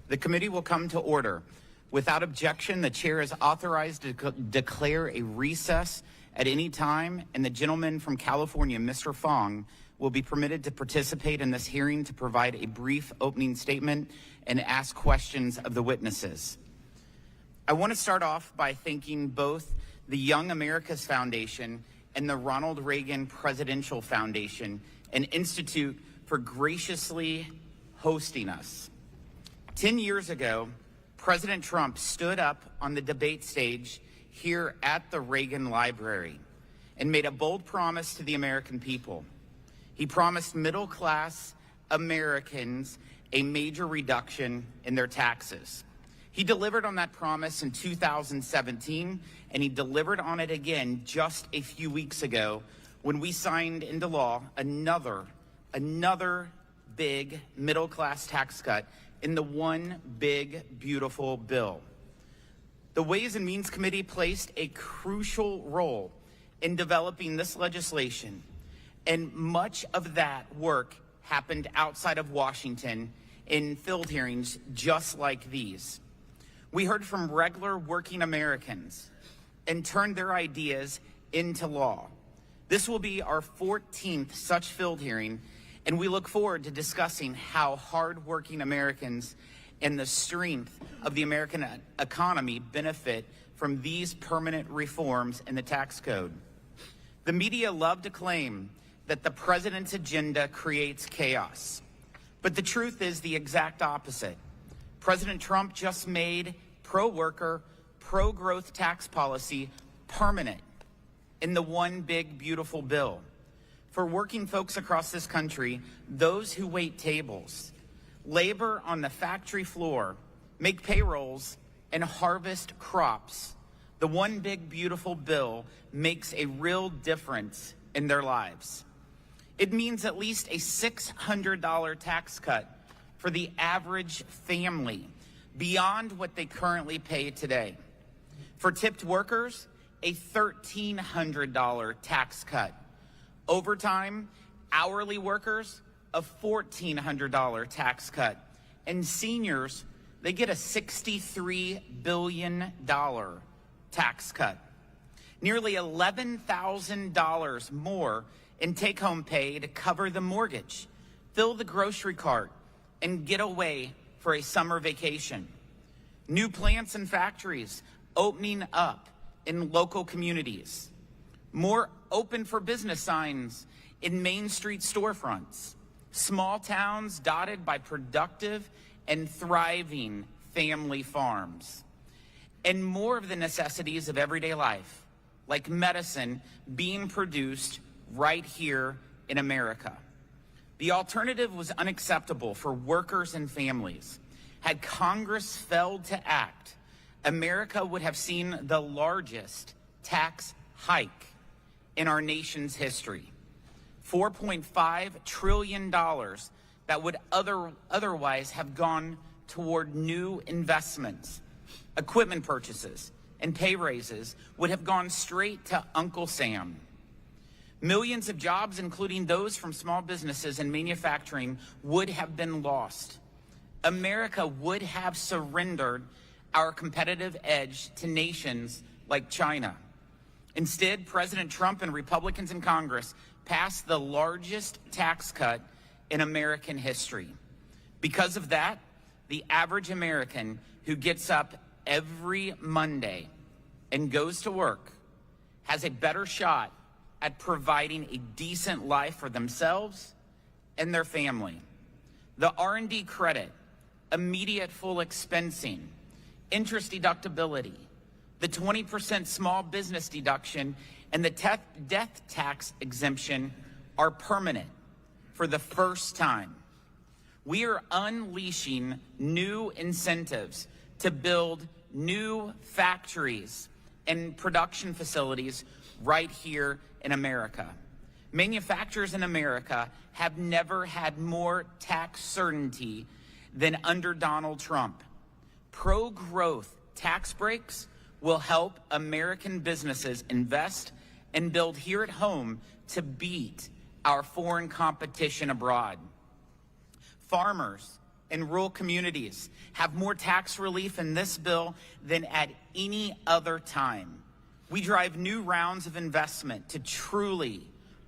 The committee will come to order. Without objection, the chair is authorized to declare a recess at any time, and the gentleman from California, Mr. Fong, will be permitted to participate in this hearing to provide a brief opening statement and ask questions of the witnesses. I want to start off by thanking both the Young America's Foundation and the Ronald Reagan Presidential Foundation, an institute, for graciously hosting us. 10 years ago, President Trump stood up on the debate stage here at the Reagan Library and made a bold promise to the American people. He promised middle-class Americans a major reduction in their taxes. He delivered on that promise in 2017, and he delivered on it again just a few weeks ago when we signed into law another big middle-class tax cut in the One Big Beautiful Bill. The Ways and Means Committee placed a crucial role in developing this legislation, and much of that work happened outside of Washington in field hearings just like these. We heard from regular working Americans and turned their ideas into law. This will be our 14th such field hearing, and we look forward to discussing how hard-working Americans and the strength of the American economy benefit from these permanent reforms in the tax code. The media love to claim that the president's agenda creates chaos, but the truth is the exact opposite. President Trump just made pro-worker, pro-growth tax policy permanent in the One Big Beautiful Bill. For working folks across this country, those who wait tables, labor on the factory floor, make payrolls, and harvest crops, the One Big Beautiful Bill makes a real difference in their lives. It means at least a $600 tax cut for the average family, beyond what they currently pay today. For tipped workers, a $1,300 tax cut. Overtime, hourly workers, a $1,400 tax cut. And seniors, they get a $63 billion tax cut. Nearly $11,000 more in take-home pay to cover the mortgage, fill the grocery cart, and get away for a summer vacation. New plants and factories opening up in local communities. More open for business signs in Main Street storefronts. Small towns dotted by productive and thriving family farms. And more of the necessities of everyday life, like medicine, being produced right here in America. The alternative was unacceptable for workers and families. Had Congress failed to act, America would have seen the largest tax hike in our nation's history. $4.5 trillion that would otherwise have gone toward new investments, equipment purchases, and pay raises would have gone straight to Uncle Sam. Millions of jobs, including those from small businesses and manufacturing, would have been lost. America would have surrendered our competitive edge to nations like China. Instead, President Trump and Republicans in Congress passed the largest tax cut in American history. Because of that, the average American who gets up every Monday and goes to work has a better shot at providing a decent life for themselves and their family. The R&D credit, immediate full expensing, interest deductibility, the 20% small business deduction, and the death tax exemption are permanent for the first time. We are unleashing new incentives to build new factories and production facilities right here in America. Manufacturers in America have never had more tax certainty than under Donald Trump. Pro-growth tax breaks will help American businesses invest and build here at home to beat our foreign competition abroad. Farmers and rural communities have more tax relief in this bill than at any other time. We drive new rounds of investment to truly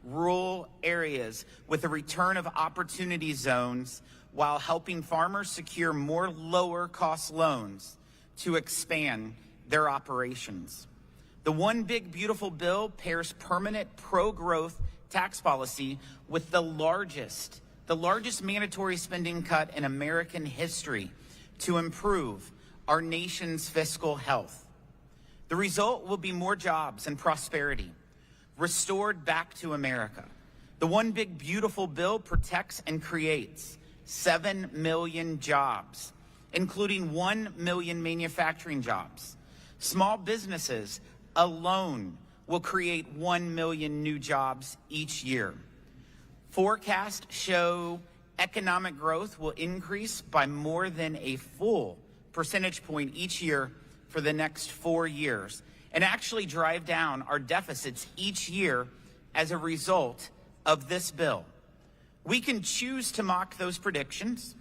rural areas with a return of opportunity zones while helping farmers secure more lower-cost loans to expand their operations. The One Big Beautiful Bill pairs permanent pro-growth tax policy with the largest mandatory spending cut in American history to improve our nation's fiscal health. The result will be more jobs and prosperity restored back to America. The One Big Beautiful Bill protects and creates 7 million jobs, including 1 million manufacturing jobs. Small businesses alone will create 1 million new jobs each year. Forecasts show economic growth will increase by more than a full percentage point each year for the next 4 years, and actually drive down our deficits each year as a result of this bill. We can choose to mock those predictions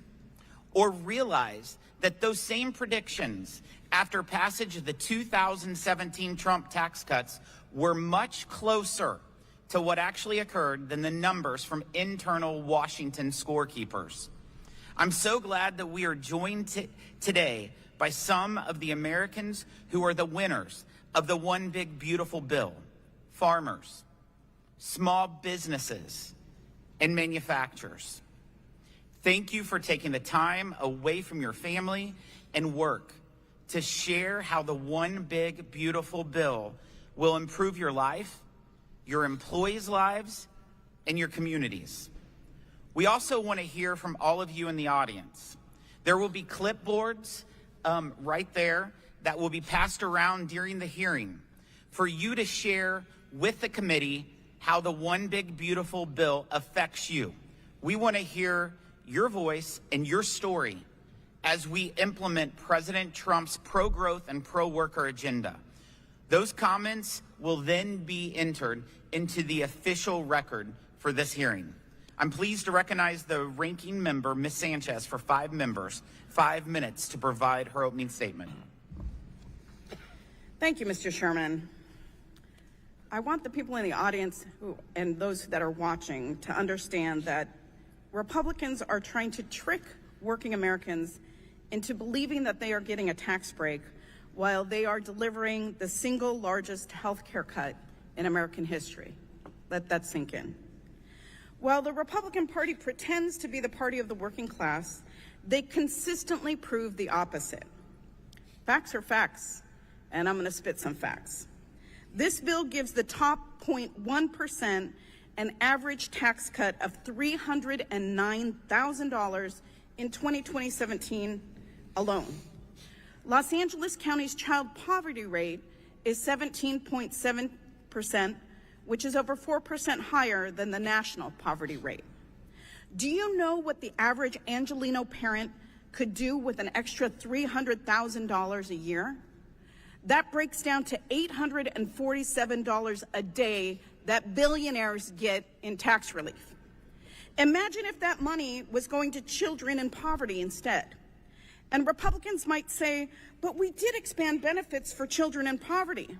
or realize that those same predictions after passage of the 2017 Trump tax cuts were much closer to what actually occurred than the numbers from internal Washington scorekeepers. I'm so glad that we are joined today by some of the Americans who are the winners of the One Big Beautiful Bill: farmers, small businesses, and manufacturers. Thank you for taking the time away from your family and work to share how the One Big Beautiful Bill will improve your life, your employees' lives, and your communities. We also want to hear from all of you in the audience. There will be clipboards right there that will be passed around during the hearing for you to share with the committee how the One Big Beautiful Bill affects you. We want to hear your voice and your story as we implement President Trump's pro-growth and pro-worker agenda. Those comments will then be entered into the official record for this hearing. I'm pleased to recognize the ranking member, Ms. Sanchez, for 5 minutes to provide her opening statement. Thank you, Mr. Sherman. I want the people in the audience and those that are watching to understand that Republicans are trying to trick working Americans into believing that they are getting a tax break while they are delivering the single largest health care cut in American history. Let that sink in. While the Republican Party pretends to be the party of the working class, they consistently prove the opposite. Facts are facts, and I'm going to spit some facts. This bill gives the top 0.1% an average tax cut of $309,000 in 2017 alone. Los Angeles County's child poverty rate is 17.7%, which is over 4% higher than the national poverty rate. Do you know what the average Angelino parent could do with an extra $300,000 a year? That breaks down to $847 a day that billionaires get in tax relief. Imagine if that money was going to children in poverty instead. And Republicans might say, but we did expand benefits for children in poverty.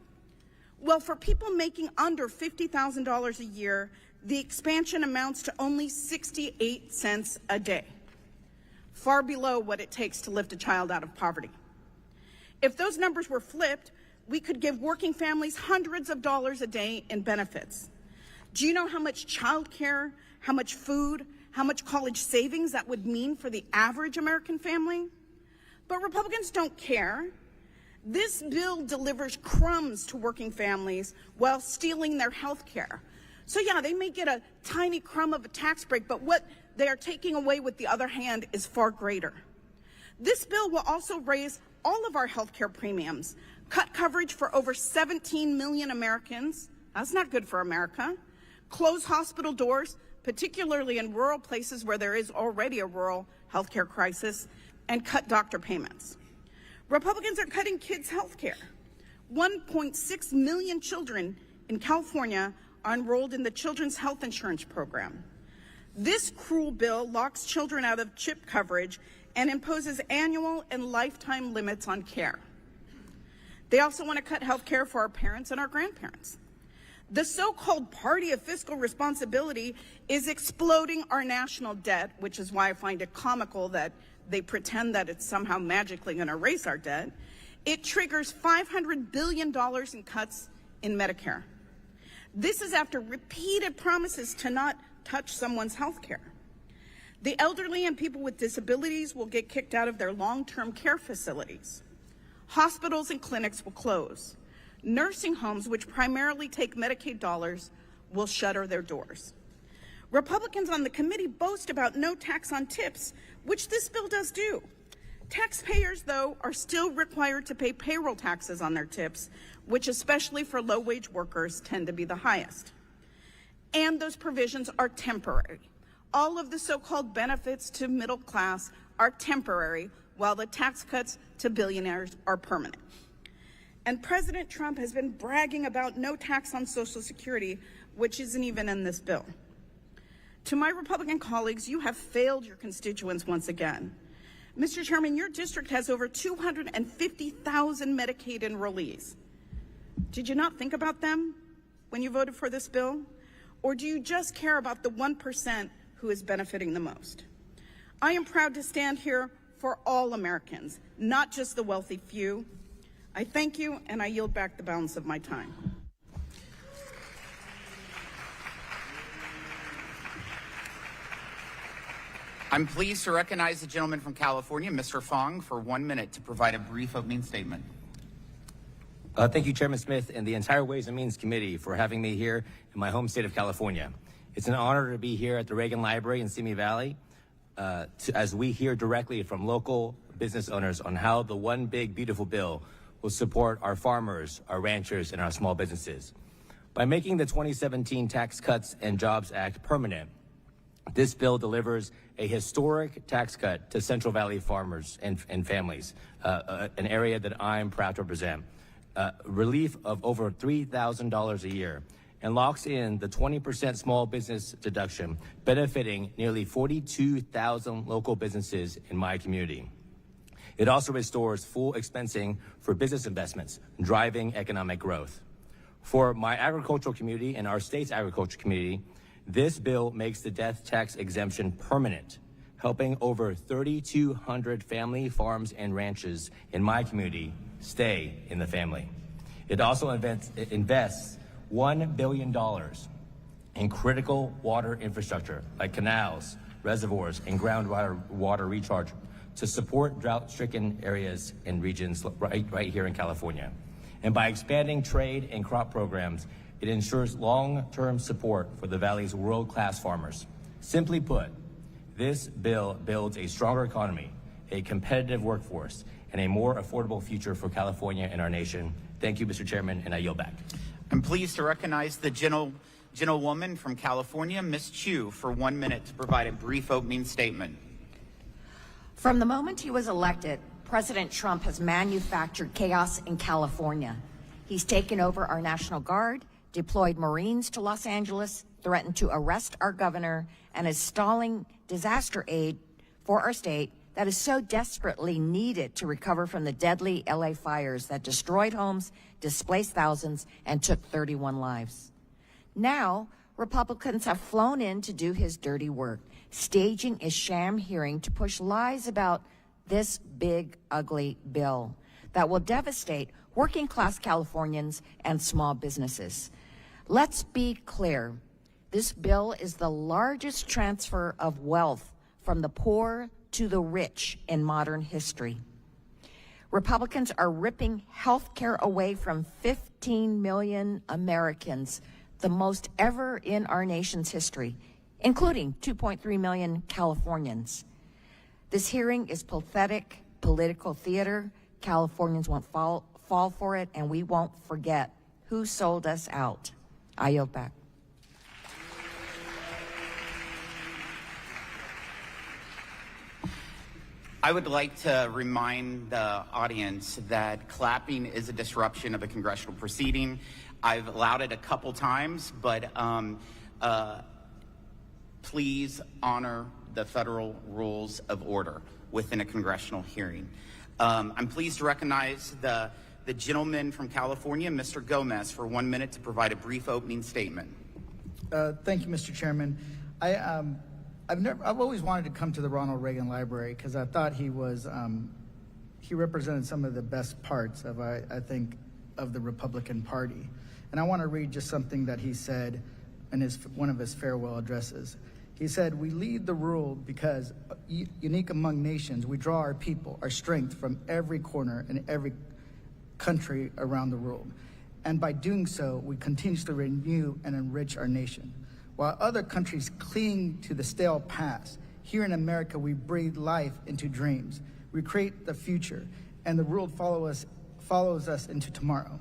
Well, for people making under $50,000 a year, the expansion amounts to only 68 cents a day, far below what it takes to lift a child out of poverty. If those numbers were flipped, we could give working families hundreds of dollars a day in benefits. Do you know how much child care, how much food, how much college savings that would mean for the average American family? But Republicans don't care. This bill delivers crumbs to working families while stealing their health care. So yeah, they may get a tiny crumb of a tax break, but what they are taking away with the other hand is far greater. This bill will also raise all of our health care premiums, cut coverage for over 17 million Americans. That's not good for America. Close hospital doors, particularly in rural places where there is already a rural health care crisis, and cut doctor payments. Republicans are cutting kids' health care. 1.6 million children in California are enrolled in the Children's Health Insurance Program. This cruel bill locks children out of CHIP coverage and imposes annual and lifetime limits on care. They also want to cut health care for our parents and our grandparents. The so-called party of fiscal responsibility is exploding our national debt, which is why I find it comical that they pretend that it's somehow magically going to erase our debt. It triggers $500 billion in cuts in Medicare. This is after repeated promises to not touch someone's health care. The elderly and people with disabilities will get kicked out of their long-term care facilities. Hospitals and clinics will close. Nursing homes, which primarily take Medicaid dollars, will shutter their doors. Republicans on the committee boast about no tax on tips, which this bill does do. Taxpayers, though, are still required to pay payroll taxes on their tips, which, especially for low-wage workers, tend to be the highest. And those provisions are temporary. All of the so-called benefits to middle class are temporary, while the tax cuts to billionaires are permanent. And President Trump has been bragging about no tax on Social Security, which isn't even in this bill. To my Republican colleagues, you have failed your constituents once again. Mr. Chairman, your district has over 250,000 Medicaid enrollees. Did you not think about them when you voted for this bill? Or do you just care about the 1% who is benefiting the most? I am proud to stand here for all Americans, not just the wealthy few. I thank you, and I yield back the balance of my time. I'm pleased to recognize the gentleman from California, Mr. Fong, for 1 minute to provide a brief opening statement. Thank you, Chairman Smith, and the entire Ways and Means Committee for having me here in my home state of California. It's an honor to be here at the Reagan Library in Simi Valley as we hear directly from local business owners on how the one big, beautiful bill will support our farmers, our ranchers, and our small businesses. By making the 2017 Tax Cuts and Jobs Act permanent, this bill delivers a historic tax cut to Central Valley farmers and families, an area that I'm proud to represent. Relief of over $3,000 a year, and locks in the 20% small business deduction, benefiting nearly 42,000 local businesses in my community. It also restores full expensing for business investments, driving economic growth. For my agricultural community and our state's agriculture community, this bill makes the death tax exemption permanent, helping over 3,200 family farms and ranches in my community stay in the family. It also invests $1 billion in critical water infrastructure like canals, reservoirs, and groundwater recharge to support drought-stricken areas and regions right here in California. And by expanding trade and crop programs, it ensures long-term support for the Valley's world-class farmers. Simply put, this bill builds a stronger economy, a competitive workforce, and a more affordable future for California and our nation. Thank you, Mr. Chairman, and I yield back. I'm pleased to recognize the gentlewoman from California, Ms. Chu, for 1 minute to provide a brief opening statement. From the moment he was elected, President Trump has manufactured chaos in California. He's taken over our National Guard, deployed Marines to Los Angeles, threatened to arrest our governor, and is stalling disaster aid for our state that is so desperately needed to recover from the deadly LA fires that destroyed homes, displaced thousands, and took 31 lives. Now, Republicans have flown in to do his dirty work, staging a sham hearing to push lies about this big, ugly bill that will devastate working-class Californians and small businesses. Let's be clear. This bill is the largest transfer of wealth from the poor to the rich in modern history. Republicans are ripping health care away from 15 million Americans, the most ever in our nation's history, including 2.3 million Californians. This hearing is pathetic political theater. Californians won't fall for it, and we won't forget who sold us out. I yield back. I would like to remind the audience that clapping is a disruption of a congressional proceeding. I've allowed it a couple times, but please honor the federal rules of order. within a congressional hearing. I'm pleased to recognize the gentleman from California, Mr. Gomez, for 1 minute to provide a brief opening statement. Thank you, Mr. Chairman. I've always wanted to come to the Ronald Reagan Library because I thought he represented some of the best parts of, I think, of the Republican Party. And I want to read just something that he said in one of his farewell addresses. He said, "We lead the world because, unique among nations, we draw our people, our strength from every corner and every country around the world. And by doing so, we continuously renew and enrich our nation. While other countries cling to the stale past, here in America, we breathe life into dreams. We create the future, and the world follows us into tomorrow.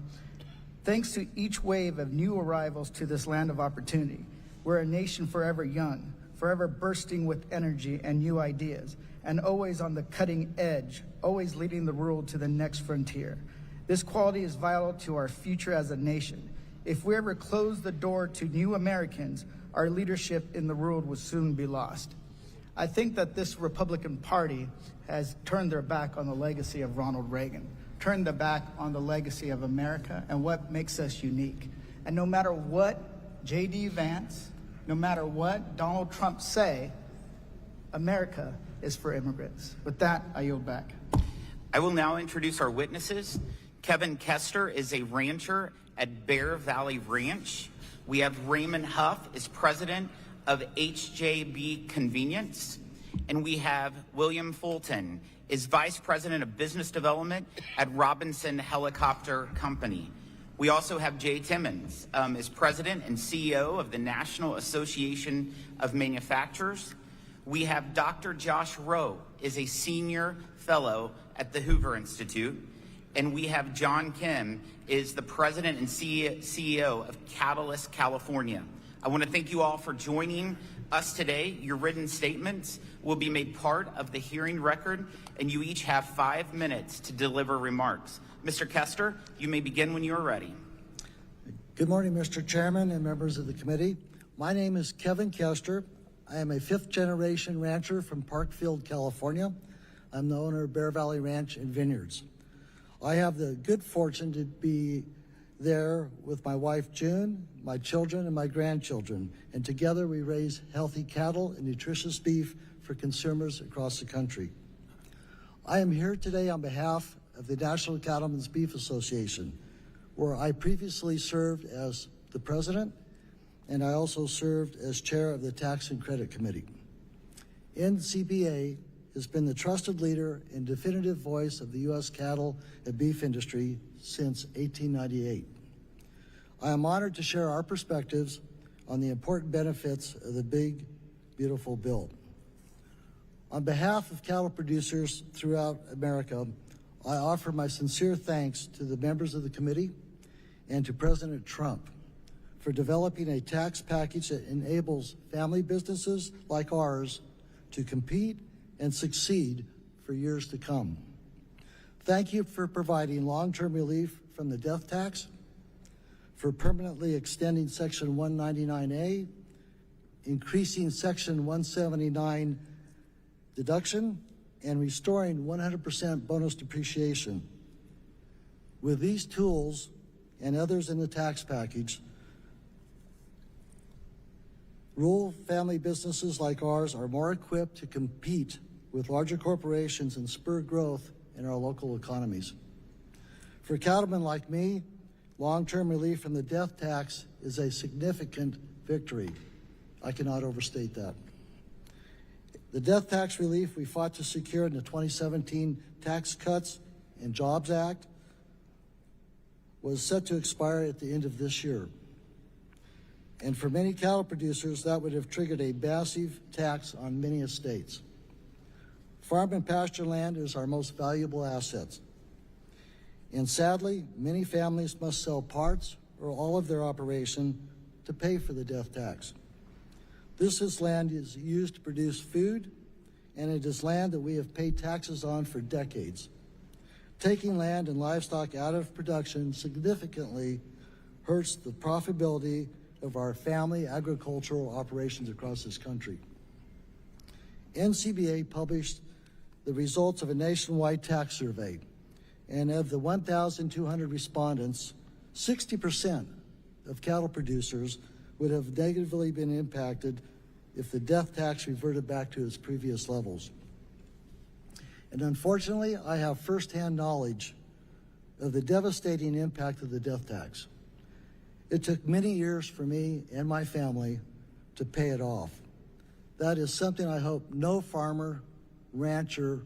Thanks to each wave of new arrivals to this land of opportunity, we're a nation forever young, forever bursting with energy and new ideas, and always on the cutting edge, always leading the world to the next frontier. This quality is vital to our future as a nation. If we ever close the door to new Americans, our leadership in the world will soon be lost." I think that this Republican Party has turned their back on the legacy of Ronald Reagan, turned their back on the legacy of America and what makes us unique. And no matter what J.D. Vance, no matter what Donald Trump say, America is for immigrants. With that, I yield back. I will now introduce our witnesses. Kevin Kester is a rancher at Bear Valley Ranch. We have Raymond Huff is president of HJB Convenience. And we have William Fulton is vice president of business development at Robinson Helicopter Company. We also have Jay Timmons is president and CEO of the National Association of Manufacturers. We have Dr. Josh Rowe is a senior fellow at the Hoover Institute. And we have John Kim is the president and CEO of Catalyst California. I want to thank you all for joining us today. Your written statements will be made part of the hearing record, and you each have 5 minutes to deliver remarks. Mr. Kester, you may begin when you are ready. Good morning, Mr. Chairman and members of the committee. My name is Kevin Kester. I am a fifth-generation rancher from Parkfield, California. I'm the owner of Bear Valley Ranch and Vineyards. I have the good fortune to be there with my wife, June, my children, and my grandchildren, and together we raise healthy cattle and nutritious beef for consumers across the country. I am here today on behalf of the National Cattlemen's Beef Association, where I previously served as the president, and I also served as chair of the Tax and Credit Committee. NCBA has been the trusted leader and definitive voice of the U.S. cattle and beef industry since 1898. I am honored to share our perspectives on the important benefits of the big, beautiful bill. On behalf of cattle producers throughout America, I offer my sincere thanks to the members of the committee and to President Trump for developing a tax package that enables family businesses like ours to compete and succeed for years to come. Thank you for providing long-term relief from the death tax, for permanently extending Section 199A, increasing Section 179 deduction, and restoring 100% bonus depreciation. With these tools and others in the tax package, rural family businesses like ours are more equipped to compete with larger corporations and spur growth in our local economies. For cattlemen like me, long-term relief from the death tax is a significant victory. I cannot overstate that. The death tax relief we fought to secure in the 2017 Tax Cuts and Jobs Act was set to expire at the end of this year. And for many cattle producers, that would have triggered a massive tax on many estates. Farm and pasture land is our most valuable asset. And sadly, many families must sell parts or all of their operation to pay for the death tax. This land is used to produce food, and it is land that we have paid taxes on for decades. Taking land and livestock out of production significantly hurts the profitability of our family agricultural operations across this country. NCBA published the results of a nationwide tax survey. And of the 1,200 respondents, 60% of cattle producers would have negatively been impacted if the death tax reverted back to its previous levels. And unfortunately, I have firsthand knowledge of the devastating impact of the death tax. It took many years for me and my family to pay it off. That is something I hope no farmer, rancher,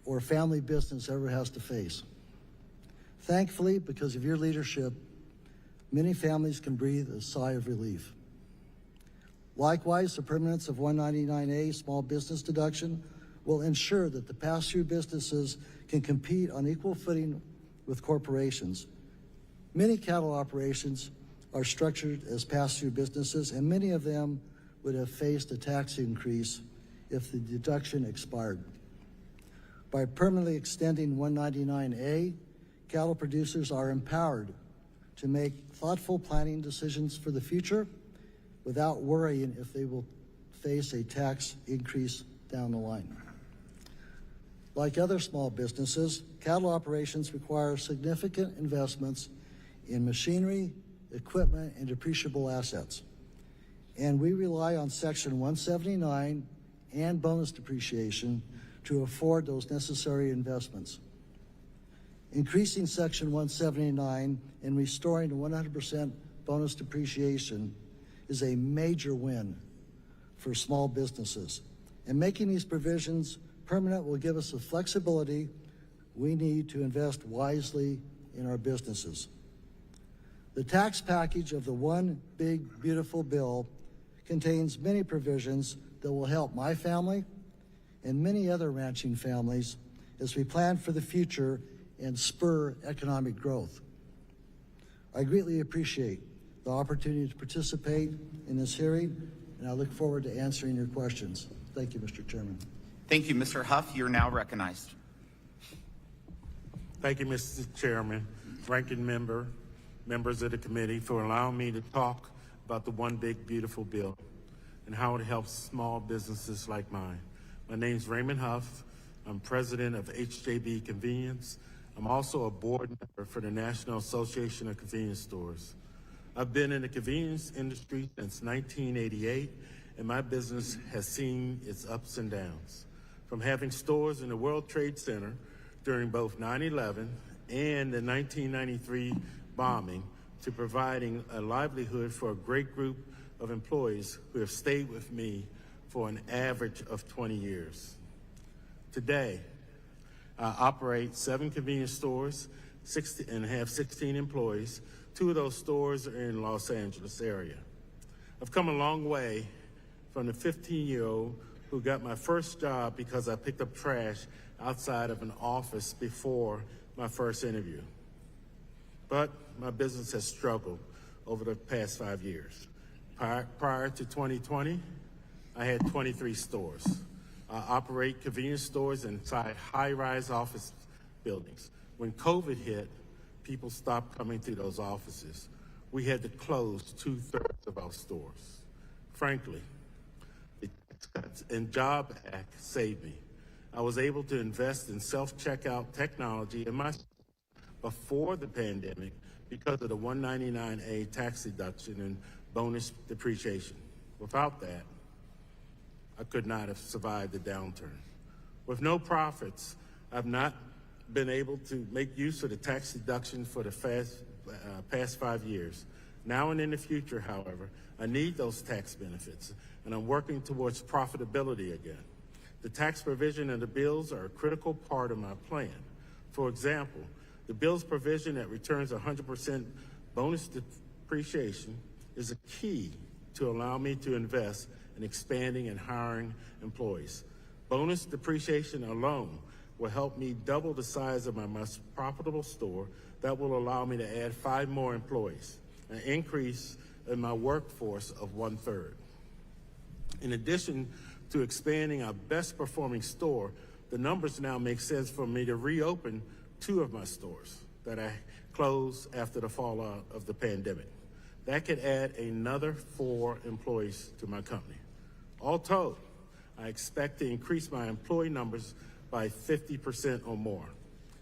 or family business ever has to face. Thankfully, because of your leadership, many families can breathe a sigh of relief. Likewise, the permanence of 199A small business deduction will ensure that the pass-through businesses can compete on equal footing with corporations. Many cattle operations are structured as pass-through businesses, and many of them would have faced a tax increase if the deduction expired. By permanently extending 199A, cattle producers are empowered to make thoughtful planning decisions for the future without worrying if they will face a tax increase down the line. Like other small businesses, cattle operations require significant investments in machinery, equipment, and depreciable assets. And we rely on Section 179 and bonus depreciation to afford those necessary investments. Increasing Section 179 and restoring 100% bonus depreciation is a major win for small businesses. And making these provisions permanent will give us the flexibility we need to invest wisely in our businesses. The tax package of the One Big Beautiful Bill contains many provisions that will help my family and many other ranching families as we plan for the future and spur economic growth. I greatly appreciate the opportunity to participate in this hearing, and I look forward to answering your questions. Thank you, Mr. Chairman. Thank you, Mr. Huff. You're now recognized. Thank you, Mr. Chairman, ranking member, members of the committee, for allowing me to talk about the One Big Beautiful Bill and how it helps small businesses like mine. My name's Raymond Huff. I'm president of HJB Convenience. I'm also a board member for the National Association of Convenience Stores. I've been in the convenience industry since 1988, and my business has seen its ups and downs. From having stores in the World Trade Center during both 9/11 and the 1993 bombing, to providing a livelihood for a great group of employees who have stayed with me for an average of 20 years. Today, I operate 7 convenience stores and have 16 employees. 2 of those stores are in Los Angeles area. I've come a long way from the 15-year-old who got my first job because I picked up trash outside of an office before my first interview. But my business has struggled over the past 5 years. Prior to 2020, I had 23 stores. I operate convenience stores inside high-rise office buildings. When COVID hit, people stopped coming through those offices. We had to close 2/3 of our stores. Frankly, the Tax Cuts and Jobs Act saved me. I was able to invest in self-checkout technology in my before the pandemic because of the 199A tax deduction and bonus depreciation. Without that, I could not have survived the downturn. With no profits, I've not been able to make use of the tax deduction for the past 5 years. Now and in the future, however, I need those tax benefits, and I'm working towards profitability again. The tax provision and the bills are a critical part of my plan. For example, the bill's provision that returns 100% bonus depreciation is a key to allow me to invest in expanding and hiring employees. Bonus depreciation alone will help me double the size of my most profitable store. That will allow me to add 5 more employees, an increase in my workforce of 1/3. In addition to expanding our best performing store, the numbers now make sense for me to reopen 2 of my stores that I closed after the fallout of the pandemic. That could add another 4 employees to my company. All told, I expect to increase my employee numbers by 50% or more.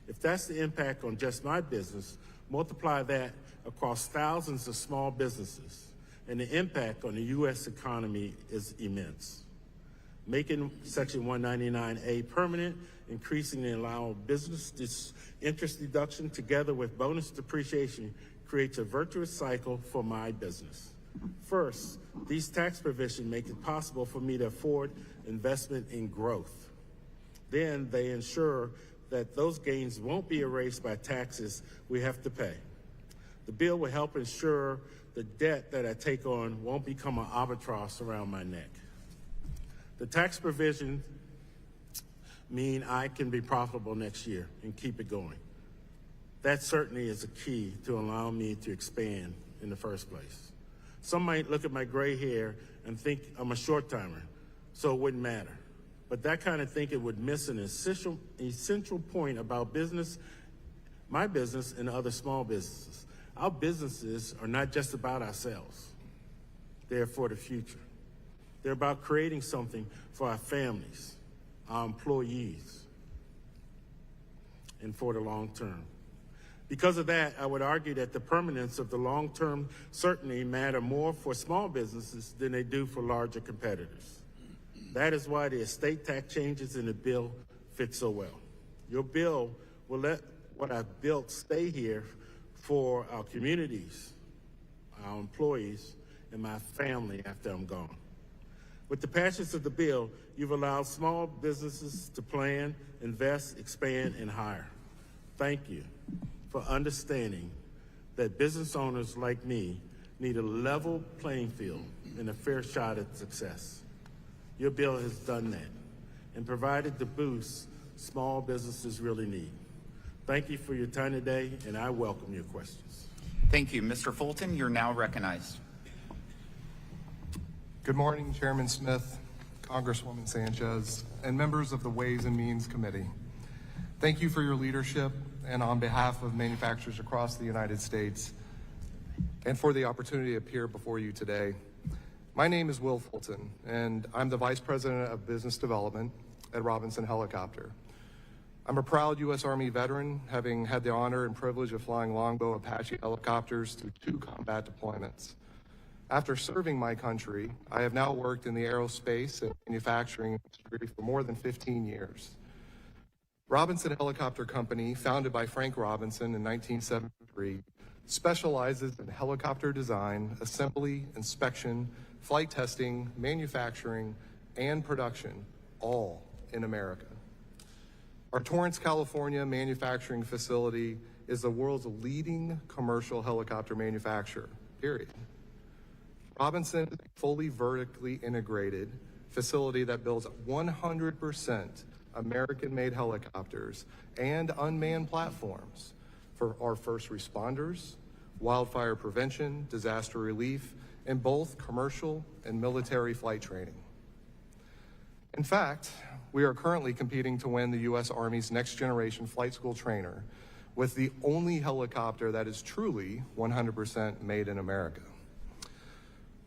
If that's the impact on just my business, multiply that across thousands of small businesses, and the impact on the U.S. economy is immense. Making Section 199A permanent, increasing the allowable business interest deduction together with bonus depreciation creates a virtuous cycle for my business. First, these tax provisions make it possible for me to afford investment in growth. Then they ensure that those gains won't be erased by taxes we have to pay. The bill will help ensure the debt that I take on won't become an albatross around my neck. The tax provisions mean I can be profitable next year and keep it going. That certainly is a key to allow me to expand in the first place. Some might look at my gray hair and think I'm a short-timer, so it wouldn't matter. But that kind of thinking would miss an essential point about business, my business, and other small businesses. Our businesses are not just about ourselves. They're for the future. They're about creating something for our families, our employees, and for the long term. Because of that, I would argue that the permanence of the long-term certainty matter more for small businesses than they do for larger competitors. That is why the estate tax changes in the bill fit so well. Your bill will let what I've built stay here for our communities, our employees, and my family after I'm gone. With the passage of the bill, you've allowed small businesses to plan, invest, expand, and hire. Thank you for understanding that business owners like me need a level playing field and a fair shot at success. Your bill has done that and provided the boost small businesses really need. Thank you for your time today, and I welcome your questions. Thank you. Mr. Fulton, you're now recognized. Good morning, Chairman Smith, Congresswoman Sanchez, and members of the Ways and Means Committee. Thank you for your leadership, and on behalf of manufacturers across the United States, and for the opportunity to appear before you today. My name is Will Fulton, and I'm the Vice President of Business Development at Robinson Helicopter. I'm a proud U.S. Army veteran, having had the honor and privilege of flying Longbow Apache helicopters through 2 combat deployments. After serving my country, I have now worked in the aerospace and manufacturing industry for more than 15 years. Robinson Helicopter Company, founded by Frank Robinson in 1973, specializes in helicopter design, assembly, inspection, flight testing, manufacturing, and production, all in America. Our Torrance, California manufacturing facility is the world's leading commercial helicopter manufacturer, period. Robinson is a fully vertically integrated facility that builds 100% American-made helicopters and unmanned platforms for our first responders, wildfire prevention, disaster relief, and both commercial and military flight training. In fact, we are currently competing to win the U.S. Army's Next Generation Flight School Trainer with the only helicopter that is truly 100% made in America.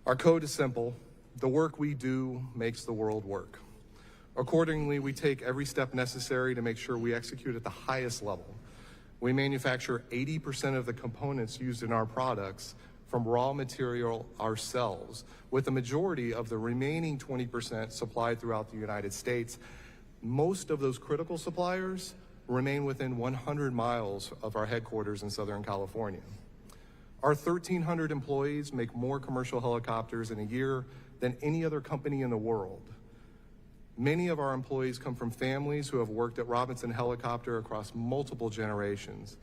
Our code is simple. The work we do makes the world work. Accordingly, we take every step necessary to make sure we execute at the highest level. We manufacture 80% of the components used in our products from raw material ourselves, with the majority of the remaining 20% supplied throughout the United States. Most of those critical suppliers remain within 100 miles of our headquarters in Southern California. Our 1,300 employees make more commercial helicopters in a year than any other company in the world. Many of our employees come from families who have worked at Robinson Helicopter across multiple generations,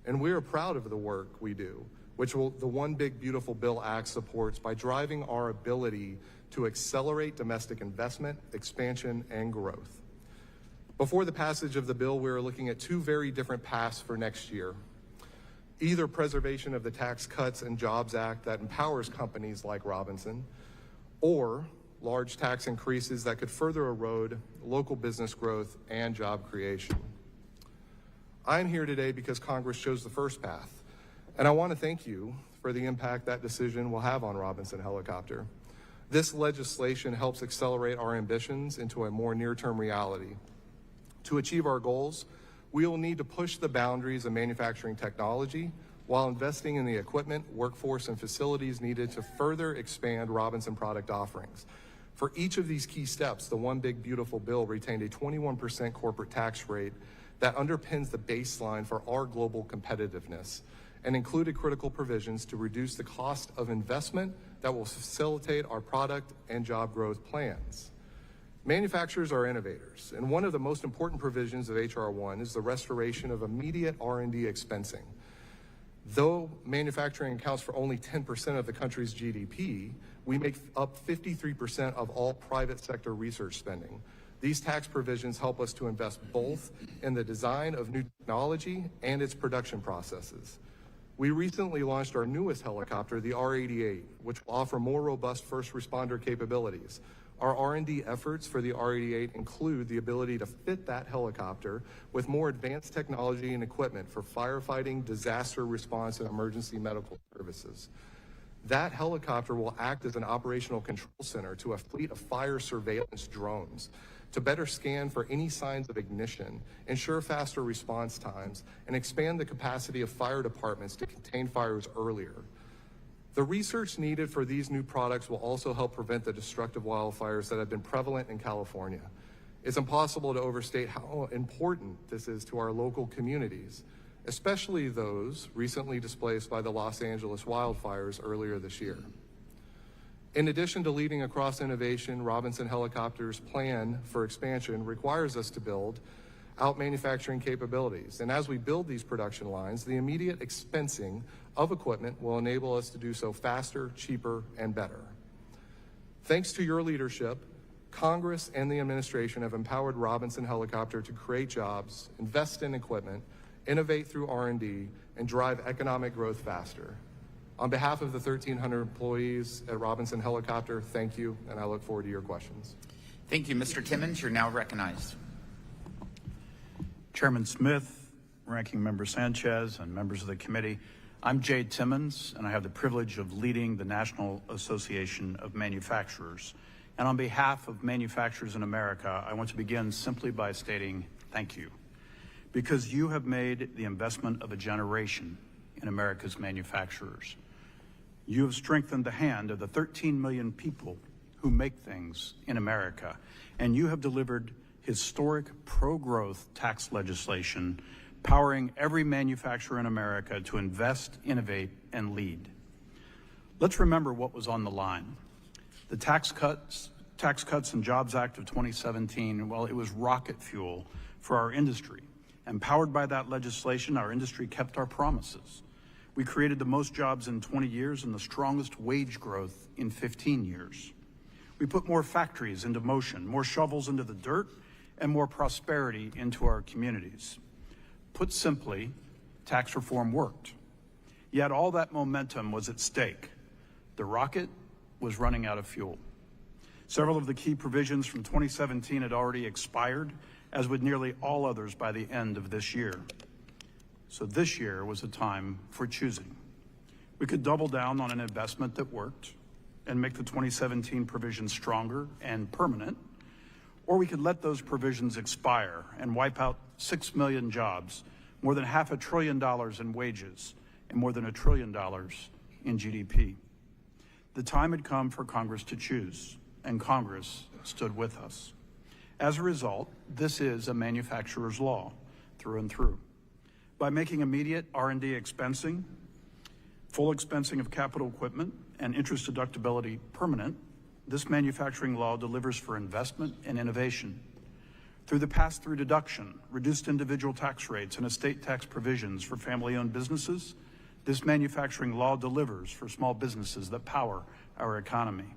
and we are proud of the work we do, which the One Big Beautiful Bill Act supports by driving our ability to accelerate domestic investment, expansion, and growth. Before the passage of the bill, we are looking at 2 very different paths for next year. Either preservation of the Tax Cuts and Jobs Act that empowers companies like Robinson, or large tax increases that could further erode local business growth and job creation. I'm here today because Congress chose the first path, and I want to thank you for the impact that decision will have on Robinson Helicopter. This legislation helps accelerate our ambitions into a more near-term reality. To achieve our goals, we will need to push the boundaries of manufacturing technology while investing in the equipment, workforce, and facilities needed to further expand Robinson product offerings. For each of these key steps, the One Big Beautiful Bill retained a 21% corporate tax rate that underpins the baseline for our global competitiveness and included critical provisions to reduce the cost of investment that will facilitate our product and job growth plans. Manufacturers are innovators, and one of the most important provisions of H.R. 1 is the restoration of immediate R&D expensing. Though manufacturing accounts for only 10% of the country's GDP, we make up 53% of all private sector research spending. These tax provisions help us to invest both in the design of new technology and its production processes. We recently launched our newest helicopter, the R-88, which will offer more robust first responder capabilities. Our R&D efforts for the R-88 include the ability to fit that helicopter with more advanced technology and equipment for firefighting, disaster response, and emergency medical services. That helicopter will act as an operational control center to a fleet of fire surveillance drones to better scan for any signs of ignition, ensure faster response times, and expand the capacity of fire departments to contain fires earlier. The research needed for these new products will also help prevent the destructive wildfires that have been prevalent in California. It's impossible to overstate how important this is to our local communities, especially those recently displaced by the Los Angeles wildfires earlier this year. In addition to leading across innovation, Robinson Helicopter's plan for expansion requires us to build out manufacturing capabilities. And as we build these production lines, the immediate expensing of equipment will enable us to do so faster, cheaper, and better. Thanks to your leadership, Congress and the administration have empowered Robinson Helicopter to create jobs, invest in equipment, innovate through R&D, and drive economic growth faster. On behalf of the 1,300 employees at Robinson Helicopter, thank you, and I look forward to your questions. Thank you, Mr. Timmons. You're now recognized. Chairman Smith, Ranking Member Sanchez, and members of the committee, I'm Jay Timmons, and I have the privilege of leading the National Association of Manufacturers. And on behalf of manufacturers in America, I want to begin simply by stating thank you, because you have made the investment of a generation in America's manufacturers. You have strengthened the hand of the 13 million people who make things in America, and you have delivered historic pro-growth tax legislation powering every manufacturer in America to invest, innovate, and lead. Let's remember what was on the line. The Tax Cuts and Jobs Act of 2017, well, it was rocket fuel for our industry. And powered by that legislation, our industry kept our promises. We created the most jobs in 20 years and the strongest wage growth in 15 years. We put more factories into motion, more shovels into the dirt, and more prosperity into our communities. Put simply, tax reform worked. Yet all that momentum was at stake. The rocket was running out of fuel. Several of the key provisions from 2017 had already expired, as would nearly all others by the end of this year. So this year was a time for choosing. We could double down on an investment that worked and make the 2017 provisions stronger and permanent, or we could let those provisions expire and wipe out 6 million jobs, more than $500 billion in wages, and more than $1 trillion in GDP. The time had come for Congress to choose, and Congress stood with us. As a result, this is a manufacturer's law through and through. By making immediate R&D expensing, full expensing of capital equipment, and interest deductibility permanent, this manufacturing law delivers for investment and innovation. Through the pass-through deduction, reduced individual tax rates, and estate tax provisions for family-owned businesses, this manufacturing law delivers for small businesses that power our economy.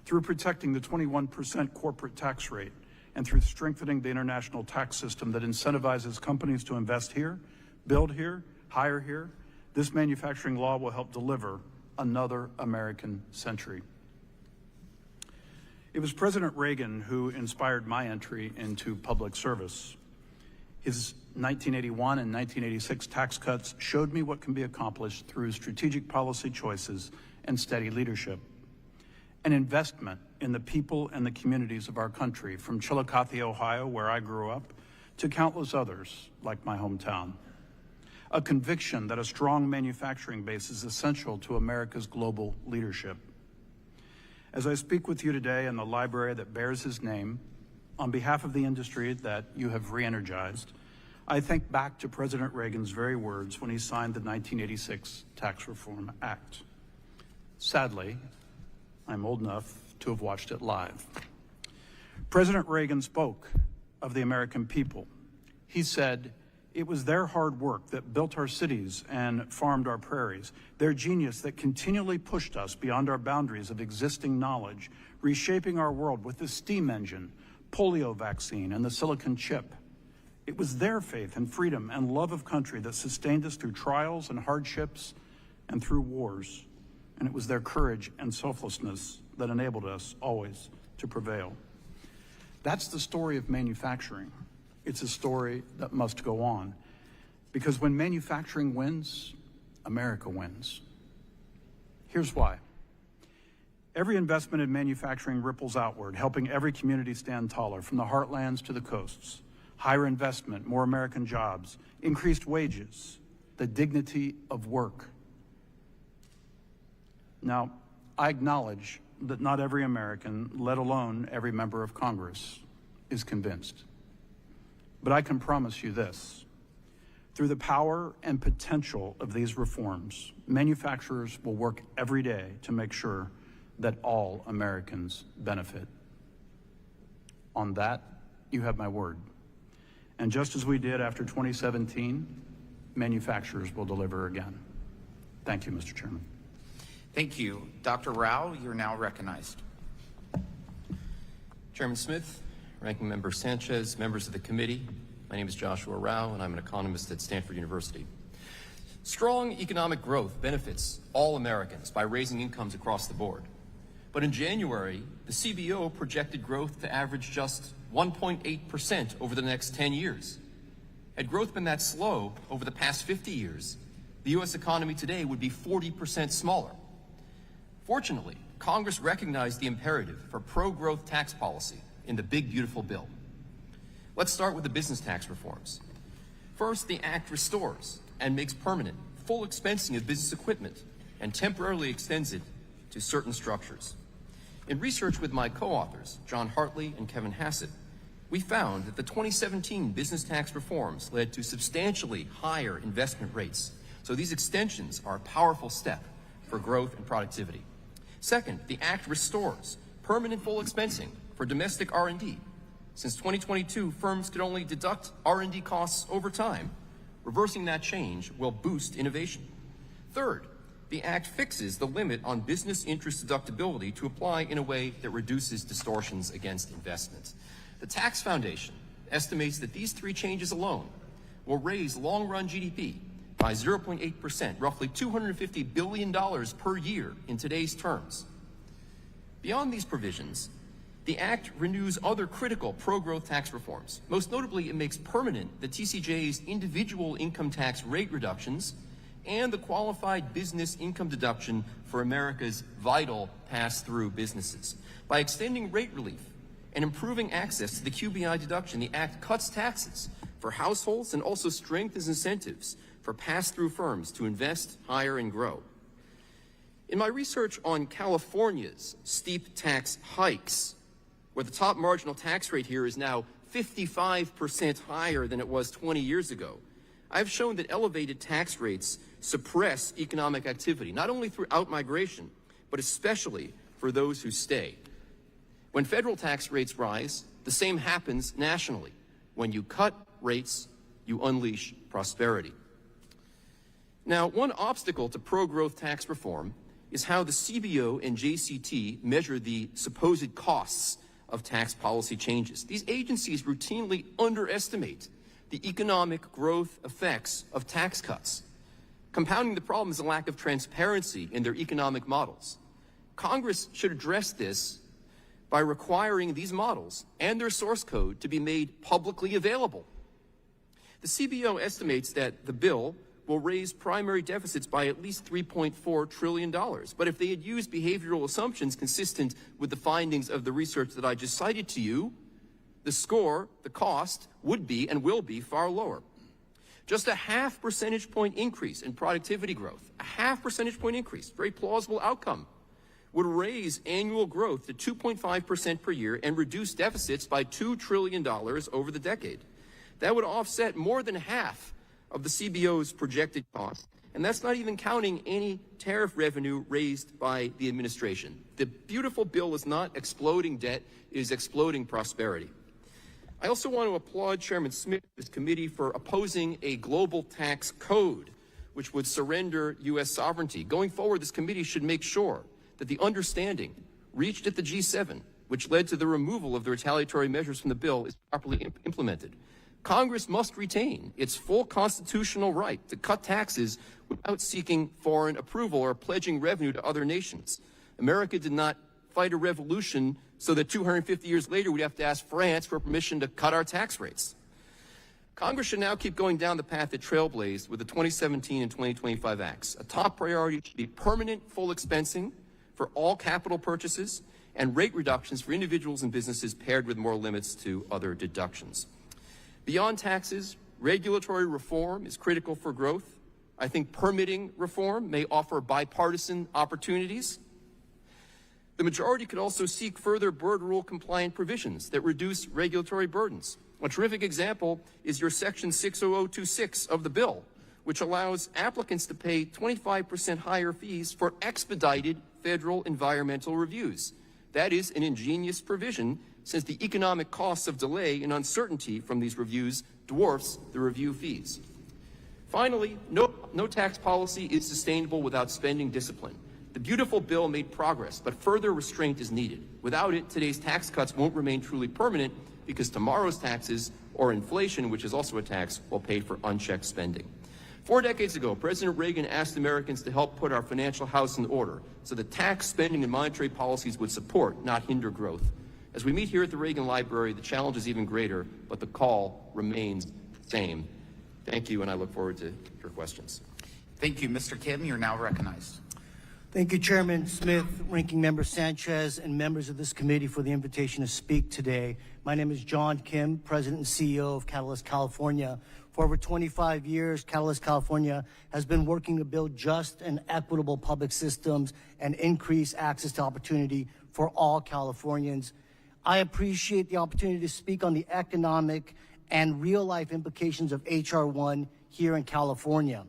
Through protecting the 21% corporate tax rate, and through strengthening the international tax system that incentivizes companies to invest here, build here, hire here, this manufacturing law will help deliver another American century. It was President Reagan who inspired my entry into public service. His 1981 and 1986 tax cuts showed me what can be accomplished through strategic policy choices and steady leadership. an investment in the people and the communities of our country, from Chillicothe, Ohio, where I grew up, to countless others like my hometown. A conviction that a strong manufacturing base is essential to America's global leadership. As I speak with you today in the library that bears his name, on behalf of the industry that you have re-energized, I think back to President Reagan's very words when he signed the 1986 Tax Reform Act. Sadly, I'm old enough to have watched it live. President Reagan spoke of the American people. He said, "It was their hard work that built our cities and farmed our prairies, their genius that continually pushed us beyond our boundaries of existing knowledge, reshaping our world with the steam engine, polio vaccine, and the silicon chip. It was their faith in freedom and love of country that sustained us through trials and hardships and through wars. And it was their courage and selflessness that enabled us always to prevail." That's the story of manufacturing. It's a story that must go on. Because when manufacturing wins, America wins. Here's why. Every investment in manufacturing ripples outward, helping every community stand taller, from the heartlands to the coasts. Higher investment, more American jobs, increased wages, the dignity of work. Now, I acknowledge that not every American, let alone every member of Congress, is convinced. But I can promise you this. Through the power and potential of these reforms, manufacturers will work every day to make sure that all Americans benefit. On that, you have my word. And just as we did after 2017, manufacturers will deliver again. Thank you, Mr. Chairman. Thank you. Dr. Rao, you're now recognized. Chairman Smith, Ranking Member Sanchez, members of the committee, my name is Joshua Rao, and I'm an economist at Stanford University. Strong economic growth benefits all Americans by raising incomes across the board. But in January, the CBO projected growth to average just 1.8% over the next 10 years. Had growth been that slow over the past 50 years, the U.S. economy today would be 40% smaller. Fortunately, Congress recognized the imperative for pro-growth tax policy in the big, beautiful bill. Let's start with the business tax reforms. First, the Act restores and makes permanent full expensing of business equipment and temporarily extends it to certain structures. In research with my co-authors, John Hartley and Kevin Hassett, we found that the 2017 business tax reforms led to substantially higher investment rates. So these extensions are a powerful step for growth and productivity. Second, the Act restores permanent full expensing for domestic R&D. Since 2022, firms could only deduct R&D costs over time. Reversing that change will boost innovation. Third, the Act fixes the limit on business interest deductibility to apply in a way that reduces distortions against investments. The Tax Foundation estimates that these three changes alone will raise long-run GDP by 0.8%, roughly $250 billion per year in today's terms. Beyond these provisions, the Act renews other critical pro-growth tax reforms. Most notably, it makes permanent the TCJA's individual income tax rate reductions and the qualified business income deduction for America's vital pass-through businesses. By extending rate relief and improving access to the QBI deduction, the Act cuts taxes for households and also strengthens incentives for pass-through firms to invest, hire, and grow. In my research on California's steep tax hikes, where the top marginal tax rate here is now 55% higher than it was 20 years ago, I've shown that elevated tax rates suppress economic activity, not only through outmigration, but especially for those who stay. When federal tax rates rise, the same happens nationally. When you cut rates, you unleash prosperity. Now, one obstacle to pro-growth tax reform is how the CBO and JCT measure the supposed costs of tax policy changes. These agencies routinely underestimate the economic growth effects of tax cuts. Compounding the problem is a lack of transparency in their economic models. Congress should address this by requiring these models and their source code to be made publicly available. The CBO estimates that the bill will raise primary deficits by at least $3.4 trillion. But if they had used behavioral assumptions consistent with the findings of the research that I just cited to you, the score, the cost, would be and will be far lower. Just a 0.5 percentage point increase in productivity growth, a 0.5 percentage point increase, very plausible outcome, would raise annual growth to 2.5% per year and reduce deficits by $2 trillion over the decade. That would offset more than half of the CBO's projected costs, and that's not even counting any tariff revenue raised by the administration. The beautiful bill is not exploding debt, it is exploding prosperity. I also want to applaud Chairman Smith and his committee for opposing a global tax code, which would surrender U.S. sovereignty. Going forward, this committee should make sure that the understanding reached at the G7, which led to the removal of the retaliatory measures from the bill, is properly implemented. Congress must retain its full constitutional right to cut taxes without seeking foreign approval or pledging revenue to other nations. America did not fight a revolution so that 250 years later we'd have to ask France for permission to cut our tax rates. Congress should now keep going down the path it trailblazed with the 2017 and 2025 acts. A top priority should be permanent full expensing for all capital purchases and rate reductions for individuals and businesses paired with more limits to other deductions. Beyond taxes, regulatory reform is critical for growth. I think permitting reform may offer bipartisan opportunities. The majority could also seek further bird rule compliant provisions that reduce regulatory burdens. A terrific example is your Section 60026 of the bill, which allows applicants to pay 25% higher fees for expedited federal environmental reviews. That is an ingenious provision, since the economic costs of delay and uncertainty from these reviews dwarfs the review fees. Finally, no tax policy is sustainable without spending discipline. The beautiful bill made progress, but further restraint is needed. Without it, today's tax cuts won't remain truly permanent because tomorrow's taxes, or inflation, which is also a tax, will pay for unchecked spending. 4 decades ago, President Reagan asked Americans to help put our financial house in order so that tax, spending, and monetary policies would support, not hinder growth. As we meet here at the Reagan Library, the challenge is even greater, but the call remains the same. Thank you, and I look forward to your questions. Thank you. Mr. Kim, you're now recognized. Thank you, Chairman Smith, Ranking Member Sanchez, and members of this committee for the invitation to speak today. My name is John Kim, President and CEO of Catalyst California. For over 25 years, Catalyst California has been working to build just and equitable public systems and increase access to opportunity for all Californians. I appreciate the opportunity to speak on the economic and real-life implications of H.R. 1 here in California.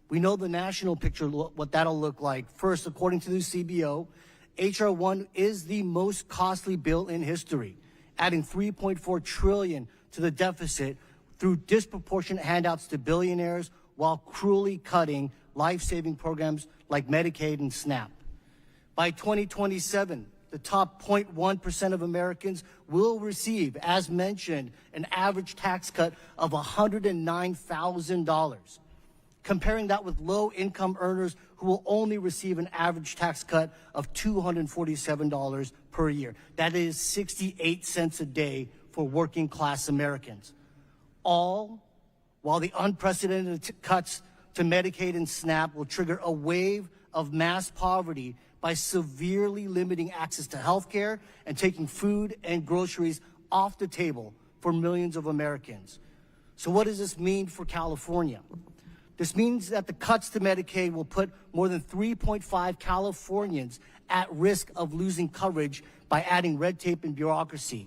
We know the national picture, what that'll look like. First, according to the CBO, H.R. 1 is the most costly bill in history, adding $3.4 trillion to the deficit through disproportionate handouts to billionaires while cruelly cutting life-saving programs like Medicaid and SNAP. By 2027, the top 0.1% of Americans will receive, as mentioned, an average tax cut of $109,000. Comparing that with low-income earners who will only receive an average tax cut of $247 per year. That is 68 cents a day for working-class Americans. All while the unprecedented cuts to Medicaid and SNAP will trigger a wave of mass poverty by severely limiting access to health care and taking food and groceries off the table for millions of Americans. So what does this mean for California? This means that the cuts to Medicaid will put more than 3.5 Californians at risk of losing coverage by adding red tape and bureaucracy.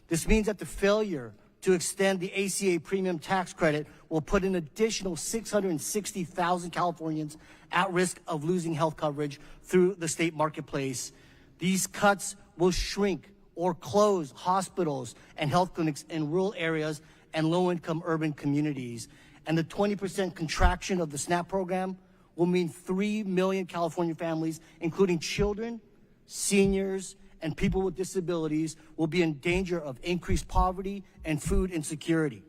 This means that the failure to extend the ACA premium tax credit will put an additional 660,000 Californians at risk of losing health coverage through the state marketplace. These cuts will shrink or close hospitals and health clinics in rural areas and low-income urban communities. And the 20% contraction of the SNAP program will mean 3 million California families, including children, seniors, and people with disabilities, will be in danger of increased poverty and food insecurity.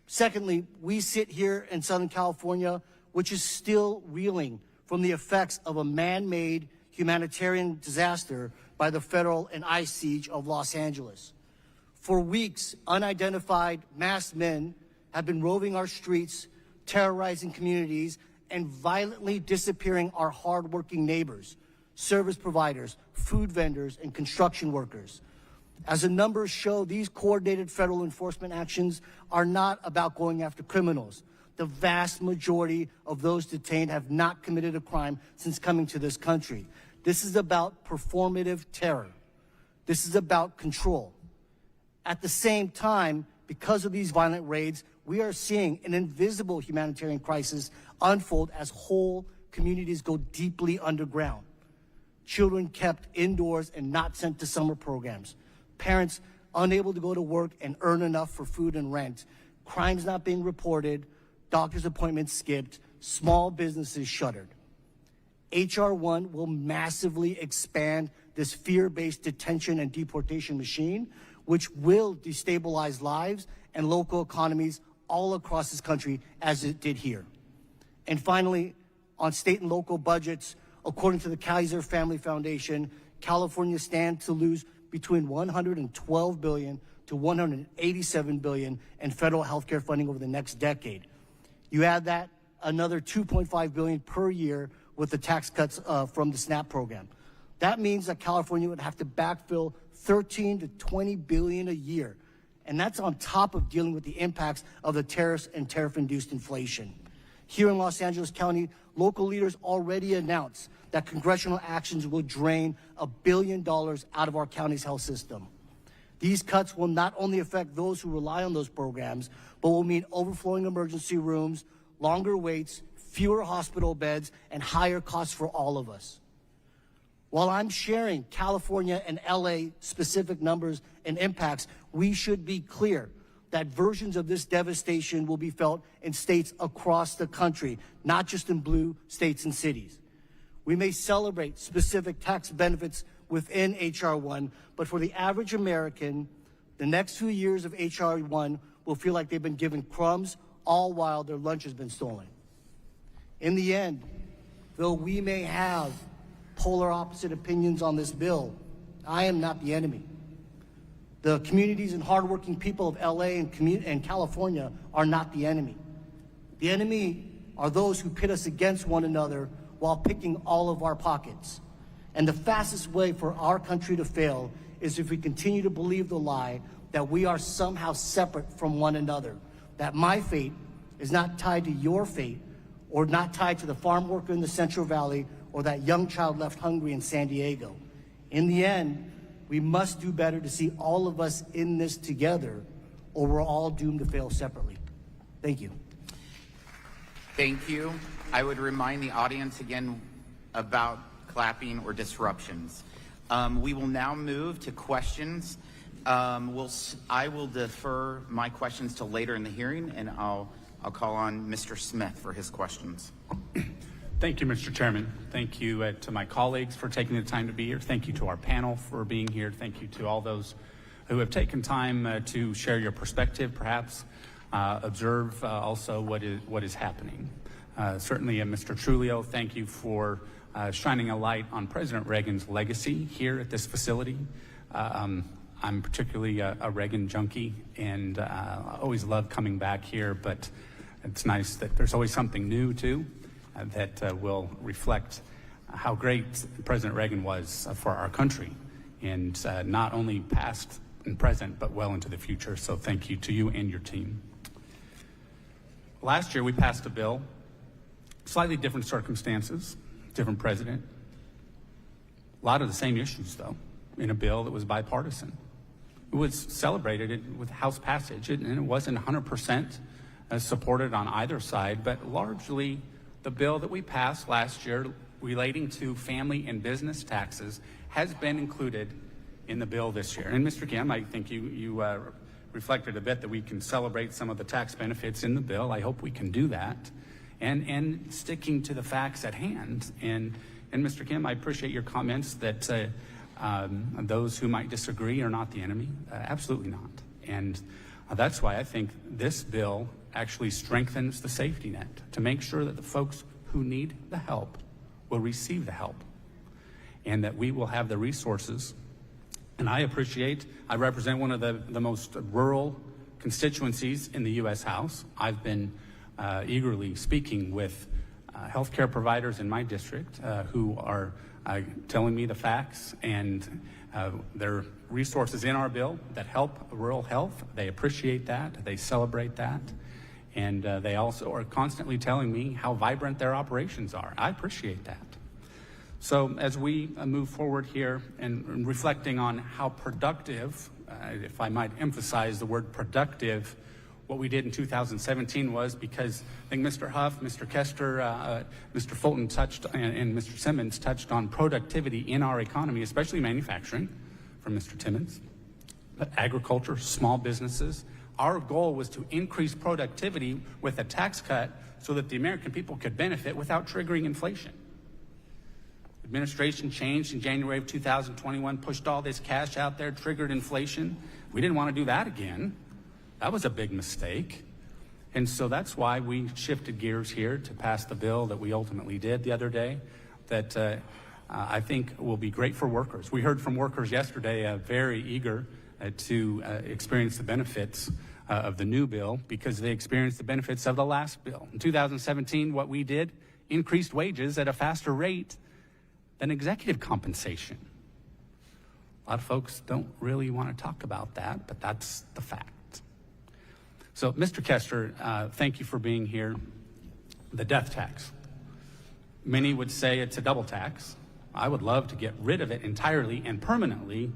Secondly, we sit here in Southern California, which is still reeling from the effects of a man-made humanitarian disaster by the federal and ICE siege of Los Angeles. For weeks, unidentified masked men have been roving our streets, terrorizing communities, and violently disappearing our hardworking neighbors, service providers, food vendors, and construction workers. As the numbers show, these coordinated federal enforcement actions are not about going after criminals. The vast majority of those detained have not committed a crime since coming to this country. This is about performative terror. This is about control. At the same time, because of these violent raids, we are seeing an invisible humanitarian crisis unfold as whole communities go deeply underground. Children kept indoors and not sent to summer programs. Parents unable to go to work and earn enough for food and rent. Crimes not being reported. Doctor's appointments skipped. Small businesses shuttered. H.R. 1 will massively expand this fear-based detention and deportation machine, which will destabilize lives and local economies all across this country as it did here. And finally, on state and local budgets, according to the Kaiser Family Foundation, California stands to lose between $112 billion to $187 billion in federal health care funding over the next decade. You add that, another $2.5 billion per year with the tax cuts from the SNAP program. That means that California would have to backfill $13 to $20 billion a year. And that's on top of dealing with the impacts of the tariffs and tariff-induced inflation. Here in Los Angeles County, local leaders already announced that congressional actions will drain $1 billion out of our county's health system. These cuts will not only affect those who rely on those programs, but will mean overflowing emergency rooms, longer waits, fewer hospital beds, and higher costs for all of us. While I'm sharing California and LA specific numbers and impacts, we should be clear that versions of this devastation will be felt in states across the country, not just in blue states and cities. We may celebrate specific tax benefits within H.R. 1, but for the average American, the next few years of H.R. 1 will feel like they've been given crumbs, all while their lunch has been stolen. In the end, though we may have polar opposite opinions on this bill, I am not the enemy. The communities and hardworking people of LA and California are not the enemy. The enemy are those who pit us against one another while picking all of our pockets. And the fastest way for our country to fail is if we continue to believe the lie that we are somehow separate from one another, that my fate is not tied to your fate, or not tied to the farm worker in the Central Valley or that young child left hungry in San Diego. In the end, we must do better to see all of us in this together, or we're all doomed to fail separately. Thank you. Thank you. I would remind the audience again about clapping or disruptions. We will now move to questions. I will defer my questions till later in the hearing, and I'll call on Mr. Smith for his questions. Thank you, Mr. Chairman. Thank you to my colleagues for taking the time to be here. Thank you to our panel for being here. Thank you to all those who have taken time to share your perspective, perhaps observe also what is happening. Certainly, Mr. Trulio, thank you for shining a light on President Reagan's legacy here at this facility. I'm particularly a Reagan junkie, and I always love coming back here, but it's nice that there's always something new, too, that will reflect how great President Reagan was for our country, and not only past and present, but well into the future. So thank you to you and your team. Last year, we passed a bill, slightly different circumstances, different president. A lot of the same issues, though, in a bill that was bipartisan. It was celebrated with House passage, and it wasn't 100% supported on either side, but largely the bill that we passed last year relating to family and business taxes has been included in the bill this year. And Mr. Kim, I think you reflected a bit that we can celebrate some of the tax benefits in the bill. I hope we can do that. And sticking to the facts at hand. And Mr. Kim, I appreciate your comments that those who might disagree are not the enemy. Absolutely not. And that's why I think this bill actually strengthens the safety net to make sure that the folks who need the help will receive the help, and that we will have the resources. And I represent one of the most rural constituencies in the U.S. House. I've been eagerly speaking with healthcare providers in my district who are telling me the facts, and there are resources in our bill that help rural health. They appreciate that. They celebrate that. And they also are constantly telling me how vibrant their operations are. I appreciate that. So as we move forward here and reflecting on how productive, if I might emphasize the word productive, what we did in 2017 was, because I think Mr. Huff, Mr. Kester, Mr. Fulton touched, and Mr. Simmons touched on productivity in our economy, especially manufacturing, from Mr. Timmons, but agriculture, small businesses. Our goal was to increase productivity with a tax cut so that the American people could benefit without triggering inflation. Administration changed in January of 2021, pushed all this cash out there, triggered inflation. We didn't want to do that again. That was a big mistake. And so that's why we shifted gears here to pass the bill that we ultimately did the other day that I think will be great for workers. We heard from workers yesterday very eager to experience the benefits of the new bill because they experienced the benefits of the last bill. In 2017, what we did, increased wages at a faster rate than executive compensation. A lot of folks don't really want to talk about that, but that's the fact. So, Mr. Kester, thank you for being here. The death tax. Many would say it's a double tax. I would love to get rid of it entirely and permanently,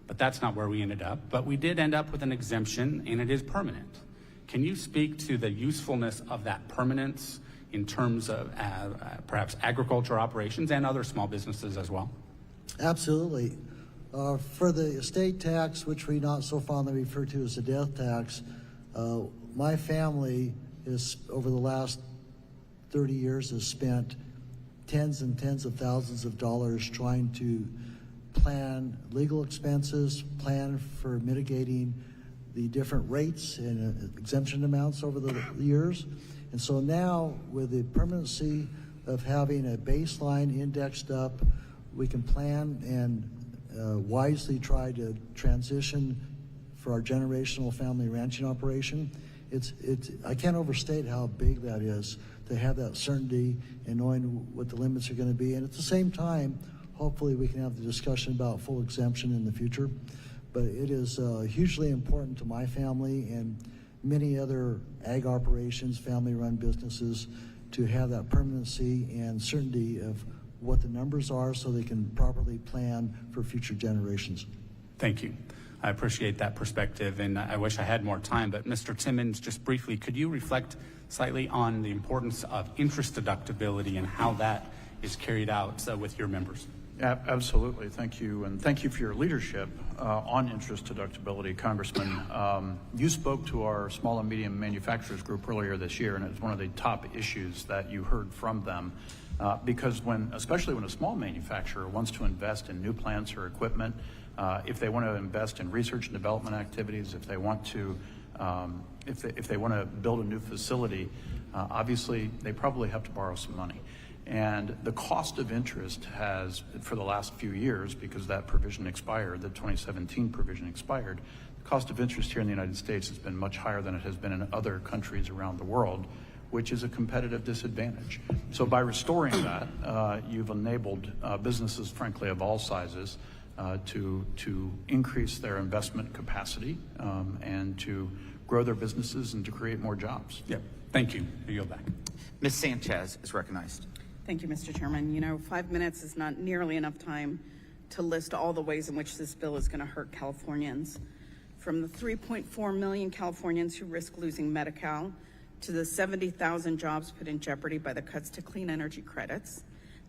but that's not where we ended up. But we did end up with an exemption, and it is permanent. Can you speak to the usefulness of that permanence in terms of perhaps agriculture operations and other small businesses as well? Absolutely. For the estate tax, which we not so fondly refer to as the death tax, my family is, over the last 30 years, has spent tens and tens of thousands of dollars trying to plan legal expenses, plan for mitigating the different rates and exemption amounts over the years. And so now, with the permanency of having a baseline indexed up, we can plan and wisely try to transition for our generational family ranching operation. I can't overstate how big that is to have that certainty and knowing what the limits are going to be. And at the same time, hopefully we can have the discussion about full exemption in the future. But it is hugely important to my family and many other ag operations, family-run businesses, to have that permanency and certainty of what the numbers are so they can properly plan for future generations. Thank you. I appreciate that perspective, and I wish I had more time. But Mr. Timmons, just briefly, could you reflect slightly on the importance of interest deductibility and how that is carried out with your members? Absolutely. Thank you. And thank you for your leadership on interest deductibility, Congressman. You spoke to our small and medium manufacturers group earlier this year, and it's one of the top issues that you heard from them. Because especially when a small manufacturer wants to invest in new plants or equipment, if they want to invest in research and development activities, if they want to build a new facility, obviously they probably have to borrow some money. And the cost of interest has, for the last few years, because that provision expired, the 2017 provision expired, the cost of interest here in the United States has been much higher than it has been in other countries around the world, which is a competitive disadvantage. So by restoring that, you've enabled businesses, frankly, of all sizes, to increase their investment capacity and to grow their businesses and to create more jobs. Yep. Thank you. I yield back. Ms. Sanchez is recognized. Thank you, Mr. Chairman. You know, 5 minutes is not nearly enough time to list all the ways in which this bill is going to hurt Californians. From the 3.4 million Californians who risk losing Medi-Cal to the 70,000 jobs put in jeopardy by the cuts to clean energy credits,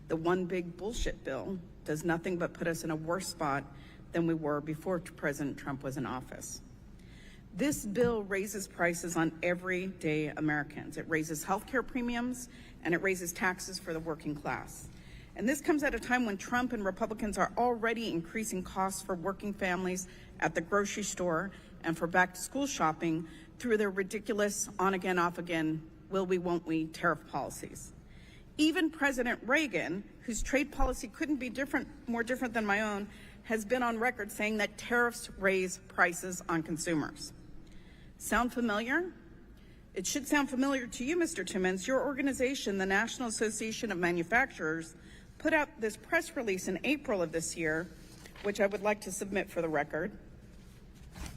the one big bullshit bill does nothing but put us in a worse spot than we were before President Trump was in office. This bill raises prices on everyday Americans. It raises healthcare premiums, and it raises taxes for the working class. And this comes at a time when Trump and Republicans are already increasing costs for working families at the grocery store and for back-to-school shopping through their ridiculous on-again, off-again, will we, won't we tariff policies. Even President Reagan, whose trade policy couldn't be more different than my own, has been on record saying that tariffs raise prices on consumers. Sound familiar? It should sound familiar to you, Mr. Timmons. Your organization, the National Association of Manufacturers, put out this press release in April of this year, which I would like to submit for the record.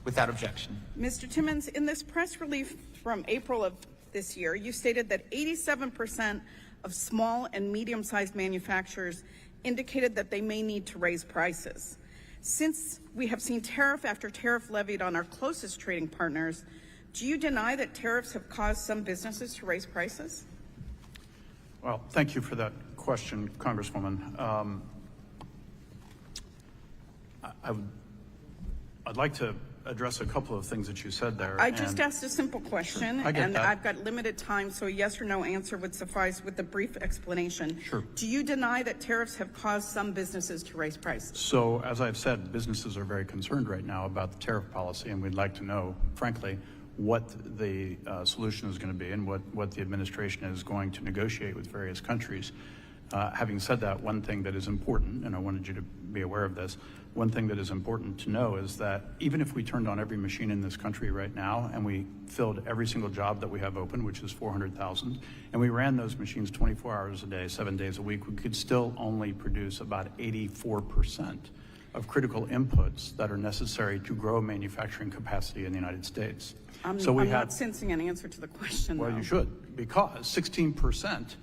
Without objection. Mr. Timmons, in this press release from April of this year, you stated that 87% of small and medium-sized manufacturers indicated that they may need to raise prices. Since we have seen tariff after tariff levied on our closest trading partners, do you deny that tariffs have caused some businesses to raise prices? Well, thank you for that question, Congresswoman. I'd like to address a couple of things that you said there. I just asked a simple question, Sure, I get and that. I've got limited time, so a yes or no answer would suffice with a brief explanation. Sure. Do you deny that tariffs have caused some businesses to raise prices? So, as I've said, businesses are very concerned right now about the tariff policy, and we'd like to know, frankly, what the solution is going to be and what the administration is going to negotiate with various countries. Having said that, one thing that is important, and I wanted you to be aware of this, one thing that is important to know is that even if we turned on every machine in this country right now and we filled every single job that we have open, which is 400,000, and we ran those machines 24 hours a day, 7 days a week, we could still only produce about 84% of critical inputs that are necessary to grow manufacturing capacity in the United States. I'm not sensing an answer to the question, Well, though. you should, because 16%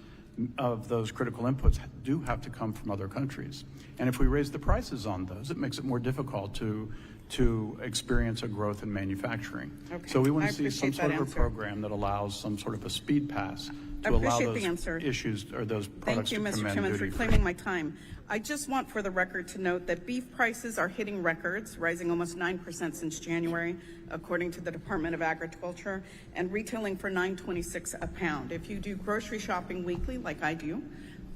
of those critical inputs do have to come from other countries. And if we raise the prices on those, it makes it more difficult to experience a growth in manufacturing. Okay. So we want I to see some appreciate sort that of a answer. program that allows some sort of a speed pass I to allow appreciate the those answer. issues or those Thank products you, to come Mr. in Timmons, for duty-free. claiming my time. I just want for the record to note that beef prices are hitting records, rising almost 9% since January, according to the Department of Agriculture, and retailing for $9.26 a pound. If you do grocery shopping weekly, like I do,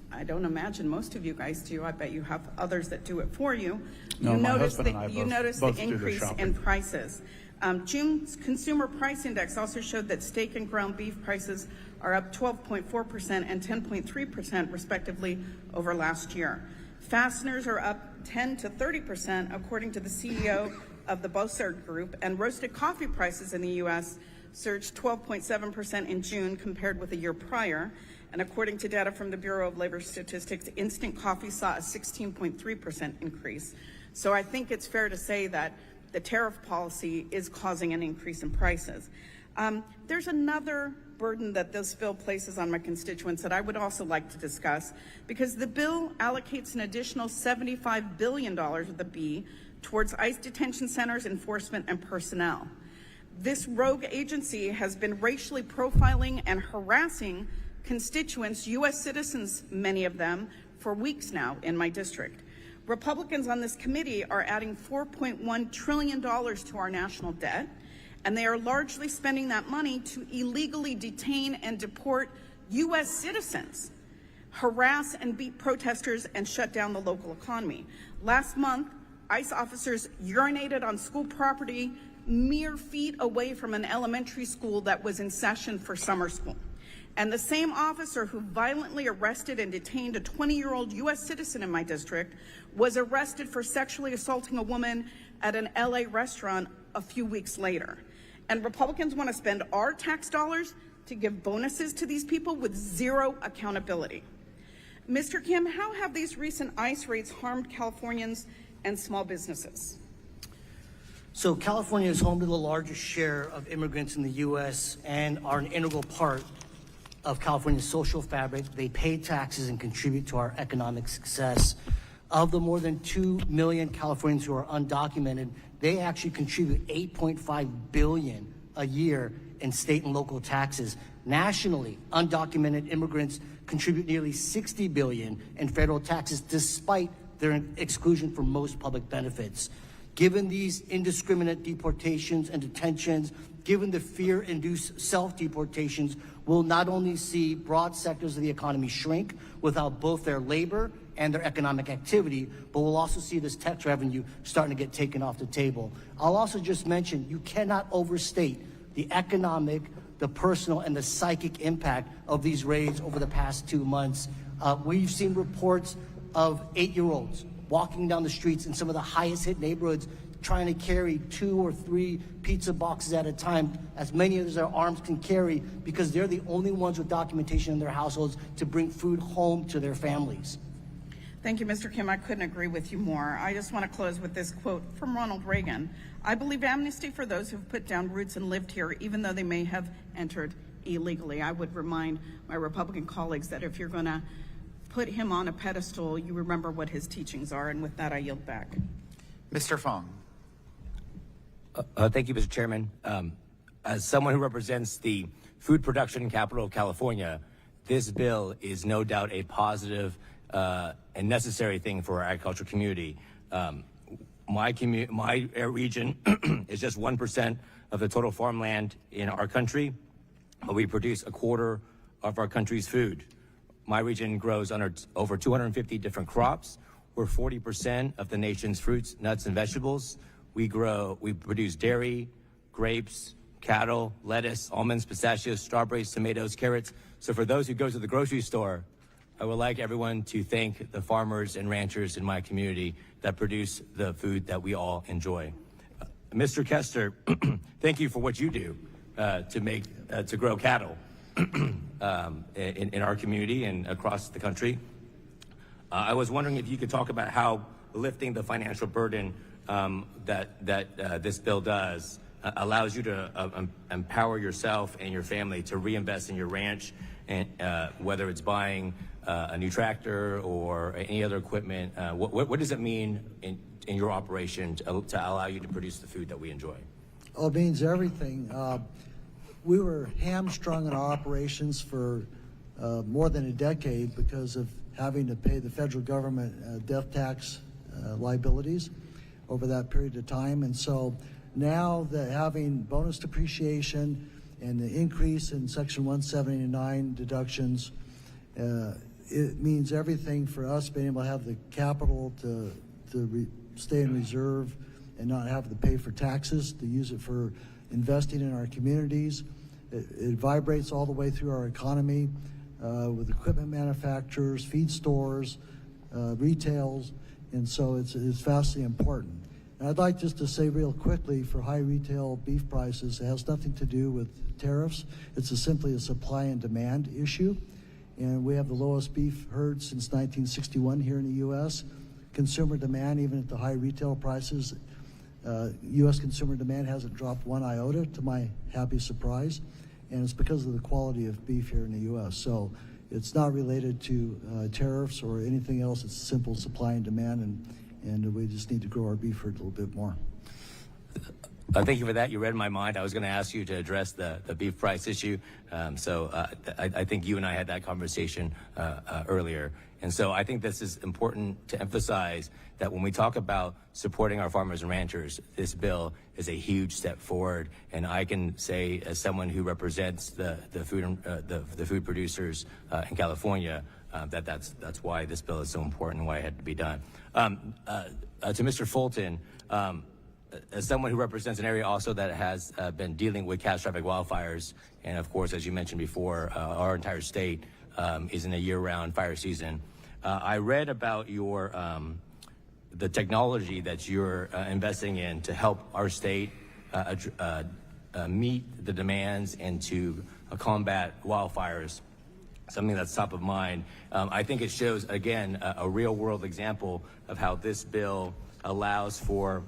I don't imagine most of you guys do. I bet you have others that do it for you. No, you my notice husband and I you both notice do the the increase shopping. in prices. June's Consumer Price Index also showed that steak and ground beef prices are up 12.4% and 10.3% respectively over last year. Fasteners are up 10 to 30% according to the CEO of the Bossard Group, and roasted coffee prices in the U.S. surged 12.7% in June compared with a year prior. And according to data from the Bureau of Labor Statistics, instant coffee saw a 16.3% increase. So I think it's fair to say that the tariff policy is causing an increase in prices. There's another burden that this bill places on my constituents that I would also like to discuss, because the bill allocates an additional $75 billion of the B towards ICE detention centers, enforcement, and personnel. This rogue agency has been racially profiling and harassing constituents, U.S. citizens, many of them, for weeks now in my district. Republicans on this committee are adding $4.1 trillion to our national debt, and they are largely spending that money to illegally detain and deport U.S. citizens, harass and beat protesters, and shut down the local economy. Last month, ICE officers urinated on school property mere feet away from an elementary school that was in session for summer school. And the same officer who violently arrested and detained a 20-year-old U.S. citizen in my district was arrested for sexually assaulting a woman at an L.A. restaurant a few weeks later. And Republicans want to spend our tax dollars to give bonuses to these people with zero accountability. Mr. Kim, how have these recent ICE raids harmed Californians and small businesses? So California is home to the largest share of immigrants in the U.S. and are an integral part of California's social fabric. They pay taxes and contribute to our economic success. Of the more than 2 million Californians who are undocumented, they actually contribute $8.5 billion a year in state and local taxes. Nationally, undocumented immigrants contribute nearly $60 billion in federal taxes, despite their exclusion from most public benefits. Given these indiscriminate deportations and detentions, given the fear-induced self-deportations, we'll not only see broad sectors of the economy shrink without both their labor and their economic activity, but we'll also see this tax revenue starting to get taken off the table. I'll also just mention, you cannot overstate the economic, the personal, and the psychic impact of these raids over the past 2 months. We've seen reports of 8-year-olds walking down the streets in some of the highest hit neighborhoods, trying to carry 2 or 3 pizza boxes at a time, as many as their arms can carry, because they're the only ones with documentation in their households to bring food home to their families. Thank you, Mr. Kim. I couldn't agree with you more. I just want to close with this quote from Ronald Reagan. I believe amnesty for those who've put down roots and lived here, even though they may have entered illegally. I would remind my Republican colleagues that if you're going to put him on a pedestal, you remember what his teachings are. And with that, I yield back. Mr. Fong. Thank you, Mr. Chairman. As someone who represents the food production capital of California, this bill is no doubt a positive and necessary thing for our agricultural community. My region is just 1% of the total farmland in our country, but we produce a quarter of our country's food. My region grows over 250 different crops. We're 40% of the nation's fruits, nuts, and vegetables. We produce dairy, grapes, cattle, lettuce, almonds, pistachios, strawberries, tomatoes, carrots. So for those who go to the grocery store, I would like everyone to thank the farmers and ranchers in my community that produce the food that we all enjoy. Mr. Kester, thank you for what you do to grow cattle in our community and across the country. I was wondering if you could talk about how lifting the financial burden that this bill does allows you to empower yourself and your family to reinvest in your ranch, and whether it's buying a new tractor or any other equipment. What does it mean in your operation to allow you to produce the food that we enjoy? Oh, it means everything. We were hamstrung in our operations for more than a decade because of having to pay the federal government death tax liabilities over that period of time. And so now that having bonus depreciation and the increase in Section 179 deductions, it means everything for us being able to have the capital to stay in reserve and not have to pay for taxes, to use it for investing in our communities. It vibrates all the way through our economy with equipment manufacturers, feed stores, retails, and so it's vastly important. And I'd like just to say real quickly, for high retail beef prices, it has nothing to do with tariffs. It's simply a supply and demand issue. And we have the lowest beef herd since 1961 here in the U.S. Consumer demand, even at the high retail prices, U.S. consumer demand hasn't dropped one iota, to my happy surprise. And it's because of the quality of beef here in the U.S. So it's not related to tariffs or anything else. It's simple supply and demand, and we just need to grow our beef herd a little bit more. Thank you for that. You read my mind. I was going to ask you to address the beef price issue. I think you and I had that conversation earlier. And so I think this is important to emphasize that when we talk about supporting our farmers and ranchers, this bill is a huge step forward. And I can say, as someone who represents the food producers in California, that's why this bill is so important and why it had to be done. To Mr. Fulton, as someone who represents an area also that has been dealing with catastrophic wildfires, and of course, as you mentioned before, our entire state is in a year-round fire season. I read about your the technology that you're investing in to help our state meet the demands and to combat wildfires, something that's top of mind. I think it shows, again, a real-world example of how this bill allows for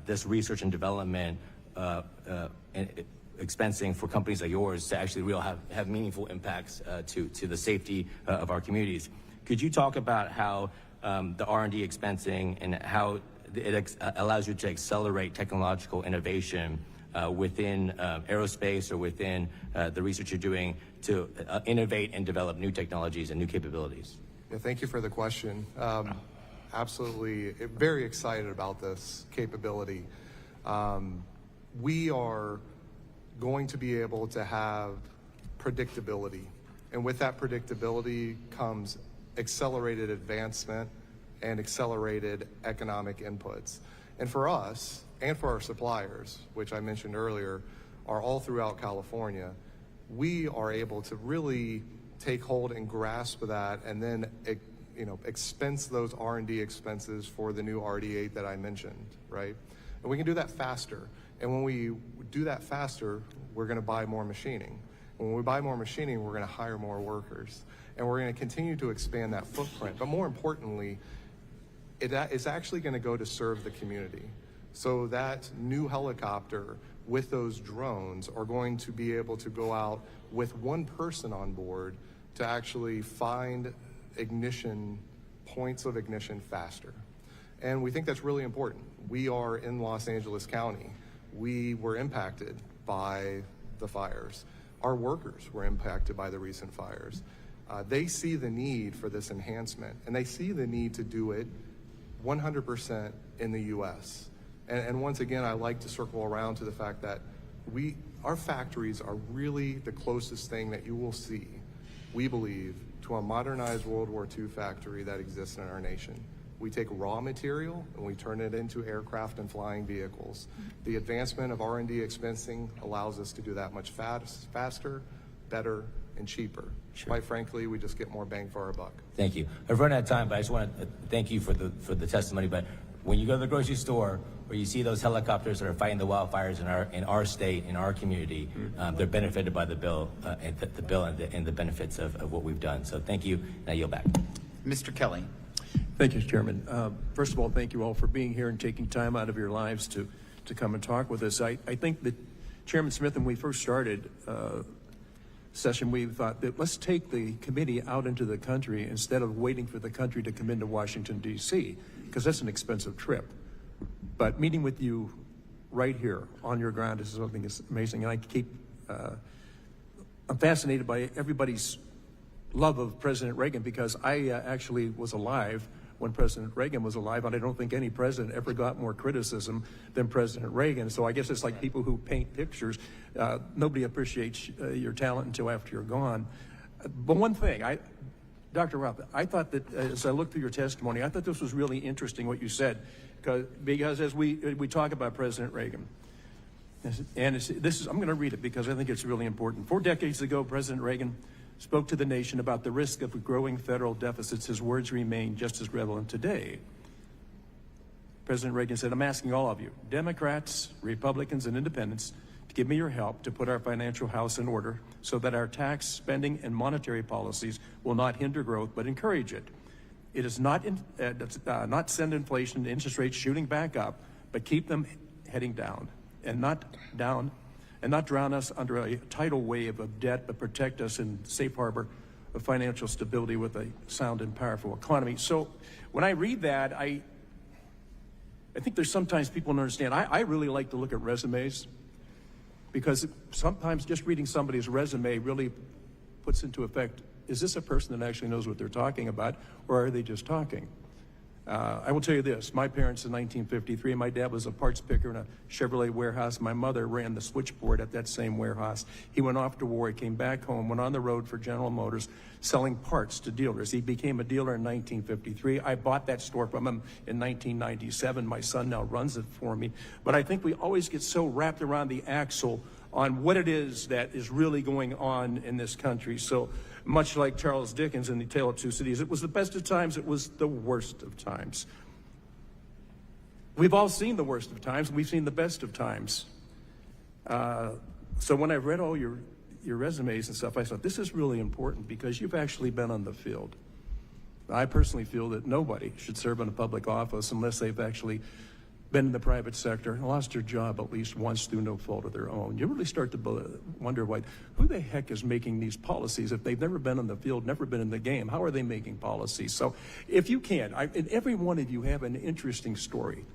this research and development and expensing for companies like yours to actually have meaningful impacts to the safety of our communities. Could you talk about how the R&D expensing and how it allows you to accelerate technological innovation within aerospace or within the research you're doing to innovate and develop new technologies and new capabilities? Yeah, thank you for the question. Absolutely, very excited about this capability. We are going to be able to have predictability, and with that predictability comes accelerated advancement and accelerated economic inputs. And for us, and for our suppliers, which I mentioned earlier, are all throughout California, we are able to really take hold and grasp that and then expense those R&D expenses for the new RD8 that I mentioned, right? And we can do that faster. And when we do that faster, we're going to buy more machining. And when we buy more machining, we're going to hire more workers. And we're going to continue to expand that footprint. But more importantly, it's actually going to go to serve the community. So that new helicopter with those drones are going to be able to go out with one person on board to actually find ignition, points of ignition faster. And we think that's really important. We are in Los Angeles County. We were impacted by the fires. Our workers were impacted by the recent fires. They see the need for this enhancement, and they see the need to do it 100% in the U.S. And once again, I like to circle around to the fact that our factories are really the closest thing that you will see, we believe, to a modernized World War II factory that exists in our nation. We take raw material and we turn it into aircraft and flying vehicles. The advancement of R&D expensing allows us to do that much faster, better, and cheaper. Sure. Quite frankly, we just get more bang for our buck. Thank you. I've run out of time, but I just want to thank you for the testimony. But when you go to the grocery store or you see those helicopters that are fighting the wildfires in our state, in our community, they're benefited by the bill and the benefits of what we've done. So thank you, and I yield back. Mr. Kelly. Thank you, Chairman. First of all, thank you all for being here and taking time out of your lives to come and talk with us. I think that Chairman Smith, when we first started session, we thought that let's take the committee out into the country instead of waiting for the country to come into Washington, D.C., because that's an expensive trip. But meeting with you right here on your ground is something that's amazing. And I'm fascinated by everybody's love of President Reagan, because I actually was alive when President Reagan was alive, and I don't think any president ever got more criticism than President Reagan. So I guess it's like people who paint pictures. Nobody appreciates your talent until after you're gone. But one thing, Dr. Ralph, I thought that as I looked through your testimony, I thought this was really interesting what you said, because as we talk about President Reagan, and I'm going to read it because I think it's really important. 4 decades ago, President Reagan spoke to the nation about the risk of growing federal deficits. His words remain just as relevant today. President Reagan said, I'm asking all of you, Democrats, Republicans, and Independents, to give me your help to put our financial house in order so that our tax, spending, and monetary policies will not hinder growth, but encourage it. It is not send inflation and interest rates shooting back up, but keep them heading down, and not drown us under a tidal wave of debt, but protect us in safe harbor of financial stability with a sound and powerful economy. So when I read that, I think there's sometimes people don't understand. I really like to look at resumes, because sometimes just reading somebody's resume really puts into effect, is this a person that actually knows what they're talking about, or are they just talking? I will tell you this, my parents in 1953, my dad was a parts picker in a Chevrolet warehouse. My mother ran the switchboard at that same warehouse. He went off to war, he came back home, went on the road for General Motors, selling parts to dealers. He became a dealer in 1953. I bought that store from him in 1997. My son now runs it for me. But I think we always get so wrapped around the axle on what it is that is really going on in this country. So much like Charles Dickens in The Tale of Two Cities, it was the best of times, it was the worst of times. We've all seen the worst of times, and we've seen the best of times. So when I read all your resumes and stuff, I thought, this is really important because you've actually been on the field. I personally feel that nobody should serve in a public office unless they've actually been in the private sector and lost their job at least once through no fault of their own. You really start to wonder who the heck is making these policies if they've never been in the field, never been in the game? How are they making policies? So if you can, and every one of you have an interesting story.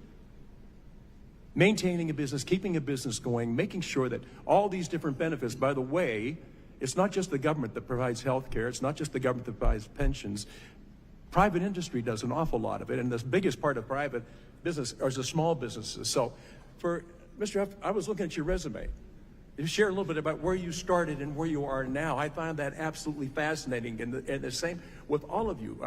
Maintaining a business, keeping a business going, making sure that all these different benefits, by the way, it's not just the government that provides health care, it's not just the government that provides pensions. Private industry does an awful lot of it, and the biggest part of private business are the small businesses. So for Mr. F, I was looking at your resume. You share a little bit about where you started and where you are now. I found that absolutely fascinating, and the same with all of you.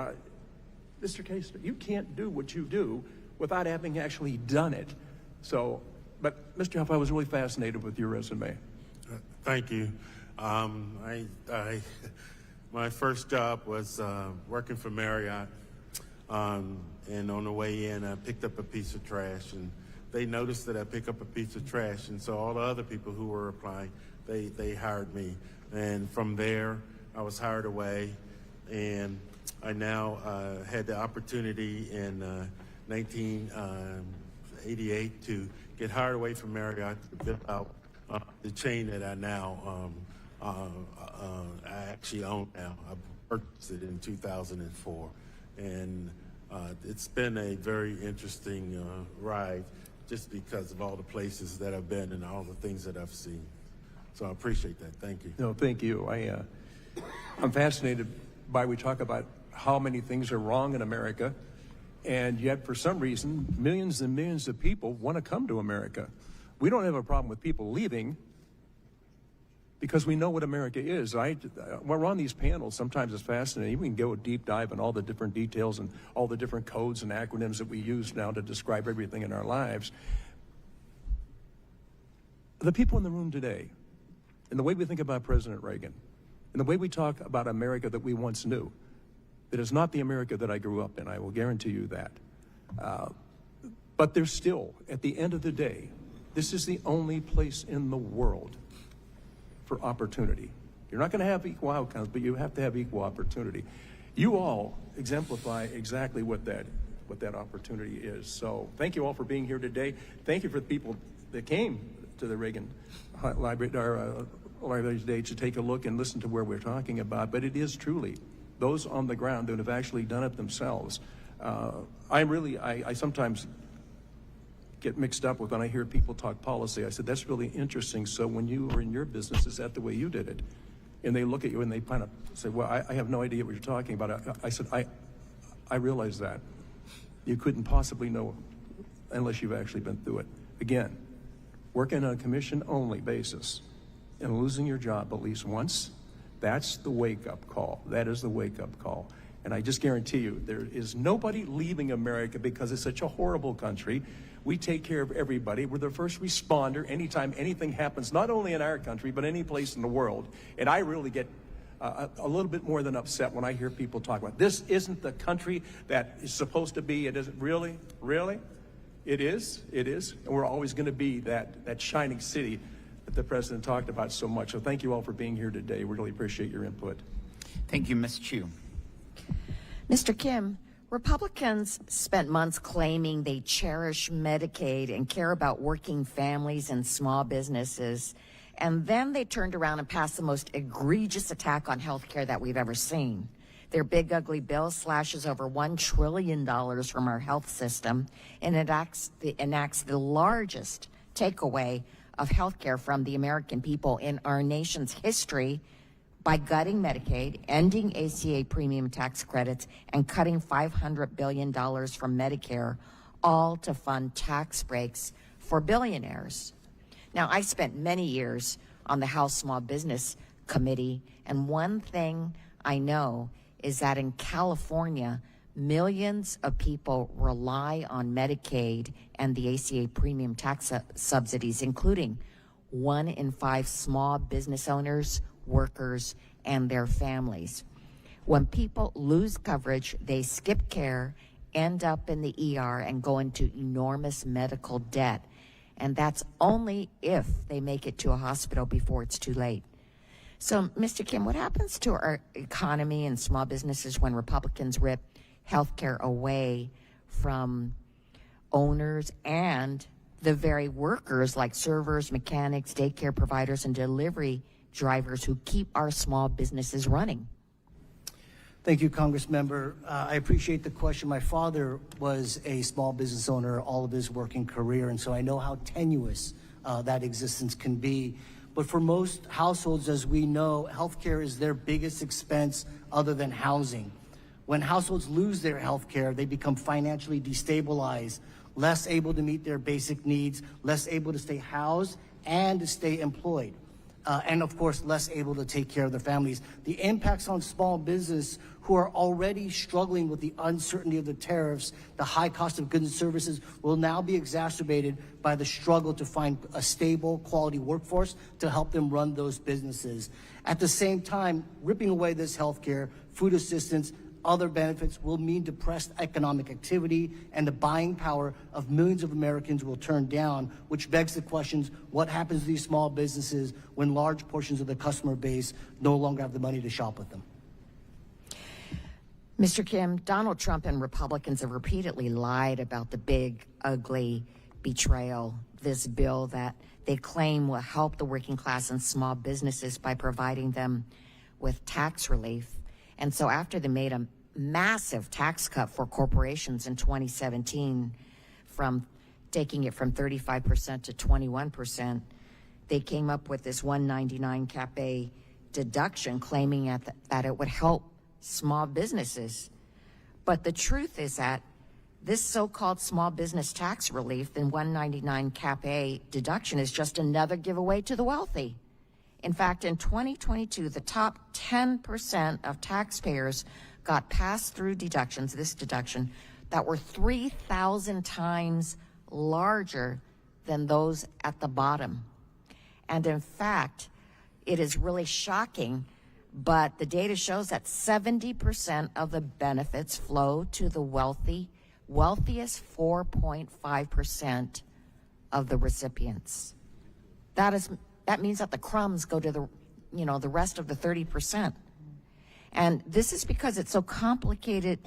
Mr. Kester, you can't do what you do without having actually done it. So, but Mr. Huff, I was really fascinated with your resume. Thank you. My first job was working for Marriott, and on the way in, I picked up a piece of trash, and they noticed that I pick up a piece of trash, and so all the other people who were applying, they hired me. And from there, I was hired away, and I now had the opportunity in 1988 to get hired away from Marriott to build out the chain that I now I actually own now. I purchased it in 2004, and it's been a very interesting ride just because of all the places that I've been and all the things that I've seen. So I appreciate that. Thank you. No, thank you. I'm fascinated by, we talk about how many things are wrong in America, and yet for some reason, millions and millions of people want to come to America. We don't have a problem with people leaving because we know what America is. When we're on these panels, sometimes it's fascinating. We can go a deep dive in all the different details and all the different codes and acronyms that we use now to describe everything in our lives. The people in the room today, and the way we think about President Reagan, and the way we talk about America that we once knew, that is not the America that I grew up in, I will guarantee you that. But there's still, at the end of the day, this is the only place in the world for opportunity. You're not going to have equal outcomes, but you have to have equal opportunity. You all exemplify exactly what that opportunity is. So thank you all for being here today. Thank you for the people that came to the Reagan Library today to take a look and listen to where we're talking about. But it is truly those on the ground that have actually done it themselves. I sometimes get mixed up with when I hear people talk policy. I said, that's really interesting. So when you were in your business, is that the way you did it? And they look at you and they kind of say, well, I have no idea what you're talking about. I said, I realize that. You couldn't possibly know unless you've actually been through it. Again, working on a commission-only basis and losing your job at least once, that's the wake-up call. That is the wake-up call. And I just guarantee you, there is nobody leaving America because it's such a horrible country. We take care of everybody. We're the first responder anytime anything happens, not only in our country, but any place in the world. And I really get a little bit more than upset when I hear people talk about, this isn't the country that is supposed to be. It isn't. Really? Really? It is. It is. And we're always going to be that shining city that the president talked about so much. So thank you all for being here today. We really appreciate your input. Thank you, Ms. Chu. Mr. Kim, Republicans spent months claiming they cherish Medicaid and care about working families and small businesses. And then they turned around and passed the most egregious attack on health care that we've ever seen. Their big, ugly bill slashes over $1 trillion from our health system and enacts the largest takeaway of health care from the American people in our nation's history by gutting Medicaid, ending ACA premium tax credits, and cutting $500 billion from Medicare, all to fund tax breaks for billionaires. Now, I spent many years on the House Small Business Committee, and one thing I know is that in California, millions of people rely on Medicaid and the ACA premium tax subsidies, including 1 in 5 small business owners, workers, and their families. When people lose coverage, they skip care, end up in the ER, and go into enormous medical debt. And that's only if they make it to a hospital before it's too late. So, Mr. Kim, what happens to our economy and small businesses when Republicans rip health care away from owners and the very workers like servers, mechanics, daycare providers, and delivery drivers who keep our small businesses running? Thank you, Congressmember. I appreciate the question. My father was a small business owner all of his working career, and so I know how tenuous that existence can be. But for most households, as we know, healthcare is their biggest expense other than housing. When households lose their healthcare, they become financially destabilized, less able to meet their basic needs, less able to stay housed and to stay employed. And of course, less able to take care of their families. The impacts on small business who are already struggling with the uncertainty of the tariffs, the high cost of goods and services, will now be exacerbated by the struggle to find a stable, quality workforce to help them run those businesses. At the same time, ripping away this health care, food assistance, other benefits will mean depressed economic activity, and the buying power of millions of Americans will turn down, which begs the questions, what happens to these small businesses when large portions of the customer base no longer have the money to shop with them? Mr. Kim, Donald Trump and Republicans have repeatedly lied about the big, ugly betrayal, this bill that they claim will help the working class and small businesses by providing them with tax relief. And so after they made a massive tax cut for corporations in 2017, from taking it from 35% to 21%, they came up with this $199 Cap A deduction, claiming that it would help small businesses. But the truth is that this so-called small business tax relief, the $199 Cap A deduction, is just another giveaway to the wealthy. In fact, in 2022, the top 10% of taxpayers got pass-through deductions, this deduction, that were 3,000 times larger than those at the bottom. And in fact, it is really shocking, but the data shows that 70% of the benefits flow to the wealthiest 4.5% of the recipients. That means that the crumbs go to the rest of the 30%. And this is because it's so complicated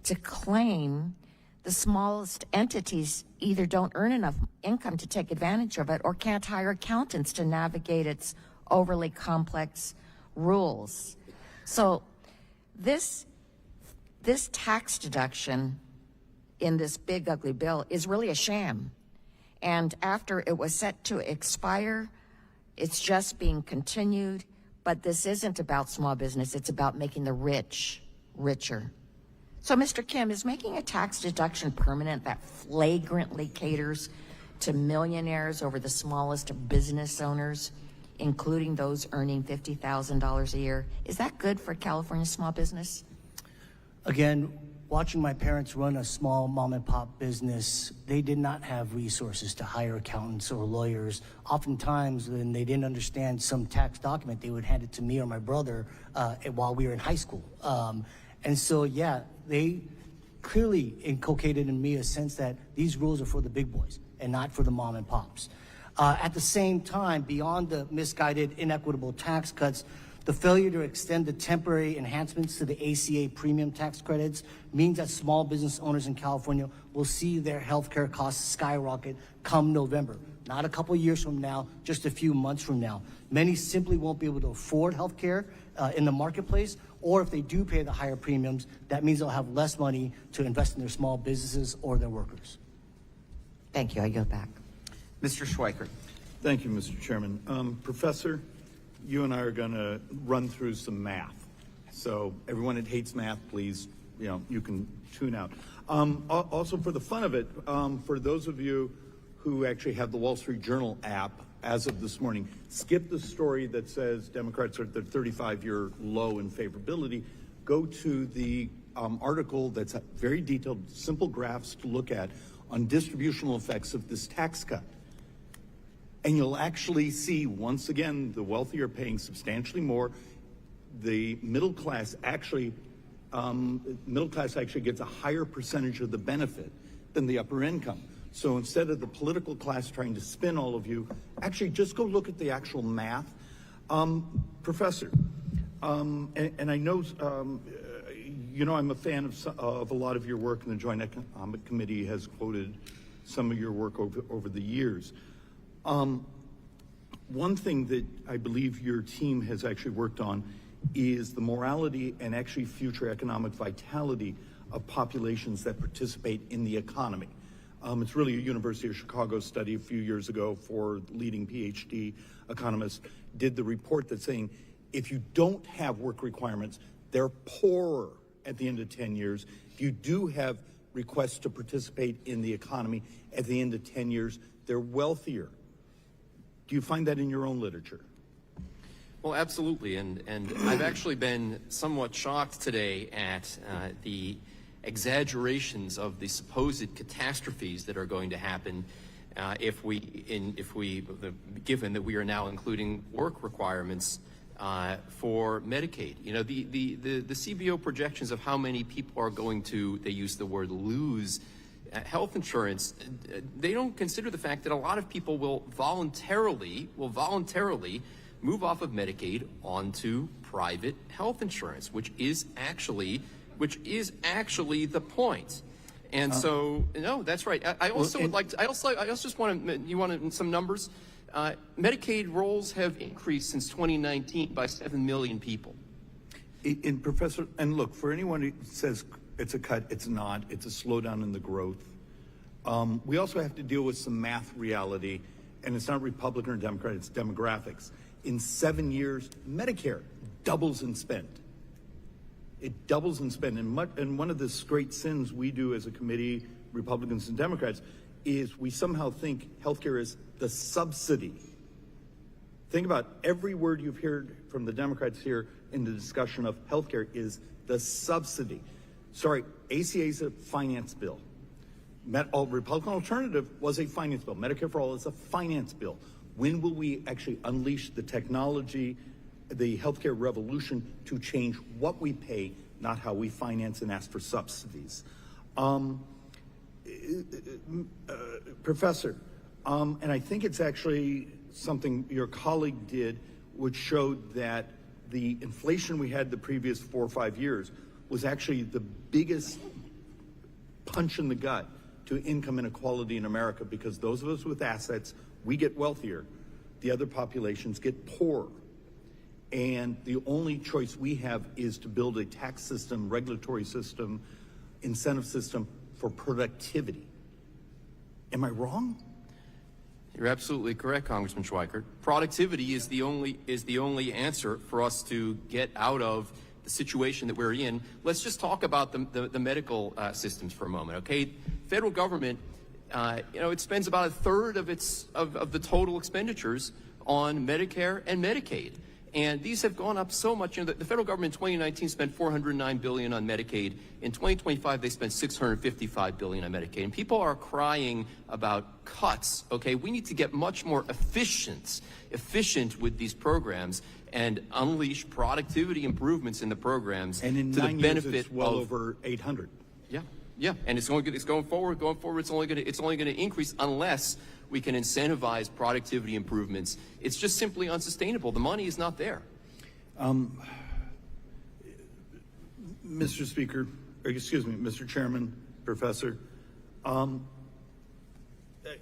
to claim. The smallest entities either don't earn enough income to take advantage of it or can't hire accountants to navigate its overly complex rules. So this tax deduction in this big ugly bill is really a sham. And after it was set to expire, it's just being continued. But this isn't about small business, it's about making the rich richer. So, Mr. Kim, is making a tax deduction permanent that flagrantly caters to millionaires over the smallest business owners, including those earning $50,000 a year, is that good for California small business? Again, watching my parents run a small mom and pop business, they did not have resources to hire accountants or lawyers. Oftentimes, when they didn't understand some tax document, they would hand it to me or my brother while we were in high school. And so, yeah, they clearly inculcated in me a sense that these rules are for the big boys and not for the mom and pops. At the same time, beyond the misguided, inequitable tax cuts, the failure to extend the temporary enhancements to the ACA premium tax credits means that small business owners in California will see their healthcare costs skyrocket come November. Not a couple years from now, just a few months from now. Many simply won't be able to afford healthcare in the marketplace, or if they do pay the higher premiums, that means they'll have less money to invest in their small businesses or their workers. Thank you. I go back. Mr. Schweikert. Thank you, Mr. Chairman. Professor, you and I are going to run through some math. So everyone that hates math, please, you can tune out. Also, for the fun of it, for those of you who actually have the Wall Street Journal app as of this morning, skip the story that says Democrats are at their 35-year low in favorability. Go to the article that's very detailed, simple graphs to look at on distributional effects of this tax cut. And you'll actually see, once again, the wealthy are paying substantially more. The middle class actually gets a higher percentage of the benefit than the upper income. So instead of the political class trying to spin all of you, actually just go look at the actual math. Professor, and I know, I'm a fan of a lot of your work, and the Joint Economic Committee has quoted some of your work over the years. One thing that I believe your team has actually worked on is the morality and actually future economic vitality of populations that participate in the economy. It's really a University of Chicago study a few years ago for leading PhD economists did the report that's saying if you don't have work requirements, they're poorer at the end of 10 years. If you do have requests to participate in the economy at the end of 10 years, they're wealthier. Do you find that in your own literature? Well, absolutely, and I've actually been somewhat shocked today at the exaggerations of the supposed catastrophes that are going to happen given that we are now including work requirements for Medicaid. You know, the CBO projections of how many people are going to, they use the word lose health insurance, they don't consider the fact that a lot of people will voluntarily move off of Medicaid onto private health insurance, which is actually the point. And so, no, that's right. I also would like to, I also just want to, you want some numbers? Medicaid rolls have increased since 2019 by 7 million people. Professor, and look, for anyone who says it's a cut, it's not. It's a slowdown in the growth. We also have to deal with some math reality, and it's not Republican or Democrat, it's demographics. In 7 years, Medicare doubles in spend. It doubles in spend. And one of the great sins we do as a committee, Republicans and Democrats, is we somehow think healthcare is the subsidy. Think about every word you've heard from the Democrats here in the discussion of healthcare is the subsidy. Sorry, ACA is a finance bill. Republican alternative was a finance bill. Medicare for All is a finance bill. When will we actually unleash the technology, the healthcare revolution to change what we pay, not how we finance and ask for subsidies? Professor, and I think it's actually something your colleague did, which showed that the inflation we had the previous 4 or 5 years was actually the biggest punch in the gut to income inequality in America, because those of us with assets, we get wealthier, the other populations get poorer. And the only choice we have is to build a tax system, regulatory system, incentive system for productivity. Am I wrong? You're absolutely correct, Congressman Schweikert. Productivity is the only answer for us to get out of the situation that we're in. Let's just talk about the medical systems for a moment, okay? Federal government, it spends about a third of the total expenditures on Medicare and Medicaid. And these have gone up so much. You know, the federal government in 2019 spent $409 billion on Medicaid. In 2025, they spent $655 billion on Medicaid. And people are crying about cuts, okay? We need to get much more efficient with these programs and unleash productivity improvements in the programs and in to 9 the benefit years, it's well of over 800. Yeah, and it's going forward. It's only going to increase unless we can incentivize productivity improvements. It's just simply unsustainable. The money is not there. Mr. Speaker, or excuse me, Mr. Chairman, Professor, and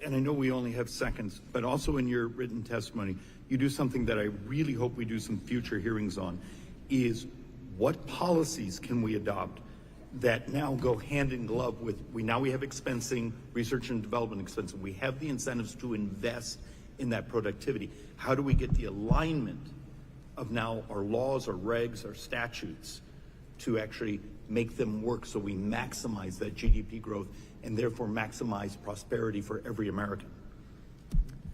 I know we only have seconds, but also in your written testimony, you do something that I really hope we do some future hearings on, is what policies can we adopt that now go hand in glove with, we have expensing, research and development expensing. We have the incentives to invest in that productivity. How do we get the alignment of now our laws, our regs, our statutes to actually make them work so we maximize that GDP growth and therefore maximize prosperity for every American?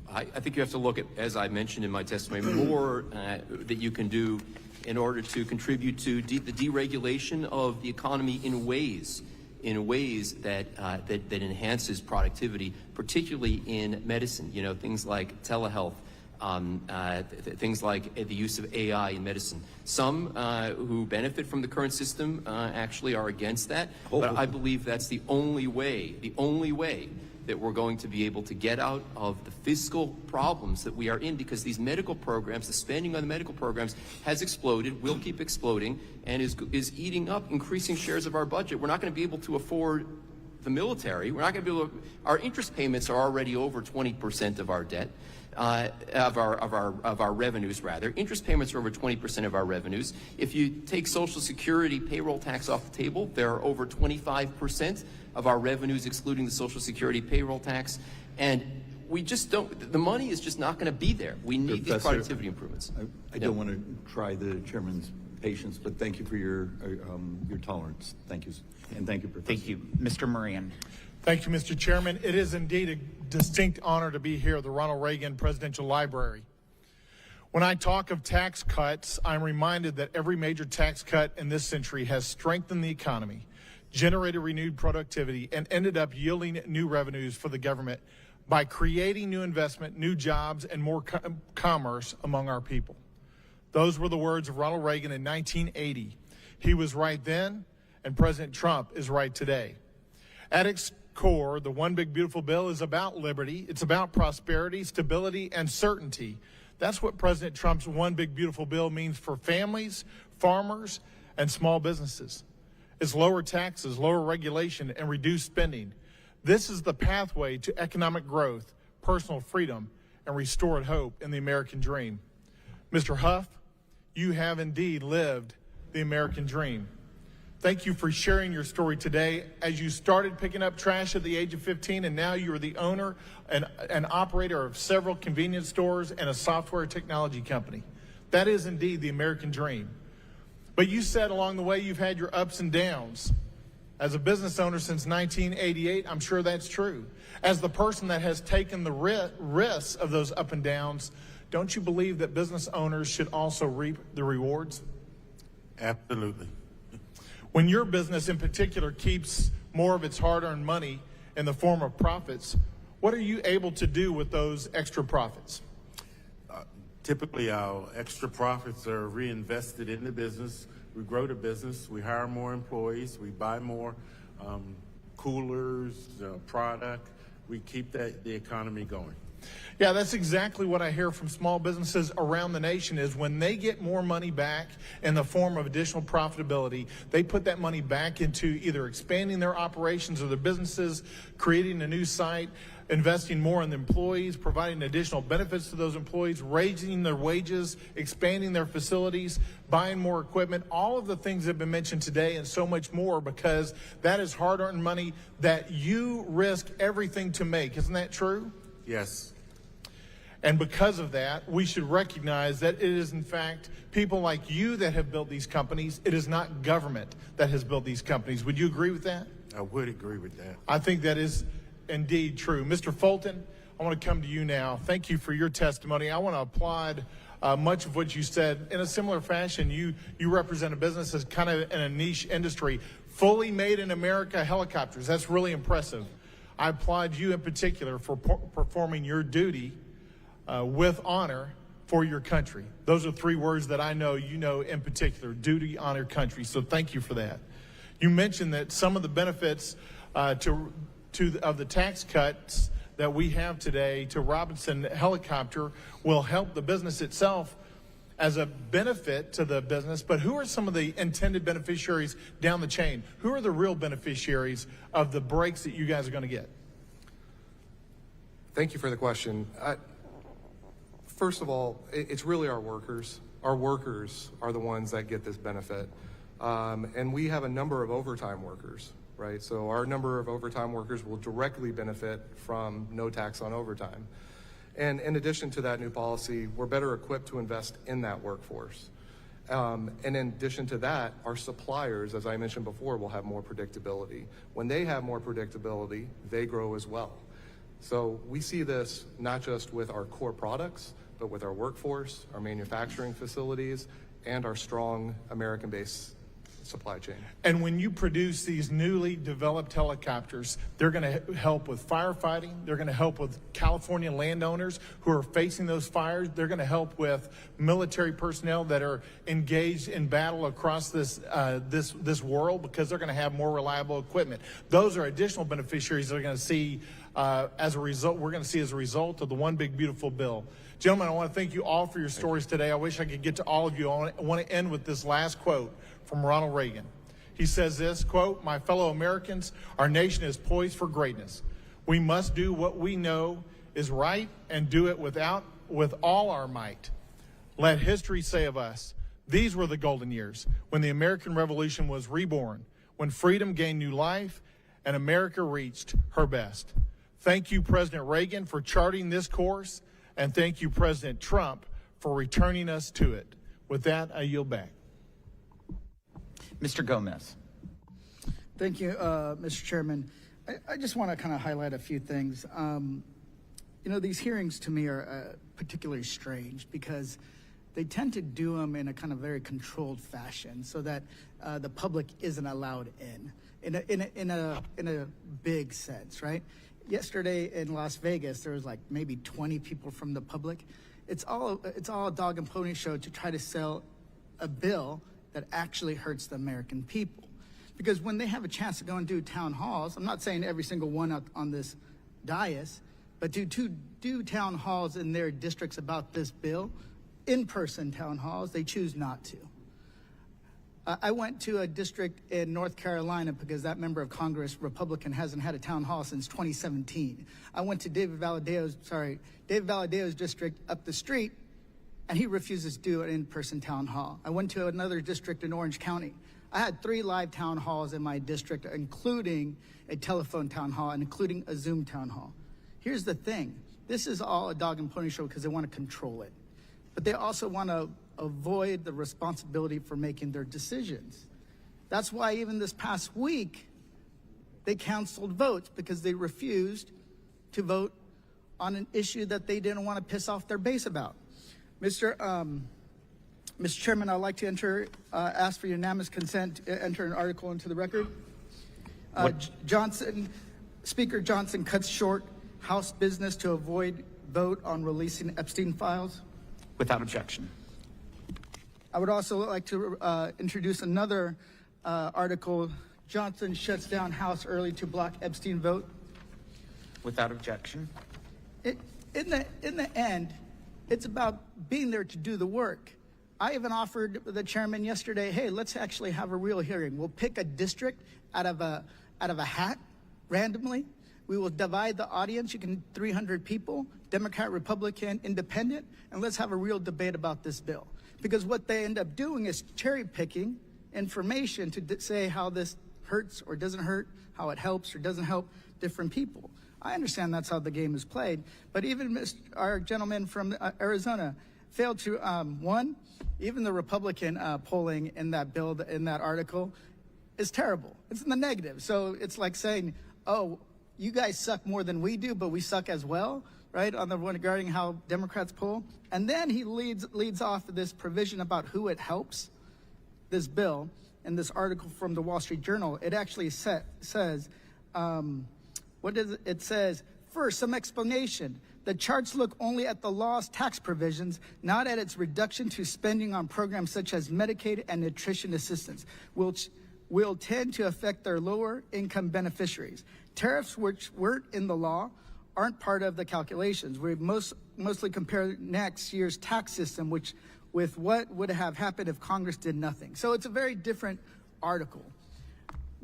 I think you have to look at, as I mentioned in my testimony, more that you can do in order to contribute to the deregulation of the economy in ways that enhances productivity, particularly in medicine. You know, things like telehealth, things like the use of AI in medicine. Some who benefit from the current system actually are against that, but I believe that's the only way that we're going to be able to get out of the fiscal problems that we are in, because these medical programs, the spending on the medical programs has exploded, will keep exploding, and is eating up increasing shares of our budget. We're not going to be able to afford the military. We're not going to be able to, our interest payments are already over 20% of our debt. Of our revenues, rather. Interest payments are over 20% of our revenues. If you take Social Security payroll tax off the table, they're over 25% of our revenues, excluding the Social Security payroll tax. And we just don't, the money is just not going to be there. We need these productivity improvements. I don't want to try the chairman's patience, but thank you for your tolerance. Thank you. And thank you, Professor. Thank you. Mr. Moran. Thank you, Mr. Chairman. It is indeed a distinct honor to be here at the Ronald Reagan Presidential Library. When I talk of tax cuts, I'm reminded that every major tax cut in this century has strengthened the economy, generated renewed productivity, and ended up yielding new revenues for the government by creating new investment, new jobs, and more commerce among our people. Those were the words of Ronald Reagan in 1980. He was right then, and President Trump is right today. At its core, the One Big Beautiful Bill is about liberty. It's about prosperity, stability, and certainty. That's what President Trump's One Big Beautiful Bill means for families, farmers, and small businesses. It's lower taxes, lower regulation, and reduced spending. This is the pathway to economic growth, personal freedom, and restored hope in the American dream. Mr. Huff, you have indeed lived the American dream. Thank you for sharing your story today as you started picking up trash at the age of 15, and now you are the owner and operator of several convenience stores and a software technology company. That is indeed the American dream. But you said along the way you've had your ups and downs. As a business owner since 1988, I'm sure that's true. As the person that has taken the risks of those up and downs, don't you believe that business owners should also reap the rewards? Absolutely. When your business in particular keeps more of its hard-earned money in the form of profits, what are you able to do with those extra profits? Typically, our extra profits are reinvested in the business. We grow the business. We hire more employees. We buy more coolers, product. We keep the economy going. Yeah, that's exactly what I hear from small businesses around the nation is when they get more money back in the form of additional profitability, they put that money back into either expanding their operations or their businesses, creating a new site, investing more in the employees, providing additional benefits to those employees, raising their wages, expanding their facilities, buying more equipment, all of the things that have been mentioned today and so much more, because that is hard-earned money that you risk everything to make. Isn't that true? Yes. And because of that, we should recognize that it is, in fact, people like you that have built these companies. It is not government that has built these companies. Would you agree with that? I would agree with that. I think that is indeed true. Mr. Fulton, I want to come to you now. Thank you for your testimony. I want to applaud much of what you said. In a similar fashion, you represent a business that's kind of in a niche industry. Fully made in America helicopters. That's really impressive. I applaud you in particular for performing your duty with honor for your country. Those are three words that I know you know in particular: duty, honor, country. So thank you for that. You mentioned that some of the benefits of the tax cuts that we have today to Robinson Helicopter will help the business itself as a benefit to the business, but who are some of the intended beneficiaries down the chain? Who are the real beneficiaries of the breaks that you guys are going to get? Thank you for the question. First of all, it's really our workers. Our workers are the ones that get this benefit. And we have a number of overtime workers, right? So our number of overtime workers will directly benefit from no tax on overtime. And in addition to that new policy, we're better equipped to invest in that workforce. And in addition to that, our suppliers, as I mentioned before, will have more predictability. When they have more predictability, they grow as well. So we see this not just with our core products, but with our workforce, our manufacturing facilities, and our strong American-based supply chain. And when you produce these newly developed helicopters, they're going to help with firefighting. They're going to help with California landowners who are facing those fires. They're going to help with military personnel that are engaged in battle across this world, because they're going to have more reliable equipment. Those are additional beneficiaries that are going to see as a result. We're going to see as a result of the One Big Beautiful Bill. Gentlemen, I want to thank you all for your stories today. I wish I could get to all of you. I want to end with this last quote from Ronald Reagan. He says this, quote, "My fellow Americans, our nation is poised for greatness. We must do what we know is right and do it with all our might. Let history say of us, these were the golden years when the American Revolution was reborn, when freedom gained new life and America reached her best." Thank you, President Reagan, for charting this course, and thank you, President Trump, for returning us to it. With that, I yield back. Mr. Gomez. Thank you, Mr. Chairman. I just want to kind of highlight a few things. These hearings to me are particularly strange because they tend to do them in a kind of very controlled fashion so that the public isn't allowed in a big sense, right? Yesterday in Las Vegas, there was like maybe 20 people from the public. it's all a dog and pony show to try to sell a bill that actually hurts the American people. Because when they have a chance to go and do town halls, I'm not saying every single one on this dais, but do town halls in their districts about this bill, in-person town halls, they choose not to. I went to a district in North Carolina because that member of Congress, Republican, hasn't had a town hall since 2017. I went to David Valadio's district up the street, and he refuses to do an in-person town hall. I went to another district in Orange County. I had 3 live town halls in my district, including a telephone town hall and including a Zoom town hall. Here's the thing. This is all a dog and pony show because they want to control it. But they also want to avoid the responsibility for making their decisions. That's why even this past week, they canceled votes because they refused to vote on an issue that they didn't want to piss off their base about. Mr. Chairman, I'd like to ask for unanimous consent to enter an article into the record. Speaker Johnson cuts short House business to avoid vote on releasing Epstein files. Without objection. I would also like to introduce another article. Johnson shuts down House early to block Epstein vote. Without objection. In the end, it's about being there to do the work. I even offered the chairman yesterday, hey, let's actually have a real hearing. We'll pick a district out of a hat randomly. We will divide the audience. You can 300 people, Democrat, Republican, Independent, and let's have a real debate about this bill. Because what they end up doing is cherry picking information to say how this hurts or doesn't hurt, how it helps or doesn't help different people. I understand that's how the game is played, but even our gentleman from Arizona failed to, even the Republican polling in that bill, in that article, is terrible. It's in the negative. So it's like saying, oh, you guys suck more than we do, but we suck as well, right, on the one regarding how Democrats poll. And then he leads off this provision about who it helps, this bill, in this article from the Wall Street Journal. It actually says, what does it says? First, some explanation. The charts look only at the law's tax provisions, not at its reduction to spending on programs such as Medicaid and nutrition assistance, which will tend to affect their lower income beneficiaries. Tariffs which weren't in the law aren't part of the calculations. We mostly compare next year's tax system with what would have happened if Congress did nothing. So it's a very different article.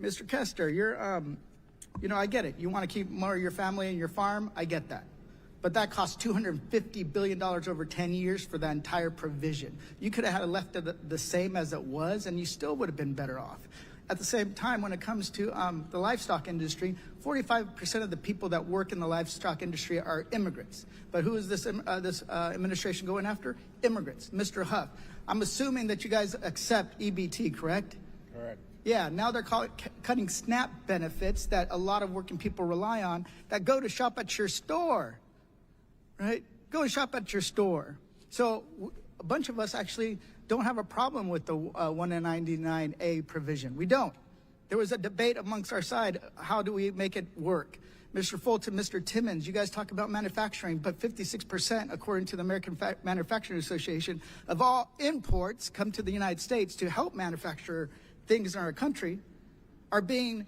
Mr. Kester, you're, I get it. You want to keep more of your family and your farm. I get that. But that costs $250 billion over 10 years for that entire provision. You could have left it the same as it was, and you still would have been better off. At the same time, when it comes to the livestock industry, 45% of the people that work in the livestock industry are immigrants. But who is this administration going after? Immigrants. Mr. Huff, I'm assuming that you guys accept EBT, correct? Correct. Yeah, now they're cutting SNAP benefits that a lot of working people rely on that go to shop at your store, right? Go and shop at your store. So a bunch of us actually don't have a problem with the 199A provision. We don't. There was a debate amongst our side. How do we make it work? Mr. Fulton, Mr. Timmons, you guys talk about manufacturing, but 56%, according to the American Manufacturing Association, of all imports come to the United States to help manufacture things in our country are being,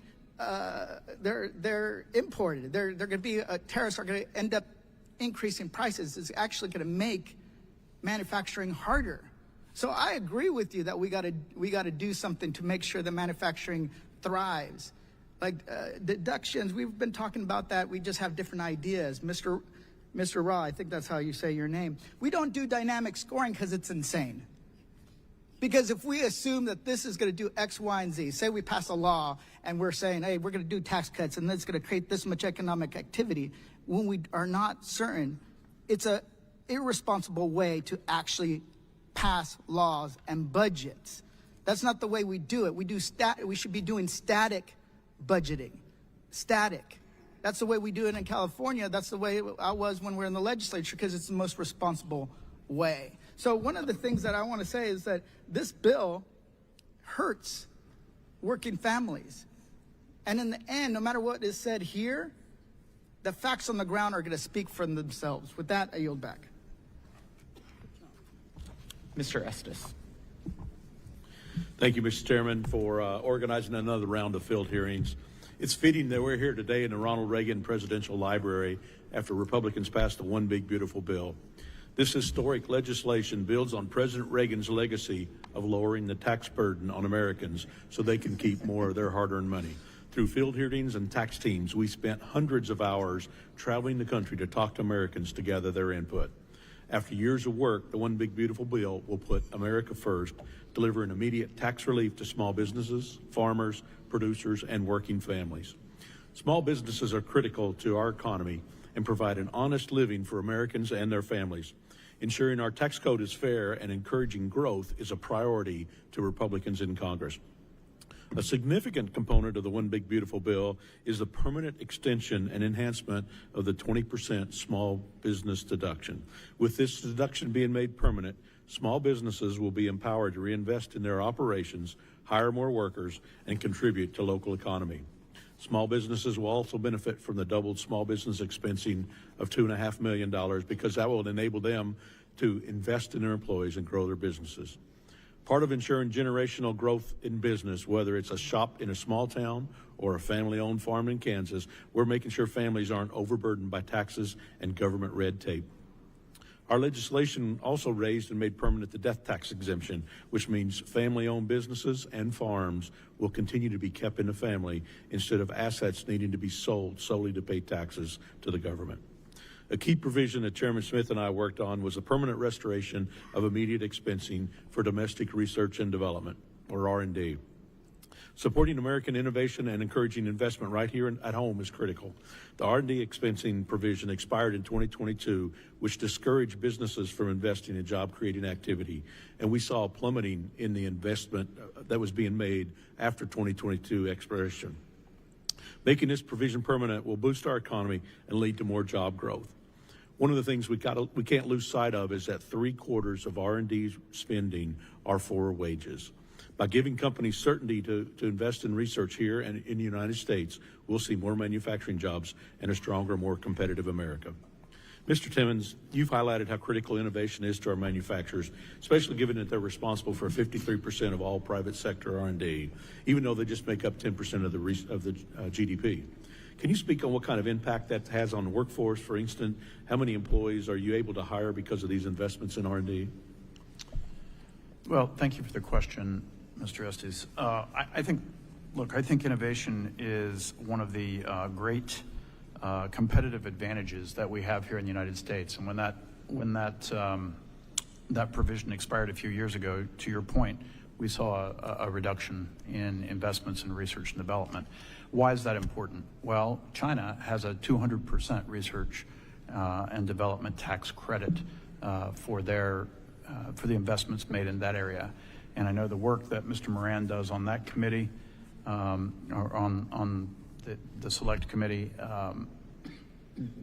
they're imported. They're going to be, tariffs are going to end up increasing prices. It's actually going to make manufacturing harder. So I agree with you that we got to do something to make sure that manufacturing thrives. Like deductions, we've been talking about that. We just have different ideas. Mr. Ra, I think that's how you say your name. We don't do dynamic scoring because it's insane. Because if we assume that this is going to do X, Y, and Z, say we pass a law and we're saying, hey, we're going to do tax cuts and that's going to create this much economic activity, when we are not certain, it's an irresponsible way to actually pass laws and budgets. That's not the way we do it. We should be doing static budgeting. Static. That's the way we do it in California. That's the way I was when we were in the legislature, because it's the most responsible way. So one of the things that I want to say is that this bill hurts working families. And in the end, no matter what is said here, the facts on the ground are going to speak for themselves. With that, I yield back. Mr. Estes. Thank you, Mr. Chairman, for organizing another round of field hearings. It's fitting that we're here today in the Ronald Reagan Presidential Library after Republicans passed the One Big Beautiful Bill. This historic legislation builds on President Reagan's legacy of lowering the tax burden on Americans so they can keep more of their hard-earned money. Through field hearings and tax teams, we spent hundreds of hours traveling the country to talk to Americans to gather their input. After years of work, the One Big Beautiful Bill will put America first, delivering immediate tax relief to small businesses, farmers, producers, and working families. Small businesses are critical to our economy and provide an honest living for Americans and their families. Ensuring our tax code is fair and encouraging growth is a priority to Republicans in Congress. A significant component of the One Big Beautiful Bill is the permanent extension and enhancement of the 20% small business deduction. With this deduction being made permanent, small businesses will be empowered to reinvest in their operations, hire more workers, and contribute to local economy. Small businesses will also benefit from the doubled small business expensing of $2.5 million because that will enable them to invest in their employees and grow their businesses. Part of ensuring generational growth in business, whether it's a shop in a small town or a family-owned farm in Kansas, we're making sure families aren't overburdened by taxes and government red tape. Our legislation also raised and made permanent the death tax exemption, which means family-owned businesses and farms will continue to be kept in the family instead of assets needing to be sold solely to pay taxes to the government. A key provision that Chairman Smith and I worked on was the permanent restoration of immediate expensing for domestic research and development, or R&D. Supporting American innovation and encouraging investment right here at home is critical. The R&D expensing provision expired in 2022, which discouraged businesses from investing in job-creating activity, and we saw a plummeting in the investment that was being made after 2022 expiration. Making this provision permanent will boost our economy and lead to more job growth. One of the things we can't lose sight of is that 3/4 of R&D spending are for wages. By giving companies certainty to invest in research here and in the United States, we'll see more manufacturing jobs and a stronger, more competitive America. Mr. Timmons, you've highlighted how critical innovation is to our manufacturers, especially given that they're responsible for 53% of all private sector R&D, even though they just make up 10% of the GDP. Can you speak on what kind of impact that has on the workforce? For instance, how many employees are you able to hire because of these investments in R&D? Well, thank you for the question, Mr. Estes. I think innovation is one of the great competitive advantages that we have here in the United States. And when that provision expired a few years ago, to your point, we saw a reduction in investments in research and development. Why is that important? Well, China has a 200% research and development tax credit for the investments made in that area. And I know the work that Mr. Moran does on that committee, or on the select committee,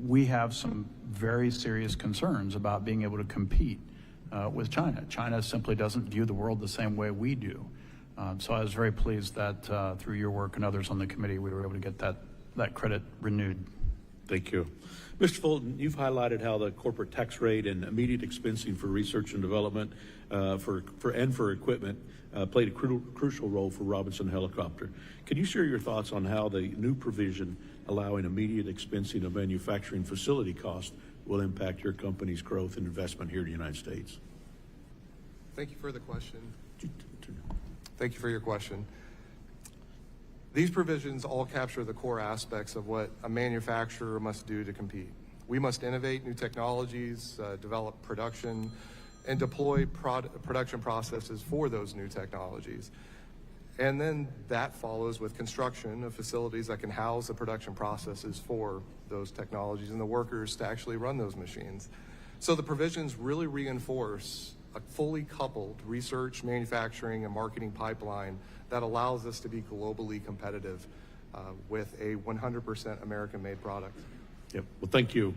we have some very serious concerns about being able to compete with China. China simply doesn't view the world the same way we do. So I was very pleased that through your work and others on the committee, we were able to get that credit renewed. Thank you. Mr. Fulton, you've highlighted how the corporate tax rate and immediate expensing for research and development for equipment played a crucial role for Robinson Helicopter. Can you share your thoughts on how the new provision allowing immediate expensing of manufacturing facility costs will impact your company's growth and investment here in the United States? Thank you for the question. Thank you for your question. These provisions all capture the core aspects of what a manufacturer must do to compete. We must innovate new technologies, develop production, and deploy production processes for those new technologies. And then that follows with construction of facilities that can house the production processes for those technologies and the workers to actually run those machines. So the provisions really reinforce a fully coupled research, manufacturing, and marketing pipeline that allows us to be globally competitive with a 100% American-made product. Yep. Well, thank you.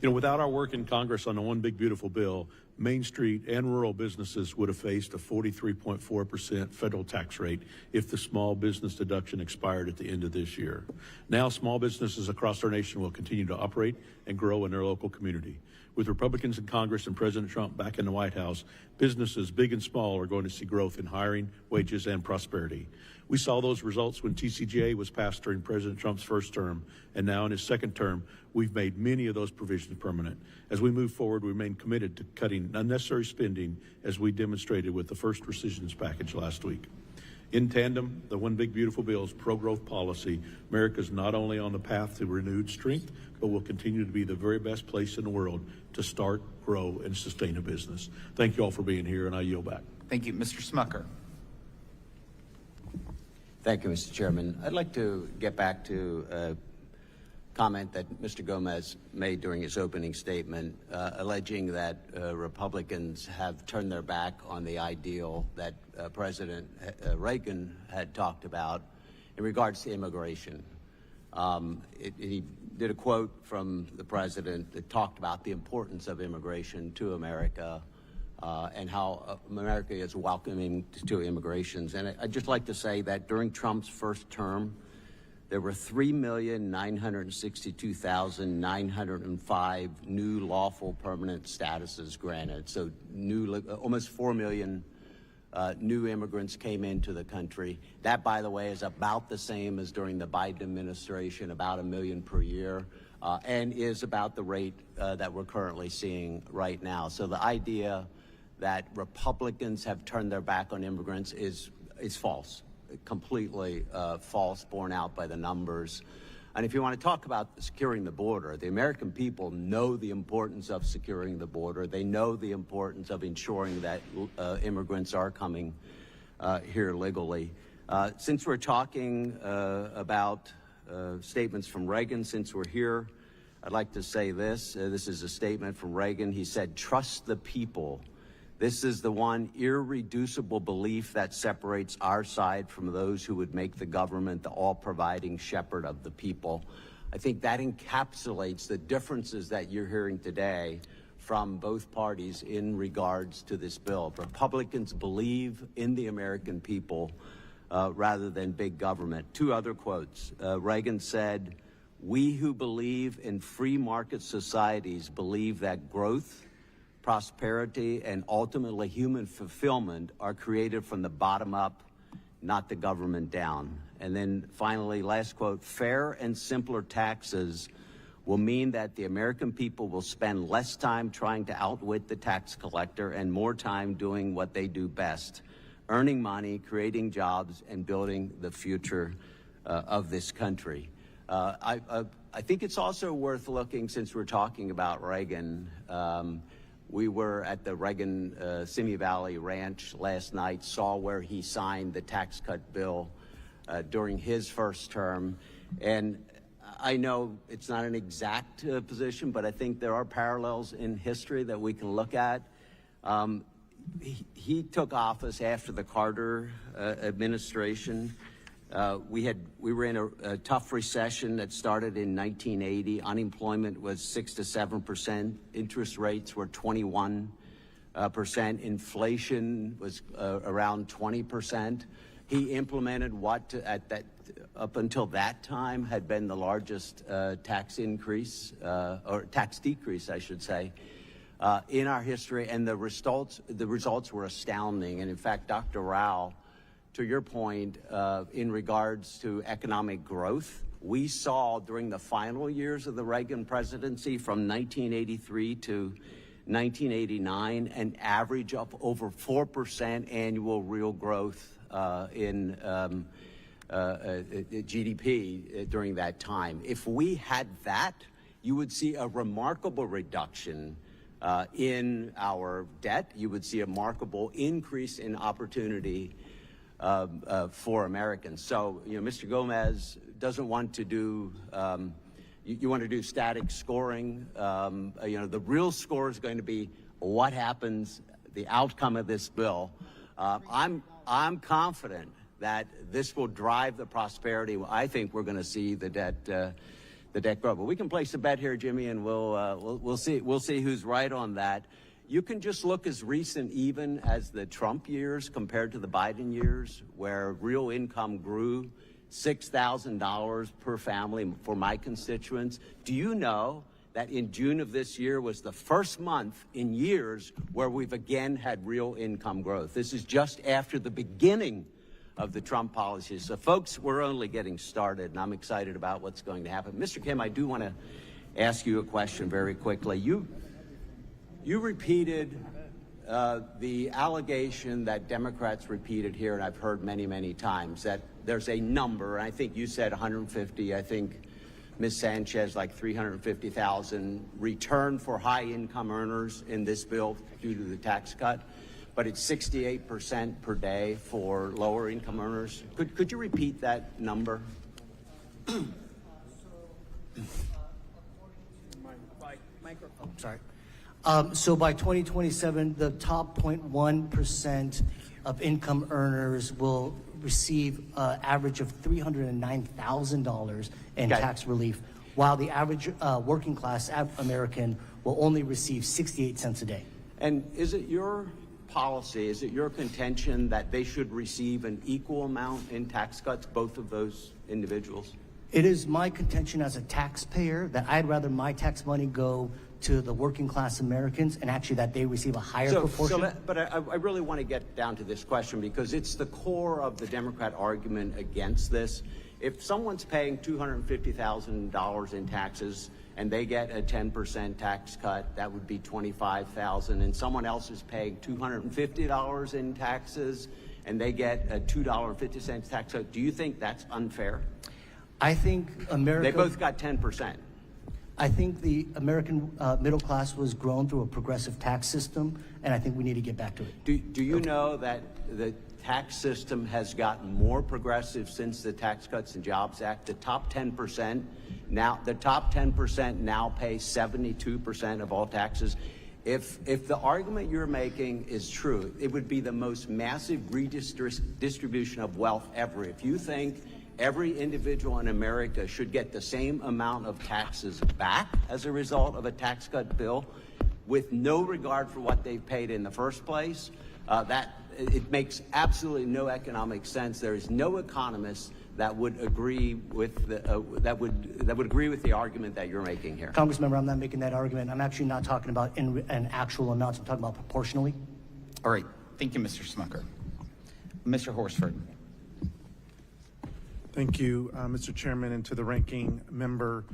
You know, without our work in Congress on the One Big Beautiful Bill, Main Street and rural businesses would have faced a 43.4% federal tax rate if the small business deduction expired at the end of this year. Now, small businesses across our nation will continue to operate and grow in their local community. With Republicans in Congress and President Trump back in the White House, businesses, big and small, are going to see growth in hiring, wages, and prosperity. We saw those results when TCJA was passed during President Trump's first term, and now in his second term, we've made many of those provisions permanent. As we move forward, we remain committed to cutting unnecessary spending, as we demonstrated with the first rescissions package last week. In tandem, the One Big Beautiful Bill's pro-growth policy, America is not only on the path to renewed strength, but will continue to be the very best place in the world to start, grow, and sustain a business. Thank you all for being here, and I yield back. Thank you. Mr. Smucker. Thank you, Mr. Chairman. I'd like to get back to a comment that Mr. Gomez made during his opening statement, alleging that Republicans have turned their back on the ideal that President Reagan had talked about in regards to immigration. He did a quote from the president that talked about the importance of immigration to America and how America is welcoming to immigrations. And I'd just like to say that during Trump's first term, there were 3,962,905 new lawful permanent statuses granted. So almost 4 million new immigrants came into the country. That, by the way, is about the same as during the Biden administration, about 1 million per year, and is about the rate that we're currently seeing right now. So the idea that Republicans have turned their back on immigrants is false. Completely false, borne out by the numbers. And if you want to talk about securing the border, the American people know the importance of securing the border. They know the importance of ensuring that immigrants are coming here legally. Since we're talking about statements from Reagan, since we're here, I'd like to say this. This is a statement from Reagan. He said, "Trust the people. This is the one irreducible belief that separates our side from those who would make the government the all-providing shepherd of the people." I think that encapsulates the differences that you're hearing today from both parties in regards to this bill. Republicans believe in the American people rather than big government. Two other quotes. Reagan said, "We who believe in free market societies believe that growth, prosperity, and ultimately human fulfillment are created from the bottom up, not the government down." And then finally, last quote, "Fair and simpler taxes will mean that the American people will spend less time trying to outwit the tax collector and more time doing what they do best, earning money, creating jobs, and building the future of this country." I think it's also worth looking, since we're talking about Reagan, we were at the Reagan Simi Valley Ranch last night, saw where he signed the tax cut bill during his first term. And I know it's not an exact position, but I think there are parallels in history that we can look at. He took office after the Carter administration. We were in a tough recession that started in 1980. Unemployment was 6 to 7%. Interest rates were 21%. Inflation was around 20%. He implemented what, up until that time, had been the largest tax increase, or tax decrease, I should say, in our history. And the results were astounding. And in fact, Dr. Rao, to your point, in regards to economic growth, we saw during the final years of the Reagan presidency from 1983 to 1989 an average of over 4% annual real growth in GDP during that time. If we had that, you would see a remarkable reduction in our debt. You would see a remarkable increase in opportunity for Americans. So, Mr. Gomez doesn't want to do, you want to do static scoring. The real score is going to be what happens, the outcome of this bill. I'm confident that this will drive the prosperity. I think we're going to see the debt grow. But we can place a bet here, Jimmy, and we'll see who's right on that. You can just look as recent even as the Trump years compared to the Biden years, where real income grew $6,000 per family for my constituents. Do you know that in June of this year was the first month in years where we've again had real income growth? This is just after the beginning of the Trump policies. So folks, we're only getting started, and I'm excited about what's going to happen. Mr. Kim, I do want to ask you a question very quickly. You repeated the allegation that Democrats repeated here, and I've heard many, many times, that there's a number, and I think you said 150, I think Ms. Sanchez, like 350,000 return for high-income earners in this bill due to the tax cut, but it's 68% per day for lower-income earners. Could you repeat that number? Sorry. So by 2027, the top 0.1% of income earners will receive an average of $309,000 in tax relief, while the average working class American will only receive 68 cents a day. And is it your policy, is it your contention that they should receive an equal amount in tax cuts, both of those individuals? It is my contention as a taxpayer that I'd rather my tax money go to the working class Americans and actually that they receive a higher proportion. But I really want to get down to this question because it's the core of the Democrat argument against this. If someone's paying $250,000 in taxes and they get a 10% tax cut, that would be $25,000, and someone else is paying $250 in taxes and they get a $2.50 tax cut, do you think that's unfair? I think America... They both got 10%. I think the American middle class was grown through a progressive tax system, and I think we need to get back to it. Do you know that the tax system has gotten more progressive since the Tax Cuts and Jobs Act? The top 10% now pay 72% of all taxes. If the argument you're making is true, it would be the most massive redistribution of wealth ever. If you think every individual in America should get the same amount of taxes back as a result of a tax cut bill with no regard for what they've paid in the first place, it makes absolutely no economic sense. There is no economist that would agree with that would agree with the argument that you're making here. Congressmember, I'm not making that argument. I'm actually not talking about in actual amounts. I'm talking about proportionally. All right. Thank you, Mr. Smucker. Mr. Horsford. Thank you, Mr. Chairman, and to the ranking member.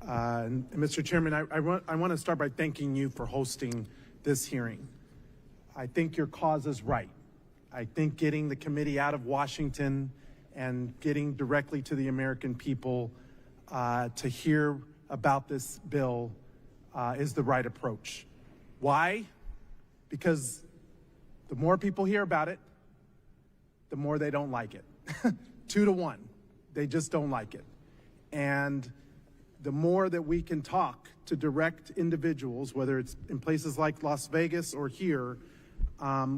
Mr. Chairman, I want to start by thanking you for hosting this hearing. I think your cause is right. I think getting the committee out of Washington and getting directly to the American people to hear about this bill is the right approach. Why? Because the more people hear about it, the more they don't like it. 2 to 1. They just don't like it. And the more that we can talk to direct individuals, whether it's in places like Las Vegas or here,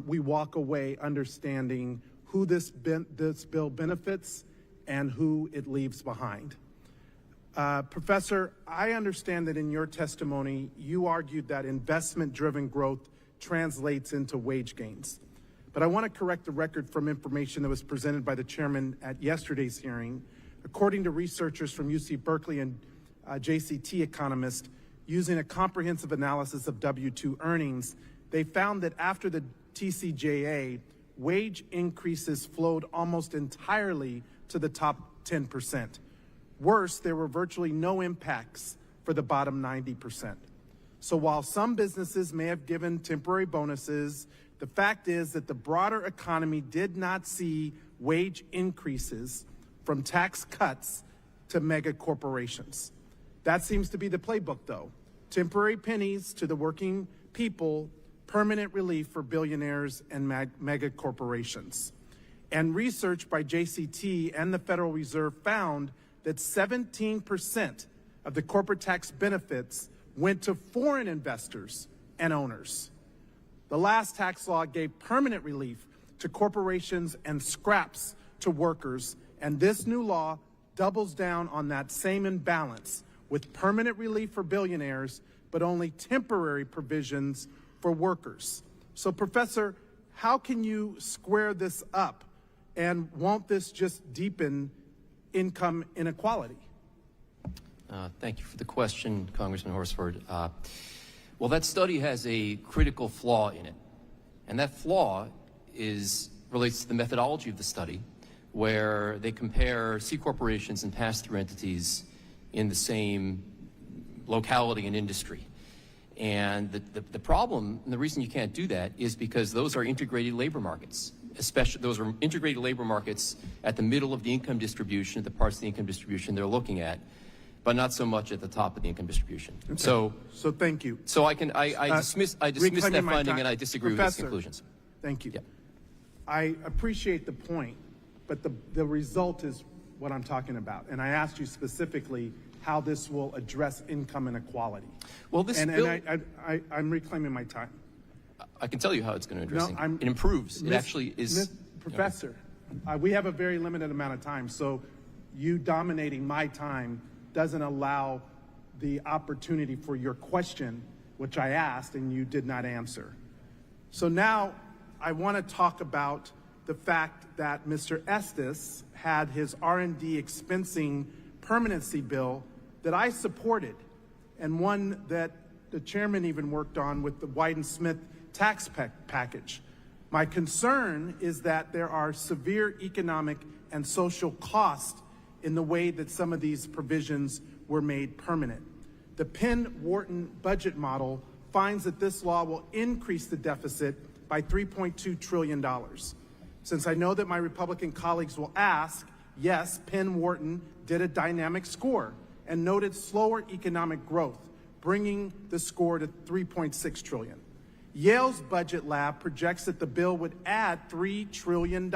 we walk away understanding who this bill benefits and who it leaves behind. Professor, I understand that in your testimony, you argued that investment-driven growth translates into wage gains. But I want to correct the record from information that was presented by the chairman at yesterday's hearing. According to researchers from UC Berkeley and JCT economists, using a comprehensive analysis of W-2 earnings, they found that after the TCJA, wage increases flowed almost entirely to the top 10%. Worse, there were virtually no impacts for the bottom 90%. So while some businesses may have given temporary bonuses, the fact is that the broader economy did not see wage increases from tax cuts to mega corporations. That seems to be the playbook, though. Temporary pennies to the working people, permanent relief for billionaires and mega corporations. And research by JCT and the Federal Reserve found that 17% of the corporate tax benefits went to foreign investors and owners. The last tax law gave permanent relief to corporations and scraps to workers, and this new law doubles down on that same imbalance with permanent relief for billionaires, but only temporary provisions for workers. So, Professor, how can you square this up, and won't this just deepen income inequality? Thank you for the question, Congressman Horsford. Well, that study has a critical flaw in it, and that flaw relates to the methodology of the study, where they compare C corporations and pass-through entities in the same locality and industry. And the problem, and the reason you can't do that, is because those are integrated labor markets. Especially, those are integrated labor markets at the middle of the income distribution, the parts of the income distribution they're looking at, but not so much at the top of the income distribution. Okay. So thank you. So I dismiss that finding, and I disagree with its conclusions. Thank you. Yeah. I appreciate the point, but the result is what I'm talking about. And I asked you specifically how this will address income inequality. Well, this bill... I'm reclaiming my time. I can tell you how it's going to address No, it. It improves. It actually is... Professor, we have a very limited amount of time, so you dominating my time doesn't allow the opportunity for your question, which I asked and you did not answer. So now I want to talk about the fact that Mr. Estes had his R&D expensing permanency bill that I supported, and one that the chairman even worked on with the Wyden-Smith tax package. My concern is that there are severe economic and social costs in the way that some of these provisions were made permanent. The Penn-Wharton budget model finds that this law will increase the deficit by $3.2 trillion. Since I know that my Republican colleagues will ask, yes, Penn-Wharton did a dynamic score and noted slower economic growth, bringing the score to $3.6 trillion. Yale's budget lab projects that the bill would add $3 trillion.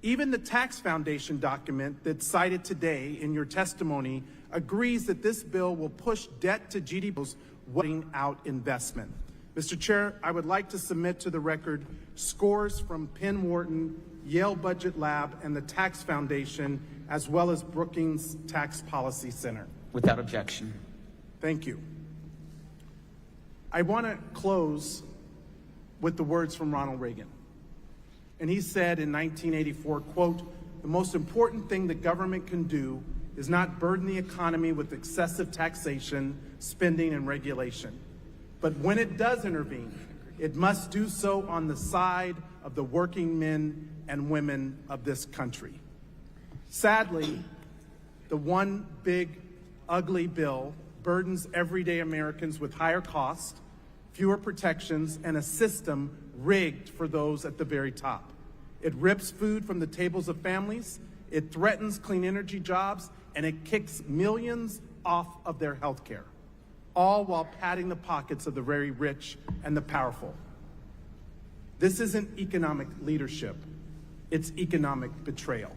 Even the Tax Foundation document that's cited today in your testimony agrees that this bill will push debt to GDP, wiping out investment. Mr. Chair, I would like to submit to the record scores from Penn-Wharton, Yale Budget Lab, and the Tax Foundation, as well as Brookings Tax Policy Center. Without objection. Thank you. I want to close with the words from Ronald Reagan. And he said in 1984, quote, "The most important thing the government can do is not burden the economy with excessive taxation, spending, and regulation. But when it does intervene, it must do so on the side of the working men and women of this country." Sadly, the one big, ugly bill burdens everyday Americans with higher costs, fewer protections, and a system rigged for those at the very top. It rips food from the tables of families, it threatens clean energy jobs, and it kicks millions off of their health care, all while padding the pockets of the very rich and the powerful. This isn't economic leadership, it's economic betrayal.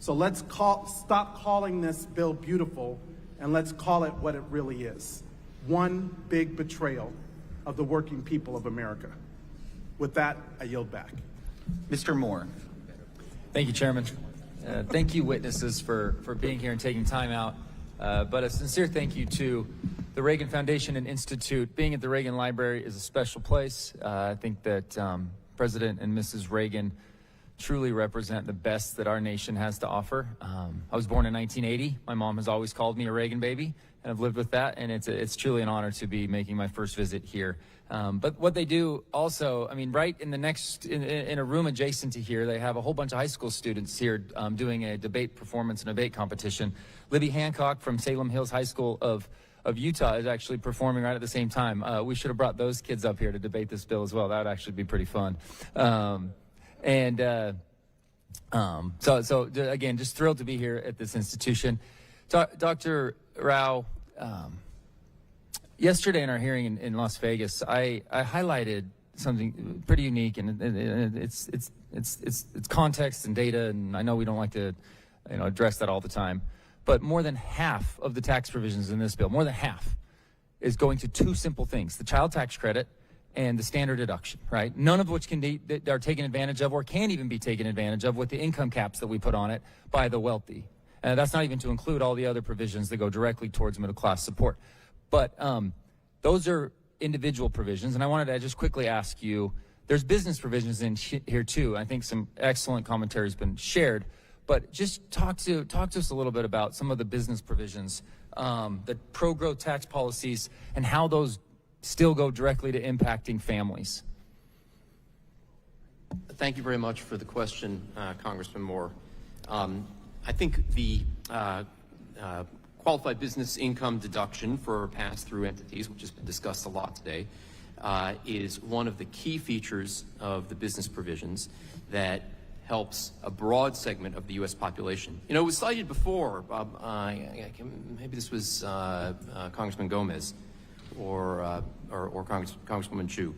So let's stop calling this bill beautiful, and let's call it what it really is. One big betrayal of the working people of America. With that, I yield back. Mr. Moore. Thank you, Chairman. Thank you, witnesses, for being here and taking time out. But a sincere thank you to the Reagan Foundation and Institute. Being at the Reagan Library is a special place. I think that President and Mrs. Reagan truly represent the best that our nation has to offer. I was born in 1980. My mom has always called me a Reagan baby, and I've lived with that, and it's truly an honor to be making my first visit here. But what they do also, I mean, right in the next, in a room adjacent to here, they have a whole bunch of high school students here doing a debate performance and debate competition. Libby Hancock from Salem Hills High School of Utah is actually performing right at the same time. We should have brought those kids up here to debate this bill as well. That would actually be pretty fun. So again, just thrilled to be here at this institution. Dr. Rao, yesterday in our hearing in Las Vegas, I highlighted something pretty unique, and it's context and data, and I know we don't like to address that all the time, but more than half of the tax provisions in this bill, more than half, is going to two simple things: the child tax credit and the standard deduction, right? None of which are taken advantage of or can even be taken advantage of with the income caps that we put on it by the wealthy. And that's not even to include all the other provisions that go directly towards middle class support. But those are individual provisions, and I wanted to just quickly ask you, there's business provisions in here too. I think some excellent commentary has been shared, but just talk to us a little bit about some of the business provisions, the pro-growth tax policies, and how those still go directly to impacting families. Thank you very much for the question, Congressman Moore. I think the qualified business income deduction for pass-through entities, which has been discussed a lot today, is one of the key features of the business provisions that helps a broad segment of the U.S. population. You know, it was cited before, maybe this was Congressman Gomez or Congresswoman Chu,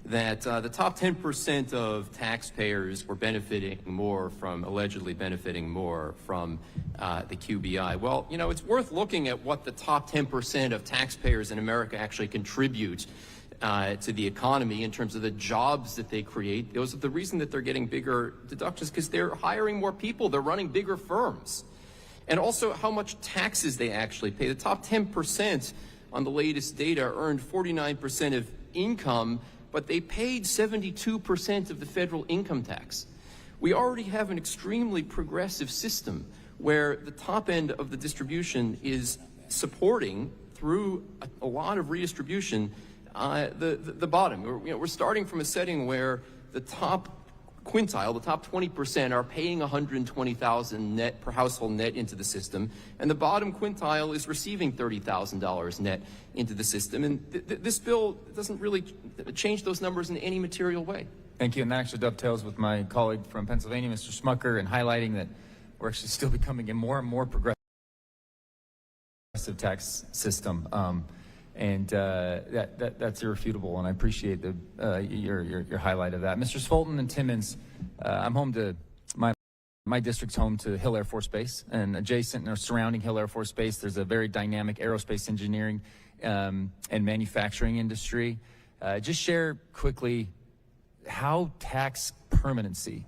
that the top 10% of taxpayers were allegedly benefiting more from the QBI. Well, you know, it's worth looking at what the top 10% of taxpayers in America actually contribute to the economy in terms of the jobs that they create. The reason that they're getting bigger deductions because they're hiring more people, they're running bigger firms. And also how much taxes they actually pay. The top 10% on the latest data earned 49% of income, but they paid 72% of the federal income tax. We already have an extremely progressive system where the top end of the distribution is supporting, through a lot of redistribution, the bottom. We're starting from a setting where the top quintile, the top 20%, are paying $120,000 net per household net into the system, and the bottom quintile is receiving $30,000 net into the system. And this bill doesn't really change those numbers in any material way. Thank you, and that actually dovetails with my colleague from Pennsylvania, Mr. Smucker, and highlighting that we're actually still becoming a more and more progressive tax system. That's irrefutable, and I appreciate your highlight of that. Mr. Fulton and Timmons, I'm home to my district's home to Hill Air Force Base, and adjacent or surrounding Hill Air Force Base, there's a very dynamic aerospace engineering and manufacturing industry. Just share quickly how tax permanency,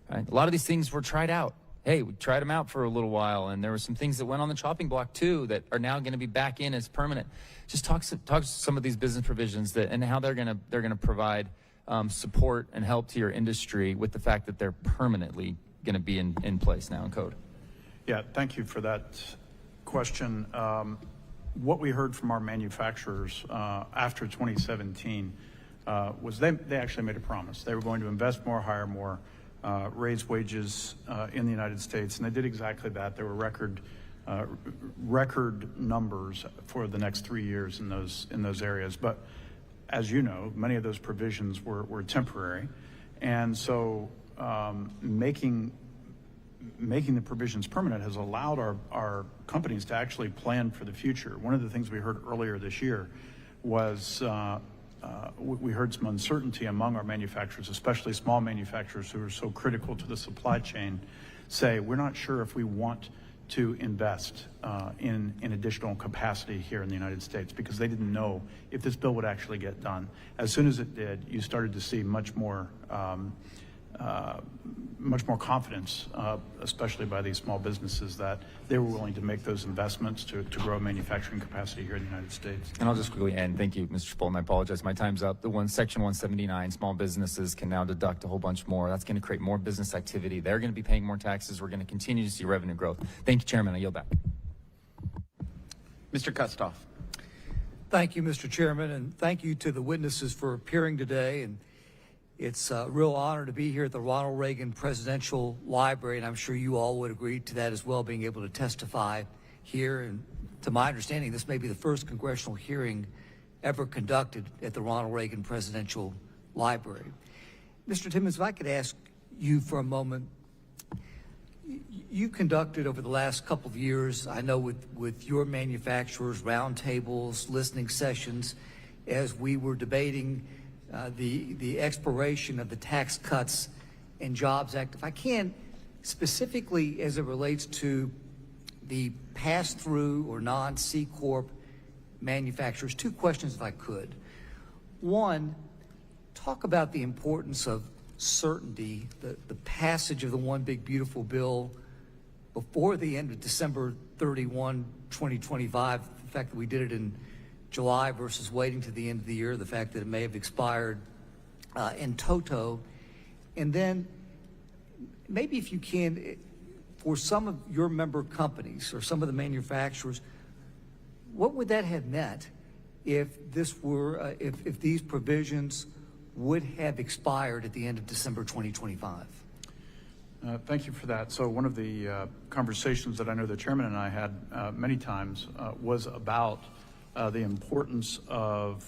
right? A lot of these things were tried out. Hey, we tried them out for a little while, and there were some things that went on the chopping block too that are now going to be back in as permanent. Just talk to some of these business provisions and how they're going to provide support and help to your industry with the fact that they're permanently going to be in place now in code. Yeah, thank you for that question. What we heard from our manufacturers after 2017 was they actually made a promise. They were going to invest more, hire more, raise wages in the United States, and they did exactly that. There were record numbers for the next 3 years in those areas. But as you know, many of those provisions were temporary, and so making the provisions permanent has allowed our companies to actually plan for the future. One of the things we heard earlier this year was we heard some uncertainty among our manufacturers, especially small manufacturers who are so critical to the supply chain, say, we're not sure if we want to invest in additional capacity here in the United States, because they didn't know if this bill would actually get done. As soon as it did, you started to see much more confidence, especially by these small businesses, that they were willing to make those investments to grow manufacturing capacity here in the United States. And I'll just quickly end. Thank you, Mr. Fulton. I apologize. My time's up. Section 179, small businesses can now deduct a whole bunch more. That's going to create more business activity. They're going to be paying more taxes. We're going to continue to see revenue growth. Thank you, Chairman. I yield back. Mr. Kustoff. Thank you, Mr. Chairman, and thank you to the witnesses for appearing today. And it's a real honor to be here at the Ronald Reagan Presidential Library, and I'm sure you all would agree to that as well, being able to testify here. And to my understanding, this may be the first congressional hearing ever conducted at the Ronald Reagan Presidential Library. Mr. Timmons, if I could ask you for a moment, you conducted over the last couple of years, I know with your manufacturers, roundtables, listening sessions, as we were debating the expiration of the Tax Cuts and Jobs Act. If I can, specifically as it relates to the pass-through or non-C Corp manufacturers, two questions if I could. One, talk about the importance of certainty, the passage of the One Big Beautiful Bill before the end of December 31, 2025, the fact that we did it in July versus waiting to the end of the year, the fact that it may have expired in toto. And then maybe if you can, for some of your member companies or some of the manufacturers, what would that have meant if this were, if these provisions would have expired at the end of December 2025? Thank you for that. So one of the conversations that I know the chairman and I had many times was about the importance of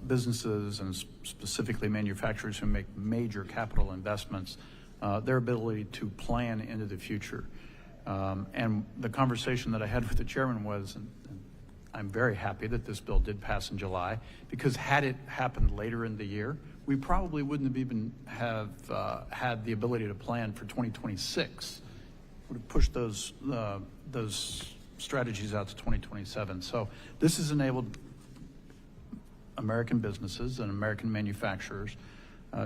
businesses and specifically manufacturers who make major capital investments, their ability to plan into the future. And the conversation that I had with the chairman was, and I'm very happy that this bill did pass in July, because had it happened later in the year, we probably wouldn't have even had the ability to plan for 2026. Would have pushed those strategies out to 2027. So this has enabled American businesses and American manufacturers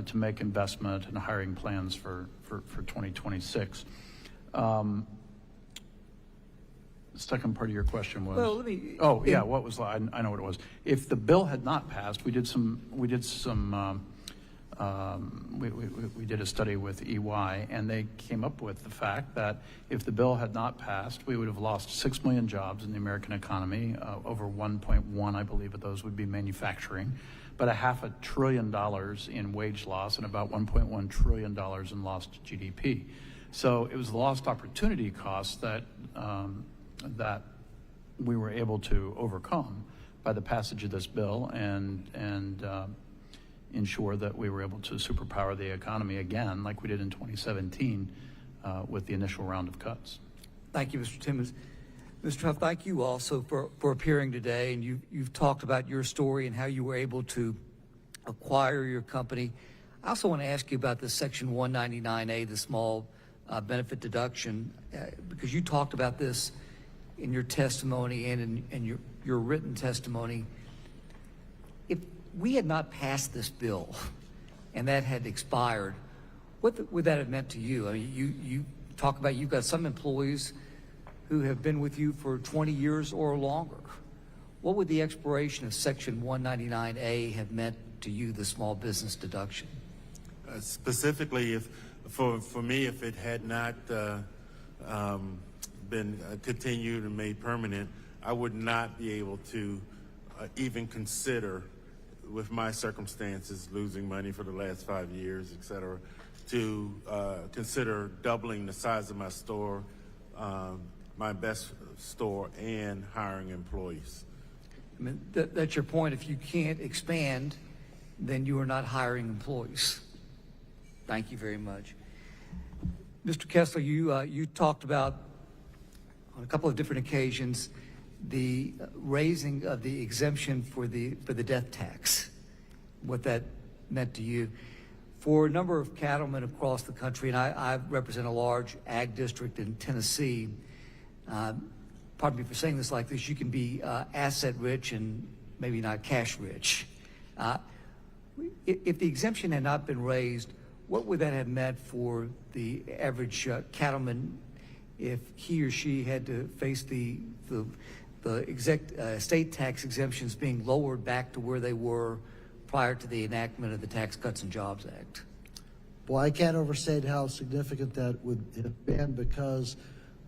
to make investment and hiring plans for 2026. The second part of your question was, well, let me, what was, I know what it was. If the bill had not passed, we did a study with EY, and they came up with the fact that if the bill had not passed, we would have lost 6 million jobs in the American economy. Over 1.1, I believe, of those would be manufacturing, but $500 billion in wage loss and about $1.1 trillion in lost GDP. So it was the lost opportunity costs that we were able to overcome by the passage of this bill and ensure that we were able to superpower the economy again, like we did in 2017 with the initial round of cuts. Thank you, Mr. Timmons. Mr. Huff, thank you also for appearing today, and you've talked about your story and how you were able to acquire your company. I also want to ask you about the Section 199A, the small benefit deduction, because you talked about this in your testimony and in your written testimony. If we had not passed this bill and that had expired, what would that have meant to you? I mean, you talk about you've got some employees who have been with you for 20 years or longer. What would the expiration of Section 199A have meant to you, the small business deduction? Specifically, for me, if it had not been continued and made permanent, I would not be able to even consider, with my circumstances, losing money for the last 5 years, et cetera, to consider doubling the size of my store, my best store, and hiring employees. I mean, that's your point. If you can't expand, then you are not hiring employees. Thank you very much. Mr. Kessler, you talked about on a couple of different occasions the raising of the exemption for the death tax, what that meant to you. For a number of cattlemen across the country, and I represent a large ag district in Tennessee, pardon me for saying this like this, you can be asset rich and maybe not cash rich. If the exemption had not been raised, what would that have meant for the average cattleman if he or she had to face the state tax exemptions being lowered back to where they were prior to the enactment of the Tax Cuts and Jobs Act? Well, I can't overstate how significant that would have been because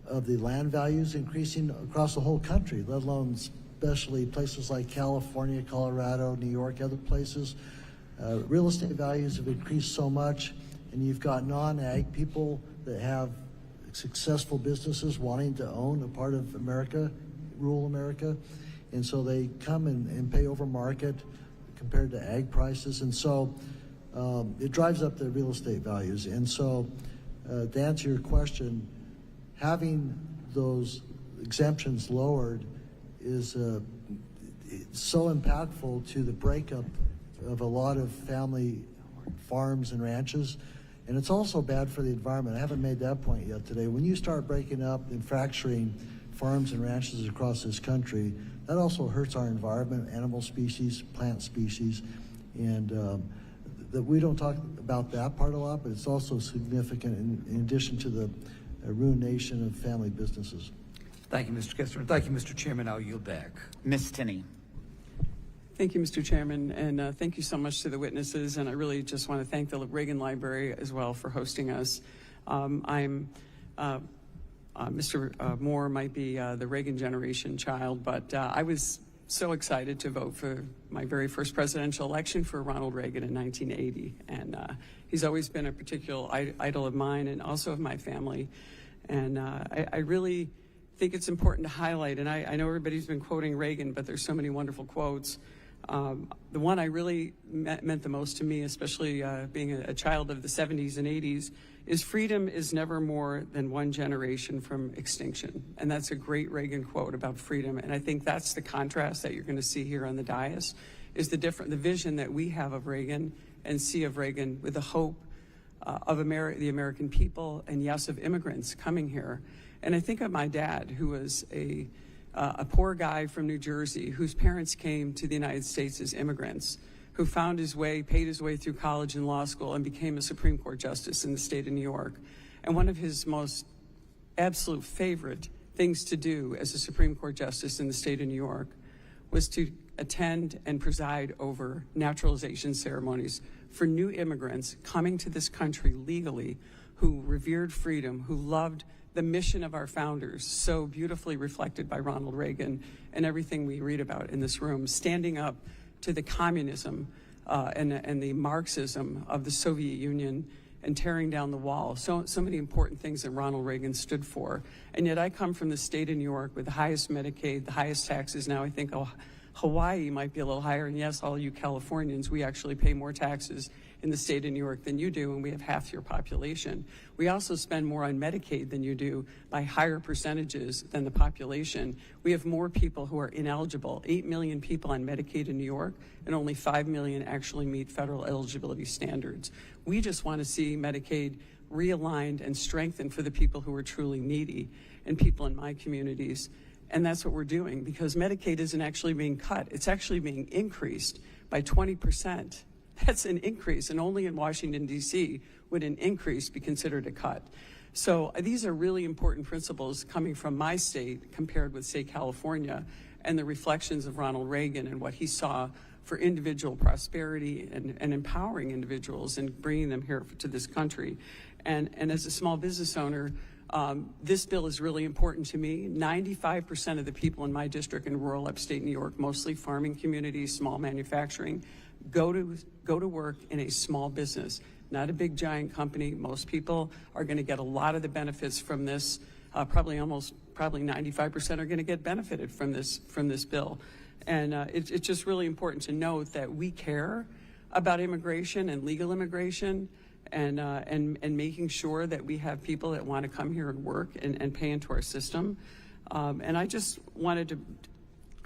of the land values increasing across the whole country, let alone especially places like California, Colorado, New York, other places. Real estate values have increased so much, and you've got non-ag people that have successful businesses wanting to own a part of America, rural America, and so they come and pay over market compared to ag prices, and so it drives up the real estate values. And so to answer your question, having those exemptions lowered is so impactful to the breakup of a lot of family farms and ranches, and it's also bad for the environment. I haven't made that point yet today. When you start breaking up and fracturing farms and ranches across this country, that also hurts our environment, animal species, plant species, and that we don't talk about that part a lot, but it's also significant in addition to the ruination of family businesses. Thank you, Mr. Kessler. Thank you, Mr. Chairman. I'll yield back. Ms. Tinney. Thank you, Mr. Chairman, and thank you so much to the witnesses. And I really just want to thank the Reagan Library as well for hosting us. Mr. Moore might be the Reagan generation child, but I was so excited to vote for my very first presidential election for Ronald Reagan in 1980. And he's always been a particular idol of mine and also of my family. And I really think it's important to highlight, and I know everybody's been quoting Reagan, but there's so many wonderful quotes. The one I really meant the most to me, especially being a child of the 70s and 80s, is freedom is never more than one generation from extinction. And that's a great Reagan quote about freedom. And I think that's the contrast that you're going to see here on the dais, is the vision that we have of Reagan and see of Reagan with the hope of the American people and, yes, of immigrants coming here. And I think of my dad, who was a poor guy from New Jersey whose parents came to the United States as immigrants, who found his way, paid his way through college and law school, and became a Supreme Court justice in the state of New York. And one of his most absolute favorite things to do as a Supreme Court justice in the state of New York was to attend and preside over naturalization ceremonies for new immigrants coming to this country legally, who revered freedom, who loved the mission of our founders, so beautifully reflected by Ronald Reagan and everything we read about in this room, standing up to the communism and the Marxism of the Soviet Union and tearing down the wall. So many important things that Ronald Reagan stood for. And yet I come from the state of New York with the highest Medicaid, the highest taxes. Now I think Hawaii might be a little higher. And yes, all you Californians, we actually pay more taxes in the state of New York than you do, and we have half your population. We also spend more on Medicaid than you do by higher percentages than the population. We have more people who are ineligible, 8 million people on Medicaid in New York, and only 5 million actually meet federal eligibility standards. We just want to see Medicaid realigned and strengthened for the people who are truly needy and people in my communities. And that's what we're doing, because Medicaid isn't actually being cut. It's actually being increased by 20%. That's an increase, and only in Washington, D.C. would an increase be considered a cut. So these are really important principles coming from my state compared with, say, California, and the reflections of Ronald Reagan and what he saw for individual prosperity and empowering individuals and bringing them here to this country. And as a small business owner, this bill is really important to me. 95% of the people in my district in rural upstate New York, mostly farming communities, small manufacturing, go to work in a small business, not a big giant company. Most people are going to get a lot of the benefits from this. Probably 95% are going to get benefited from this bill. And it's just really important to note that we care about immigration and legal immigration, and making sure that we have people that want to come here and work and pay into our system. And I just wanted to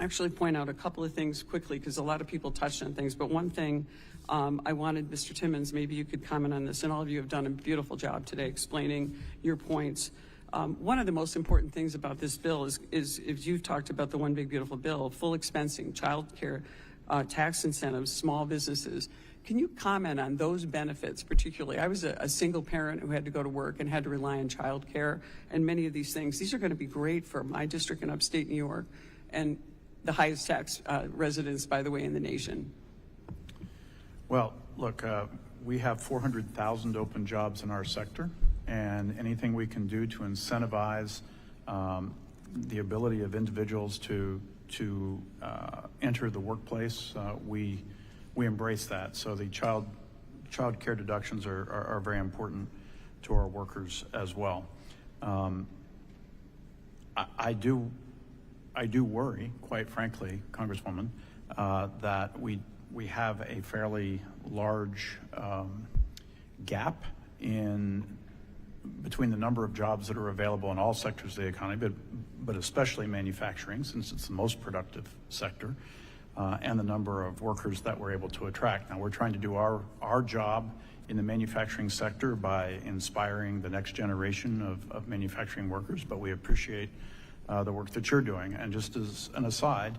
actually point out a couple of things quickly, because a lot of people touched on things. But one thing I wanted, Mr. Timmons, maybe you could comment on this, and all of you have done a beautiful job today explaining your points. One of the most important things about this bill is if you've talked about the One Big Beautiful Bill, full expensing, child care, tax incentives, small businesses. Can you comment on those benefits particularly? I was a single parent who had to go to work and had to rely on child care, and many of these things. These are going to be great for my district in upstate New York, and the highest tax residents, by the way, in the nation. Well, look, we have 400,000 open jobs in our sector, and anything we can do to incentivize the ability of individuals to enter the workplace, we embrace that. So the child care deductions are very important to our workers as well. I do worry, quite frankly, Congresswoman, that we have a fairly large gap between the number of jobs that are available in all sectors of the economy, but especially manufacturing, since it's the most productive sector, and the number of workers that we're able to attract. Now, we're trying to do our job in the manufacturing sector by inspiring the next generation of manufacturing workers, but we appreciate the work that you're doing. And just as an aside,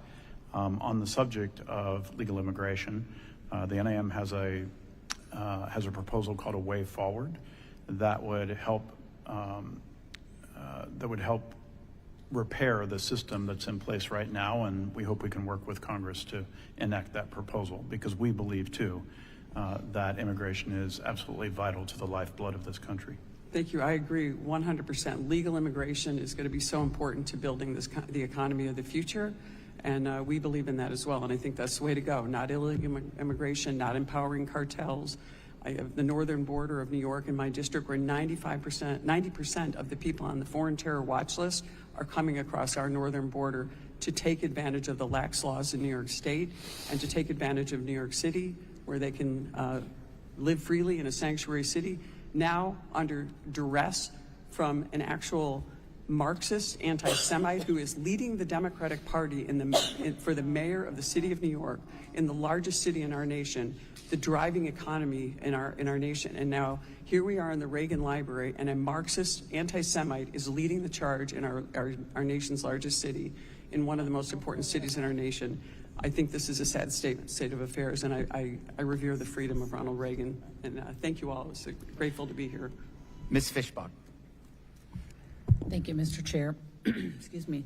on the subject of legal immigration, the NAM has a proposal called A Way Forward that would help repair the system that's in place right now, and we hope we can work with Congress to enact that proposal, because we believe, too, that immigration is absolutely vital to the lifeblood of this country. Thank you. I agree 100%. Legal immigration is going to be so important to building the economy of the future, and we believe in that as well, and I think that's the way to go. Not illegal immigration, not empowering cartels. I have the northern border of New York in my district, where 90% of the people on the foreign terror watch list are coming across our northern border to take advantage of the lax laws in New York State and to take advantage of New York City, where they can live freely in a sanctuary city, now under duress from an actual Marxist anti-Semite who is leading the Democratic Party for the mayor of the city of New York, in the largest city in our nation, the driving economy in our nation. And now here we are in the Reagan Library, and a Marxist anti-Semite is leading the charge in our nation's largest city, in one of the most important cities in our nation. I think this is a sad state of affairs, and I revere the freedom of Ronald Reagan. And thank you all. It's grateful to be here. Ms. Fishbach. Thank you, Mr. Chair. Excuse me.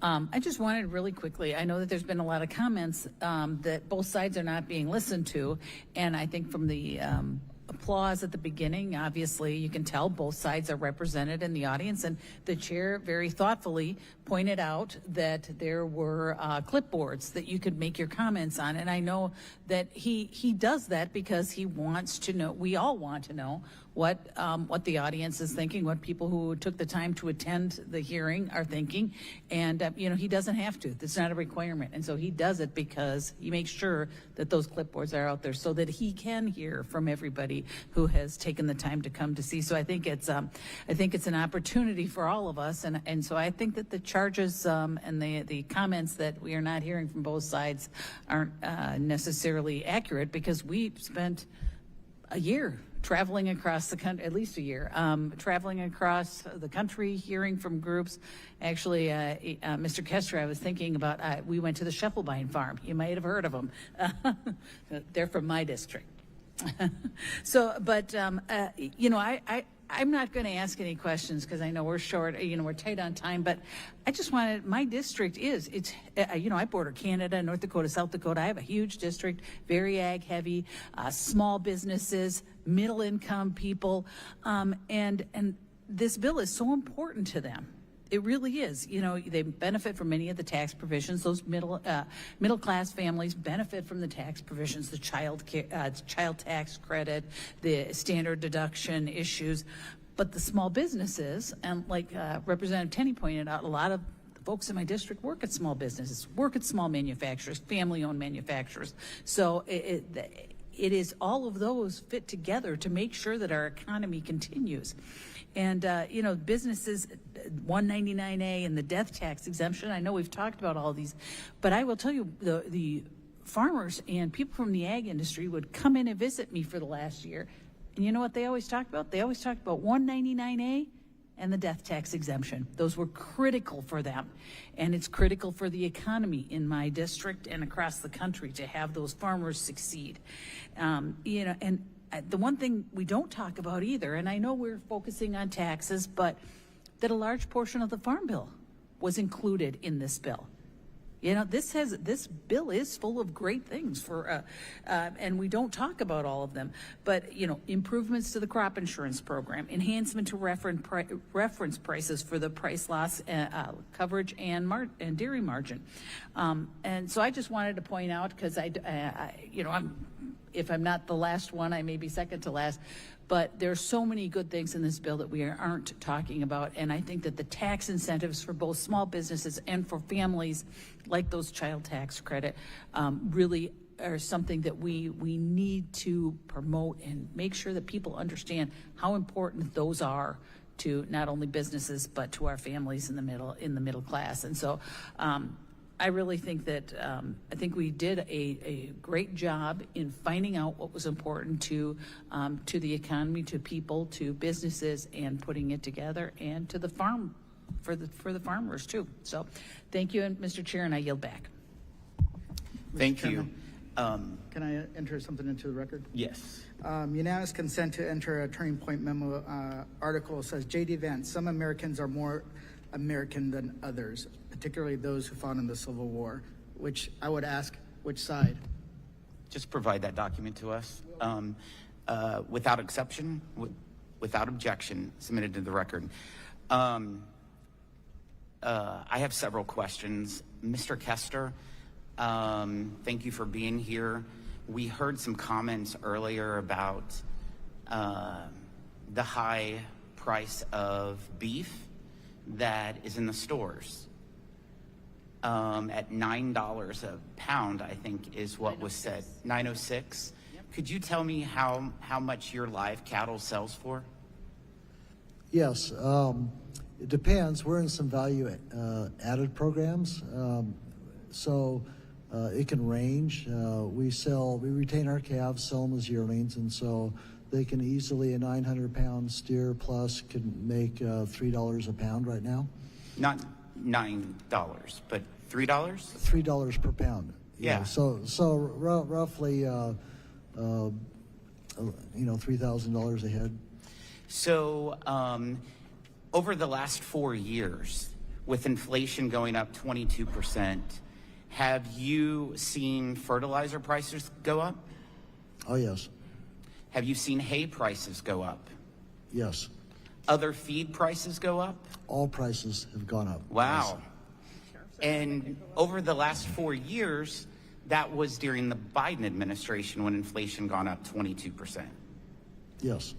I just wanted really quickly, I know that there's been a lot of comments that both sides are not being listened to, and I think from the applause at the beginning, obviously you can tell both sides are represented in the audience, and the chair very thoughtfully pointed out that there were clipboards that you could make your comments on, and I know that he does that because he wants to know, we all want to know what the audience is thinking, what people who took the time to attend the hearing are thinking, and he doesn't have to. It's not a requirement, and so he does it because he makes sure that those clipboards are out there so that he can hear from everybody who has taken the time to come to see. So I think it's an opportunity for all of us, and so I think that the charges and the comments that we are not hearing from both sides aren't necessarily accurate, because we spent a year traveling across the country, at least a year, traveling across the country, hearing from groups. Actually, Mr. Kester, I was thinking about, we went to the Scheffelbein farm. You might have heard of them. They're from my district. So, but, I'm not going to ask any questions because I know we're short, we're tight on time, but I just wanted, my district I border Canada, North Dakota, South Dakota. I have a huge district, very ag heavy, small businesses, middle income people, and this bill is so important to them. It really is. They benefit from many of the tax provisions. Those middle class families benefit from the tax provisions, the child tax credit, the standard deduction issues. But the small businesses, and like Representative Tenney pointed out, a lot of the folks in my district work at small businesses, work at small manufacturers, family-owned manufacturers. So it is all of those fit together to make sure that our economy continues. And, businesses, 199A and the death tax exemption, I know we've talked about all these, but I will tell you, the farmers and people from the ag industry would come in and visit me for the last year. And you know what they always talked about? They always talked about 199A and the death tax exemption. Those were critical for them. And it's critical for the economy in my district and across the country to have those farmers succeed. And the one thing we don't talk about either, and I know we're focusing on taxes, but that a large portion of the Farm Bill was included in this bill. This bill is full of great things and we don't talk about all of them, but, improvements to the crop insurance program, enhancement to reference prices for the price loss coverage and dairy margin. And so I just wanted to point out, because if I'm not the last one, I may be second to last, but there's so many good things in this bill that we aren't talking about, and I think that the tax incentives for both small businesses and for families, like those child tax credit, really are something that we need to promote and make sure that people understand how important those are to not only businesses but to our families in the middle class. And so I really think that I think we did a great job in finding out what was important to the economy, to people, to businesses, and putting it together, and to the farm for the farmers too. So, thank you, Mr. Chair, and I yield back. Thank you. Can I enter something into the record? Yes. Unanimous consent to enter a turning point memo article says, J.D. Vance, some Americans are more American than others, particularly those who fought in the Civil War, which I would ask, which side? Just provide that document to us. Without exception, without objection, submitted to the record. I have several questions. Mr. Kester, thank you for being here. We heard some comments earlier about the high price of beef that is in the stores. At $9 a pound, I think is what was said. $9.06. Could you tell me how much your live cattle sells for? Yes, it depends. We're in some value added programs, so it can range. We retain our calves, sell them as yearlings, and so they can easily, a 900-pound steer plus can make $3 a pound right now. Not $9, but $3? $3 per pound. Yeah. So roughly, $3,000 a head. So over the last 4 years, with inflation going up 22%, have you seen fertilizer prices go up? Oh, yes. Have you seen hay prices go up? Yes. Other feed prices go up? All prices have gone up. Wow. Yes. And over the last 4 years, that was during the Biden administration when inflation gone up 22%. Yes.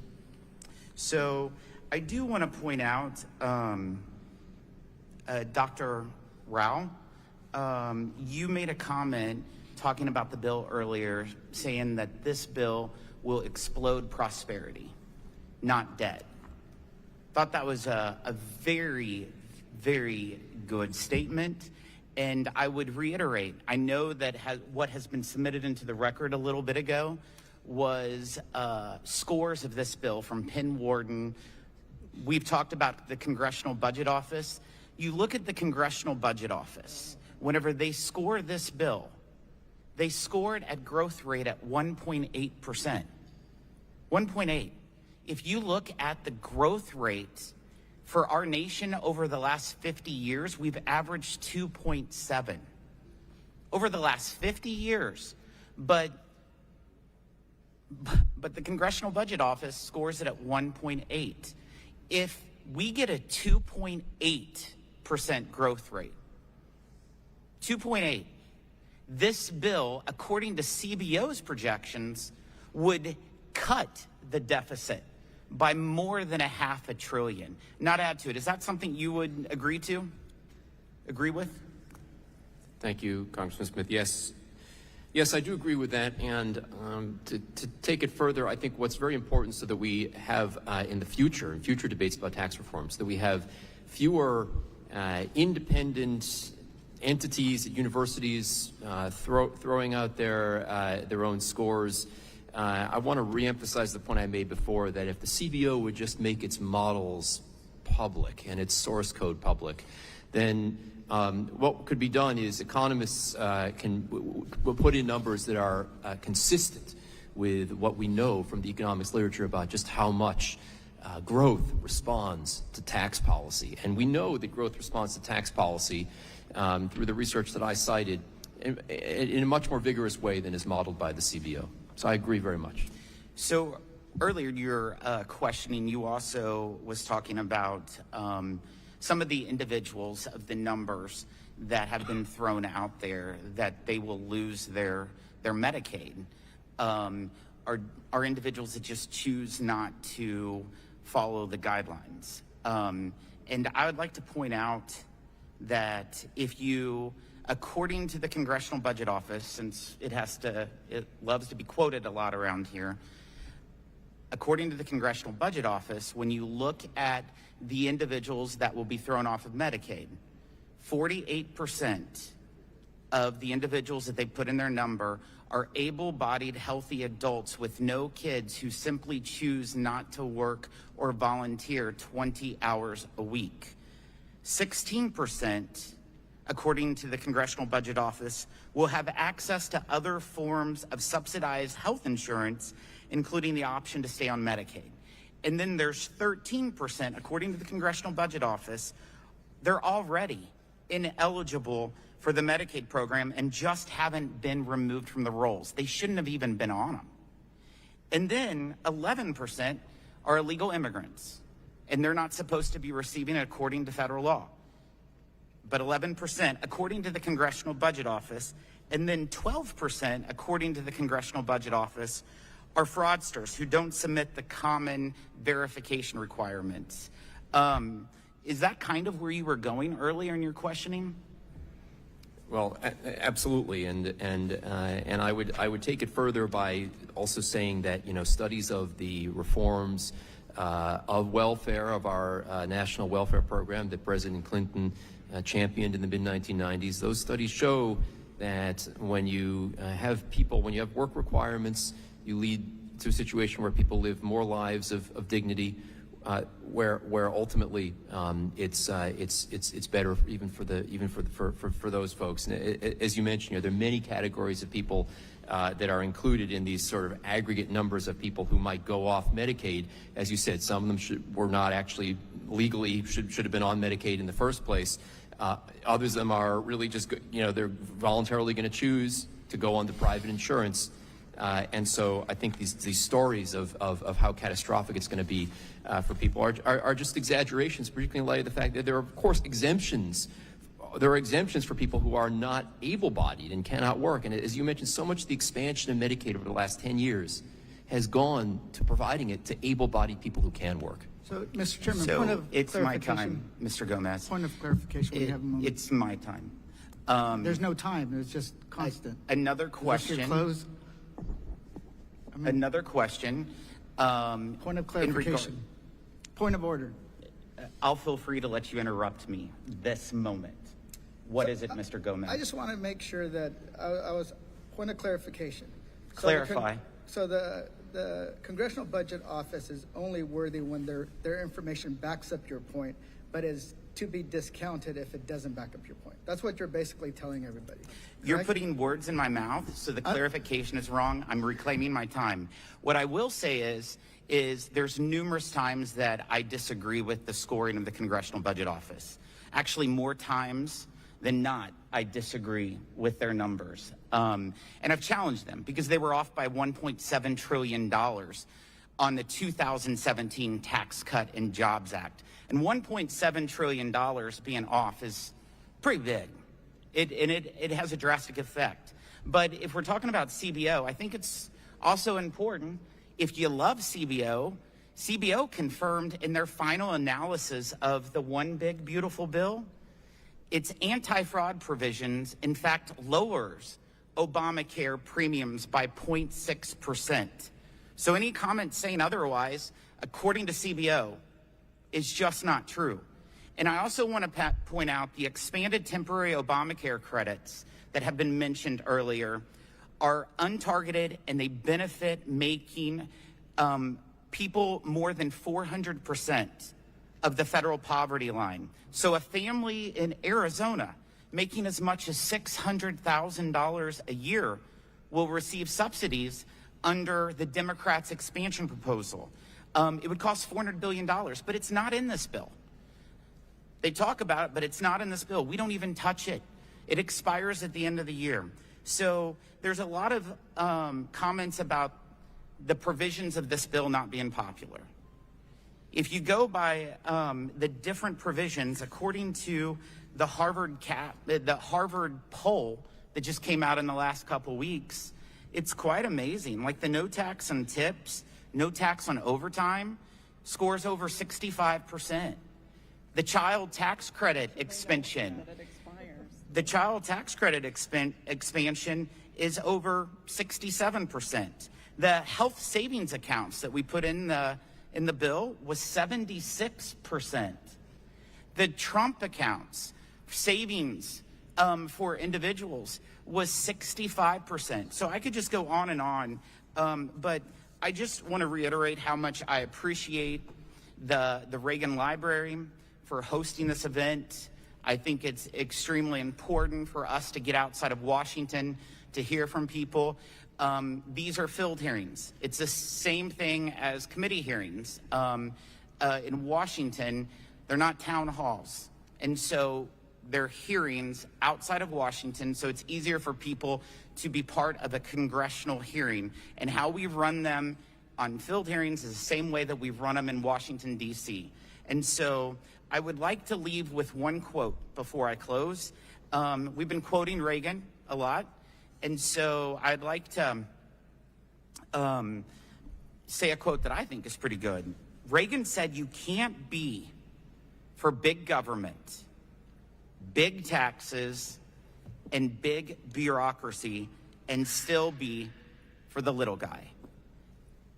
So I do want to point out, Dr. Rao, you made a comment talking about the bill earlier, saying that this bill will explode prosperity, not debt. Thought that was a very, very good statement. And I would reiterate, I know that what has been submitted into the record a little bit ago was scores of this bill from Penn Warden. We've talked about the Congressional Budget Office. You look at the Congressional Budget Office, whenever they score this bill, they scored at growth rate at 1.8%. 1.8. If you look at the growth rate for our nation over the last 50 years, we've averaged 2.7 over the last 50 years. But the Congressional Budget Office scores it at 1.8. If we get a 2.8% growth rate, 2.8, this bill, according to CBO's projections, would cut the deficit by more than $500 billion, not add to it. Is that something you would agree with? Thank you, Congressman Smith. Yes, I do agree with that. And to take it further, I think what's very important so that we have in future debates about tax reform, so that we have fewer independent entities at universities throwing out their own scores. I want to reemphasize the point I made before, that if the CBO would just make its models public and its source code public, then what could be done is economists can put in numbers that are consistent with what we know from the economics literature about just how much growth responds to tax policy. And we know that growth responds to tax policy through the research that I cited in a much more vigorous way than is modeled by the CBO. So I agree very much. So earlier your questioning, you also was talking about some of the individuals of the numbers that have been thrown out there that they will lose their Medicaid. Are individuals that just choose not to follow the guidelines. And I would like to point out that if you, according to the Congressional Budget Office, since it loves to be quoted a lot around here, according to the Congressional Budget Office, when you look at the individuals that will be thrown off of Medicaid, 48% of the individuals that they put in their number are able-bodied, healthy adults with no kids who simply choose not to work or volunteer 20 hours a week. 16%, according to the Congressional Budget Office, will have access to other forms of subsidized health insurance, including the option to stay on Medicaid. And then there's 13%, according to the Congressional Budget Office, they're already ineligible for the Medicaid program and just haven't been removed from the rolls. They shouldn't have even been on them. And then 11% are illegal immigrants, and they're not supposed to be receiving it according to federal law. But 11% according to the Congressional Budget Office, and then 12% according to the Congressional Budget Office are fraudsters who don't submit the common verification requirements. Is that kind of where you were going earlier in your questioning? Well, absolutely, and I would take it further by also saying that, you know, studies of the reforms of welfare, of our national welfare program that President Clinton championed in the mid-1990s, those studies show that when you have people, when you have work requirements, you lead to a situation where people live more lives of dignity, where ultimately it's better even for those folks. And as you mentioned, you know, there are many categories of people that are included in these sort of aggregate numbers of people who might go off Medicaid. As you said, some of them were not actually legally should have been on Medicaid in the first place. Others of them are really just, you know, they're voluntarily going to choose to go on to private insurance. And so I think these stories of how catastrophic it's going to be for people are just exaggerations, particularly in light of the fact that there are, of course, exemptions. There are exemptions for people who are not able-bodied and cannot work. And as you mentioned, so much of the expansion of Medicaid over the last 10 years has gone to providing it to able-bodied people who can work. So, Mr. Chairman, So point of it's my clarification. time, Mr. Gomez. Point of clarification. We have a moment. It's my time. There's no time. There's just constant. Another Is this question. your close? Another question. Point of clarification. Point of order. I'll feel free to let you interrupt me this moment. What is it, Mr. Gomez? I just want to make sure that I was point of clarification. Clarify. So the Congressional Budget Office is only worthy when their information backs up your point, but is to be discounted if it doesn't back up your point. That's what you're basically telling everybody. You're correct? putting words in my mouth, so the clarification is wrong. I'm reclaiming my time. What I will say is there's numerous times that I disagree with the scoring of the Congressional Budget Office. Actually, more times than not, I disagree with their numbers. And I've challenged them because they were off by $1.7 trillion on the 2017 Tax Cut and Jobs Act. And $1.7 trillion being off is pretty big. It has a drastic effect. But if we're talking about CBO, I think it's also important, if you love CBO, CBO confirmed in their final analysis of the One Big Beautiful Bill, its anti-fraud provisions, in fact, lowers Obamacare premiums by 0.6%. So any comment saying otherwise, according to CBO, is just not true. And I also want to point out the expanded temporary Obamacare credits that have been mentioned earlier are untargeted, and they benefit making people more than 400% of the federal poverty line. So a family in Arizona making as much as $600,000 a year will receive subsidies under the Democrats' expansion proposal. It would cost $400 billion, but it's not in this bill. They talk about it, but it's not in this bill. We don't even touch it. It expires at the end of the year. So there's a lot of comments about the provisions of this bill not being popular. If you go by the different provisions, according to the Harvard poll that just came out in the last couple weeks, it's quite amazing. Like the no tax on tips, no tax on overtime scores over 65%. The child tax credit expansion. The child tax credit expansion is over 67%. The health savings accounts that we put in the bill was 76%. The Trump accounts, savings for individuals, was 65%. So I could just go on and on, but I just want to reiterate how much I appreciate the Reagan Library for hosting this event. I think it's extremely important for us to get outside of Washington to hear from people. These are filled hearings. It's the same thing as committee hearings. In Washington, they're not town halls. And so they're hearings outside of Washington, so it's easier for people to be part of a congressional hearing. And how we run them on field hearings is the same way that we've run them in Washington, D.C. And so I would like to leave with one quote before I close. We've been quoting Reagan a lot, and so I'd like to say a quote that I think is pretty good. Reagan said, "You can't be for big government, big taxes, and big bureaucracy and still be for the little guy."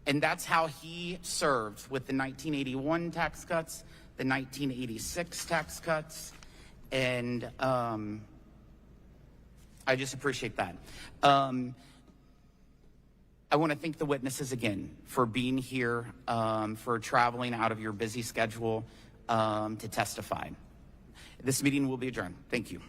And that's how he served with the 1981 tax cuts, the 1986 tax cuts, and I just appreciate that. I want to thank the witnesses again for being here, for traveling out of your busy schedule to testify. This meeting will be adjourned. Thank you.